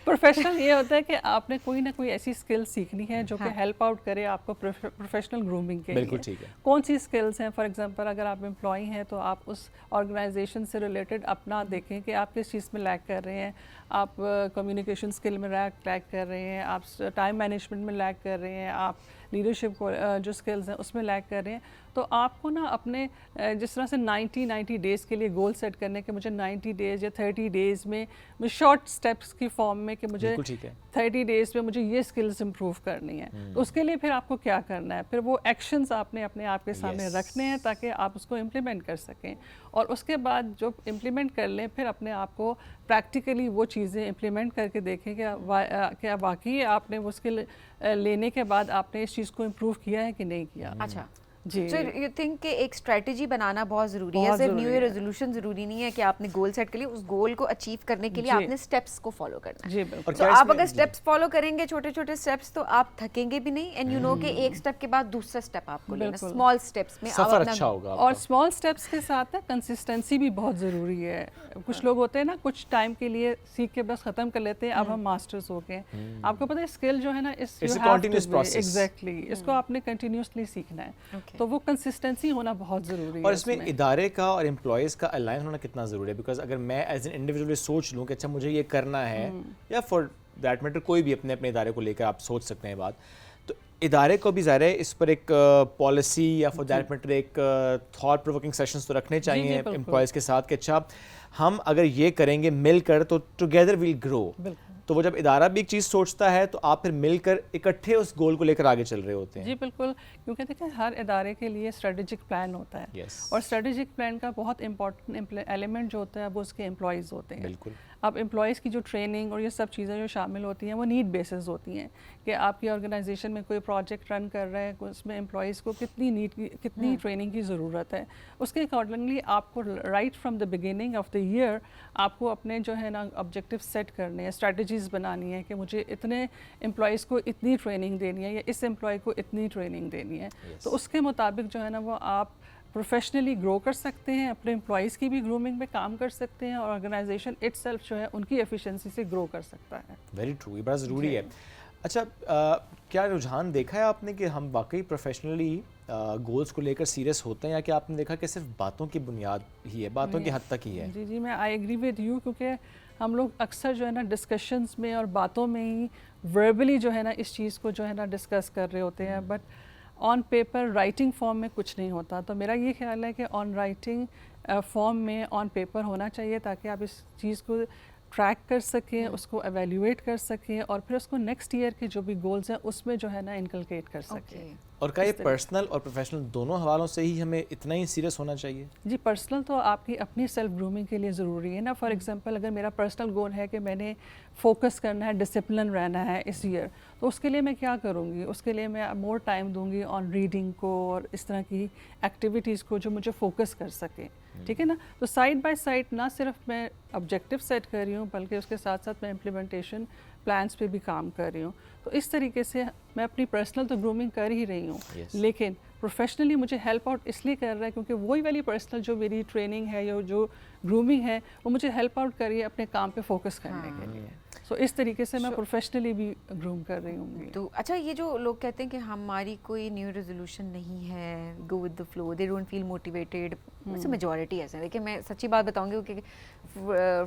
प्रोफेशनल ये होता है कि आपने कोई ना कोई ऐसी स्किल सीखनी है जो कि
हाँ।
हेल्प आउट करे आपको प्रोफेशनल ग्रूमिंग के
बिल्कुल
लिए।
ठीक है।
कौन सी स्किल्स हैं? फॉर एग्जांपल अगर आप एम्प्लॉई हैं तो आप उस ऑर्गेनाइजेशन से रिलेटेड अपना देखें कि आप किस चीज़ में लैक कर रहे हैं। आप कम्युनिकेशन स्किल में लैक कर रहे हैं, आप टाइम मैनेजमेंट में लैक कर रहे हैं, आप लीडरशिप को जो स्किल्स हैं उसमें लैक कर रहे हैं। तो आपको ना अपने जिस तरह से 90 डेज़ के लिए गोल सेट करने के मुझे 90 डेज़ या 30 डेज़ में शॉर्ट स्टेप्स की फॉर्म में कि मुझे
बिल्कुल ठीक है।
30 डेज़ में मुझे ये स्किल्स इंप्रूव करनी है। तो उसके लिए फिर आपको क्या करना है? फिर वो एक्शंस आपने अपने आप के सामने
Yes.
रखने हैं ताकि आप उसको इम्प्लीमेंट कर सकें, और उसके बाद जब इम्प्लीमेंट कर लें फिर अपने आप को प्रैक्टिकली वो चीज़ें इम्प्लीमेंट करके देखें कि क्या वाकई आपने वो स्किल लेने के बाद आपने इस चीज़ को इम्प्रूव किया है कि नहीं किया।
अच्छा,
जी।
सो यू थिंक कि एक स्ट्रेटजी बनाना बहुत ज़रूरी है,
बहुत
सिर्फ न्यू
ज़रूरी
ईयर
है।
रेजोल्यूशन ज़रूरी नहीं है कि आपने गोल सेट कर लिया, उस गोल को अचीव करने के लिए
जी।
आपने स्टेप्स को फॉलो करना है।
जी बिल्कुल।
और
तो
क्या
आप
इसमें-
अगर
जी।
स्टेप्स फॉलो करेंगे, छोटे छोटे स्टेप्स, तो आप थकेंगे भी नहीं, एंड यू नो कि एक स्टेप के बाद दूसरा स्टेप आपको लेना,
बिल्कुल।
स्मॉल स्टेप्स में आप
सफर
अपना
अच्छा होगा
और
आपका।
स्मॉल स्टेप्स के साथ ना कंसिस्टेंसी भी बहुत ज़रूरी है। कुछ लोग होते हैं ना, कुछ टाइम के लिए सीख के बस ख़त्म कर लेते हैं, अब हम मास्टर्स हो गए। आपको पता है स्किल जो है ना,
It's a continuous process.
Exactly इसको आपने कंटिन्यूसली सीखना है।
Okay.
तो वो कंसिस्टेंसी होना बहुत ज़रूरी है।
और इसमें इदारे का और एम्प्लॉयज़ का अलाइन होना कितना ज़रूरी है? बिकॉज अगर मैं एज एन इंडिविजुअल सोच लूँ कि अच्छा मुझे ये करना है, या फॉर दैट मैटर कोई भी अपने अपने इदारे को लेकर आप सोच सकते हैं बात, तो इदारे को भी ज़ाहिर है इस पर एक पॉलिसी या फॉर दैट मैटर एक थॉट प्रोवोकिंग सेशंस तो रखने चाहिए
बिल्कुल।
एम्प्लॉयज़ के साथ कि अच्छा हम अगर ये करेंगे मिलकर तो टुगेदर विल ग्रो।
बिल्कुल।
तो वो जब इदारा भी एक चीज़ सोचता है तो आप फिर मिलकर इकट्ठे उस गोल को लेकर आगे चल रहे होते हैं।
जी बिल्कुल, क्योंकि देखिए हर इदारे के लिए स्ट्रेटेजिक प्लान होता है।
Yes.
और स्ट्रेटेजिक प्लान का बहुत इंपॉर्टेंट एलिमेंट जो होता है वो उसके एम्प्लॉयज़ होते हैं।
बिल्कुल।
अब एम्प्लॉयज़ की जो ट्रेनिंग और ये सब चीज़ें जो शामिल होती हैं वो नीड बेसिस होती हैं कि आपकी ऑर्गेनाइजेशन में कोई प्रोजेक्ट रन कर रहा है, उसमें एम्प्लॉयज़ को कितनी ट्रेनिंग की ज़रूरत है। उसके अकॉर्डिंगली आपको right from the beginning of the year आपको अपने जो है ना ऑब्जेक्टिव सेट करने हैं, स्ट्रेटजीज़ बनानी है कि मुझे इतने एम्प्लॉयज़ को इतनी ट्रेनिंग देनी है या इस एम्प्लॉय को इतनी ट्रेनिंग देनी है। तो उसके मुताबिक जो है ना वो आप प्रोफेशनली ग्रो कर सकते हैं, अपने एम्प्लॉयज़ की भी ग्रूमिंग में काम कर सकते हैं, और ऑर्गेनाइजेशन इटसेल्फ जो है उनकी एफिशिएंसी से ग्रो कर सकता है।
वेरी ट्रू, ये बड़ा ज़रूरी है। अच्छा, क्या रुझान देखा है आपने कि हम वाकई प्रोफेशनली गोल्स को लेकर सीरियस होते हैं, या कि आपने देखा कि सिर्फ बातों की बुनियाद ही है, बातों की हद तक ही है?
जी मैं आई एग्री विद यू, क्योंकि हम लोग अक्सर जो है ना डिस्कशंस में और बातों में ही वर्बली जो है ना इस चीज़ को जो है ना डिस्कस कर रहे होते हैं, but on paper writing form में कुछ नहीं होता, तो मेरा ये ख्याल है कि ऑन राइटिंग फॉर्म में ऑन पेपर होना चाहिए ताकि आप इस चीज़ को ट्रैक कर सकें, उसको एवेल्यूएट कर सकें और फिर उसको नेक्स्ट ईयर के जो भी गोल्स हैं उसमें जो है ना इनकलकेट कर सकें।
और क्या ये पर्सनल और प्रोफेशनल दोनों हवालों से ही हमें इतना ही सीरियस होना चाहिए?
जी, पर्सनल तो आपकी अपनी सेल्फ ग्रूमिंग के लिए ज़रूरी है ना। फॉर एग्जांपल अगर मेरा पर्सनल गोल है कि मैंने फोकस करना है, डिसिप्लिन रहना है इस ईयर, तो उसके लिए मैं क्या करूँगी? उसके लिए मैं मोर टाइम दूंगी ऑन रीडिंग को और इस तरह की एक्टिविटीज़ को जो मुझे फोकस कर सके, ठीक है ना। तो साइड बाय साइड ना सिर्फ मैं ऑब्जेक्टिव सेट कर रही हूँ बल्कि उसके साथ साथ मैं इम्प्लीमेंटेशन प्लान्स पे भी काम कर रही हूँ। तो इस तरीके से मैं अपनी पर्सनल तो ग्रूमिंग कर ही रही हूँ, लेकिन प्रोफेशनली मुझे हेल्प आउट इसलिए कर रहा है क्योंकि वही वाली पर्सनल जो मेरी ट्रेनिंग है या जो ग्रूमिंग है वो मुझे हेल्प आउट कर रही है अपने काम पे फोकस करने के लिए। सो इस तरीके से मैं प्रोफेशनली भी ग्रूम कर रही हूँ।
तो अच्छा, ये जो लोग कहते हैं कि हमारी कोई न्यू रेजोल्यूशन नहीं है, go with the flow, they don't feel motivated, वैसे मेजॉरिटी ऐसे है। देखिए मैं सच्ची बात बताऊंगी कि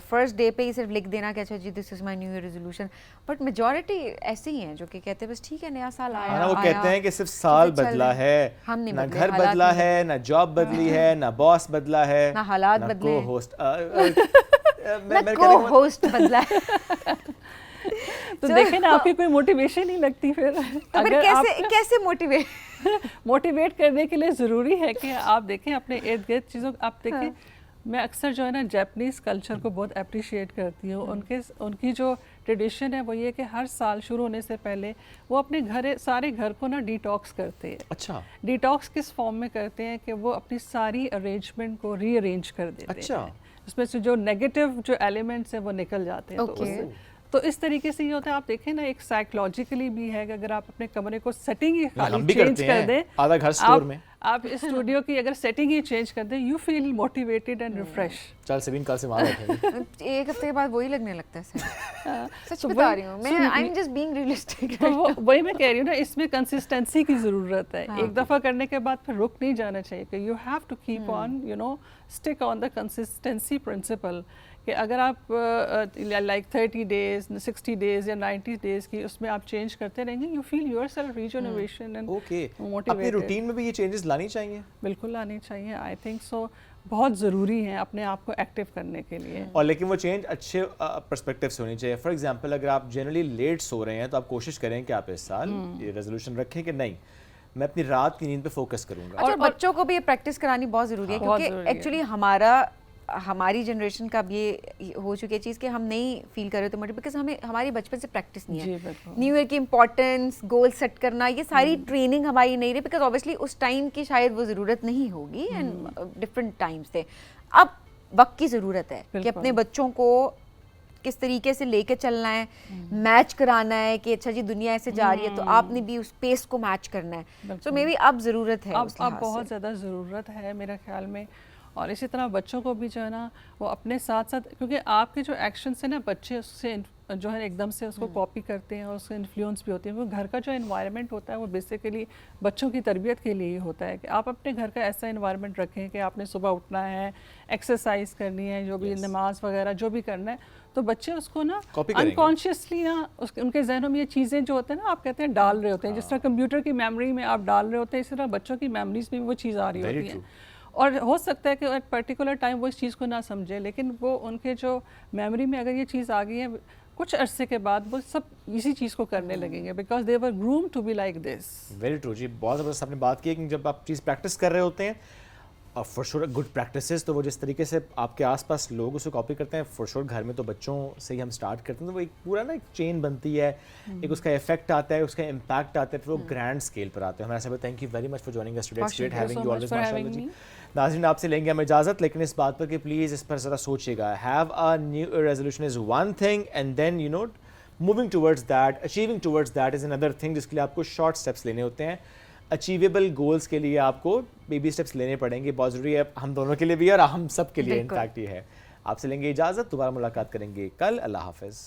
फर्स्ट डे पे ही सिर्फ लिख देना कि अच्छा जी this is my new year resolution, but majority ऐसे ही हैं जो कि कहते हैं बस ठीक है नया साल आया।
हाँ, वो कहते हैं कि सिर्फ साल बदला है, ना घर बदला है, ना जॉब बदली है, ना बॉस बदला है,
ना हालात बदले,
मैं
होस्ट बदला है।
तो देखें ना, आपकी कोई मोटिवेशन नहीं लगती फिर।
तो अगर कैसे
मोटिवेट करने के लिए ज़रूरी है कि आप देखें अपने इर्द गिर्द चीज़ों आप देखें। हाँ। मैं अक्सर जो है ना जापानीज़ कल्चर को बहुत अप्रिशिएट करती हूँ। उनकी जो ट्रेडिशन है वो ये कि हर साल शुरू होने से पहले वो अपने सारे घर को ना डिटॉक्स करते हैं।
अच्छा,
डिटॉक्स किस फॉर्म में करते हैं कि वो अपनी सारी अरेंजमेंट को रीअरेंज कर देते हैं। उसमें से जो नेगेटिव जो एलिमेंट्स हैं वो निकल जाते हैं। तो इस तरीके से ये होता है, आप देखें ना एक साइकोलॉजिकली भी है कि अगर आप अपने कमरे को सेटिंग ही खाली चेंज कर दें,
आधा घर स्टोर में
आप इस स्टूडियो की अगर सेटिंग ही चेंज कर दें, you feel motivated and refresh.
चल सेविन कल से वहां बैठेंगे।
एक हफ्ते के बाद वही लगने लगता है। सच बता रही हूँ मैं, I am just being realistic.
तो वही मैं कह रही हूँ ना, इसमें कंसिस्टेंसी की ज़रूरत है। एक दफ़ा करने के बाद फिर रुक नहीं जाना चाहिए कि you have to keep on, you know, stick on the consistency principle. कि अगर आप लाइक 30 डेज, 60 डेज या 90 डेज की उसमें आप चेंज करते रहेंगे, you feel yourself rejuvenation and motivated.
अपनी रूटीन में भी ये चेंजेस लानी चाहिए।
बिल्कुल लानी चाहिए, आई थिंक सो। बहुत ज़रूरी है अपने आप को एक्टिव करने के लिए।
और लेकिन वो चेंज अच्छे पर्सपेक्टिव से होनी चाहिए। फॉर एग्जांपल अगर आप जनरली लेट सो रहे हैं तो आप कोशिश करें कि आप इस साल ये रेजोल्यूशन रखें कि नहीं, मैं अपनी रात की नींद पे फोकस करूंगा।
अच्छा, बच्चों को भी ये प्रैक्टिस करानी बहुत ज़रूरी है क्योंकि एक्चुअली हमारी जनरेशन का भी ये हो चुकी है चीज़ कि हम नहीं फील कर रहे थे मोटिवेट, बिकॉज हमें हमारी बचपन से प्रैक्टिस नहीं है। न्यू ईयर की इंपॉर्टेंस, गोल सेट करना, ये सारी ट्रेनिंग हमारी नहीं रही बिकॉज ऑब्वियसली उस टाइम की शायद वो ज़रूरत नहीं होगी एंड डिफरेंट टाइम्स थे। अब वक्त की ज़रूरत है कि अपने बच्चों को किस तरीके से लेके चलना है, मैच कराना है कि अच्छा जी दुनिया ऐसे जा रही है तो आपने भी उस पेस को मैच करना है। सो मे बी अब ज़रूरत है,
अब बहुत ज़्यादा ज़रूरत है मेरे ख्याल में। और इसी तरह बच्चों को भी जो है ना वो अपने साथ साथ, क्योंकि आपके जो एक्शंस है ना बच्चे उससे जो है एकदम से उसको कॉपी करते हैं और उससे इन्फ्लुएंस भी होते हैं। वो घर का जो एनवायरनमेंट होता है वो बेसिकली बच्चों की तरबियत के लिए ही होता है कि आप अपने घर का ऐसा एनवायरनमेंट रखें कि आपने सुबह उठना है, एक्सरसाइज करनी है, जो भी नमाज वगैरह जो भी करना है, तो बच्चे उसको ना अनकॉन्शियसली ना उनके जहनों में ये चीज़ें जो होते हैं ना, आप कहते हैं डाल रहे होते हैं। जिस तरह कंप्यूटर की मेमोरी में आप डाल रहे होते हैं, इसी तरह बच्चों की मेमोरीज में वो चीज़ आ रही होती है। और हो सकता है कि एक पर्टिकुलर टाइम वो इस चीज़ को ना समझे, लेकिन वो उनके जो मेमोरी में अगर ये चीज़ आ गई है, कुछ अरसे के बाद वो सब इसी चीज़ को करने लगेंगे because they were groomed to be like this.
Very true जी, बहुत ज़बरदस्त आपने बात की है कि जब आप चीज़ प्रैक्टिस कर रहे होते हैं फॉर श्योर गुड प्रैक्टिसेस, तो वो जिस तरीके से आपके आसपास लोग उसे कॉपी करते हैं, फॉर श्योर घर में तो बच्चों से ही हम स्टार्ट करते हैं, तो वो एक पूरा ना एक चेन बनती है, एक उसका इफेक्ट आता है, उसका इम्पैक्ट आता है, फिर वो ग्रैंड स्केल पर आते हैं। हमारे साथ thank you very much for joining us today, it's great having you always माशाल्लाह जी। नाज़रीन आपसे लेंगे हम इजाज़त, लेकिन इस बात पर कि प्लीज़ इस पर ज़रा सोचिएगा। Have a new year resolution is one thing and then you know moving towards that, achieving towards that is another thing, जिसके लिए आपको शॉर्ट स्टेप्स लेने होते हैं। अचीवेबल गोल्स के लिए आपको बेबी स्टेप्स लेने पड़ेंगे, बहुत ज़रूरी है हम दोनों के लिए भी और हम सब के लिए इनफैक्ट ये है। आपसे लेंगे इजाज़त, दोबारा मुलाकात करेंगे कल। अल्लाह हाफ़िज़।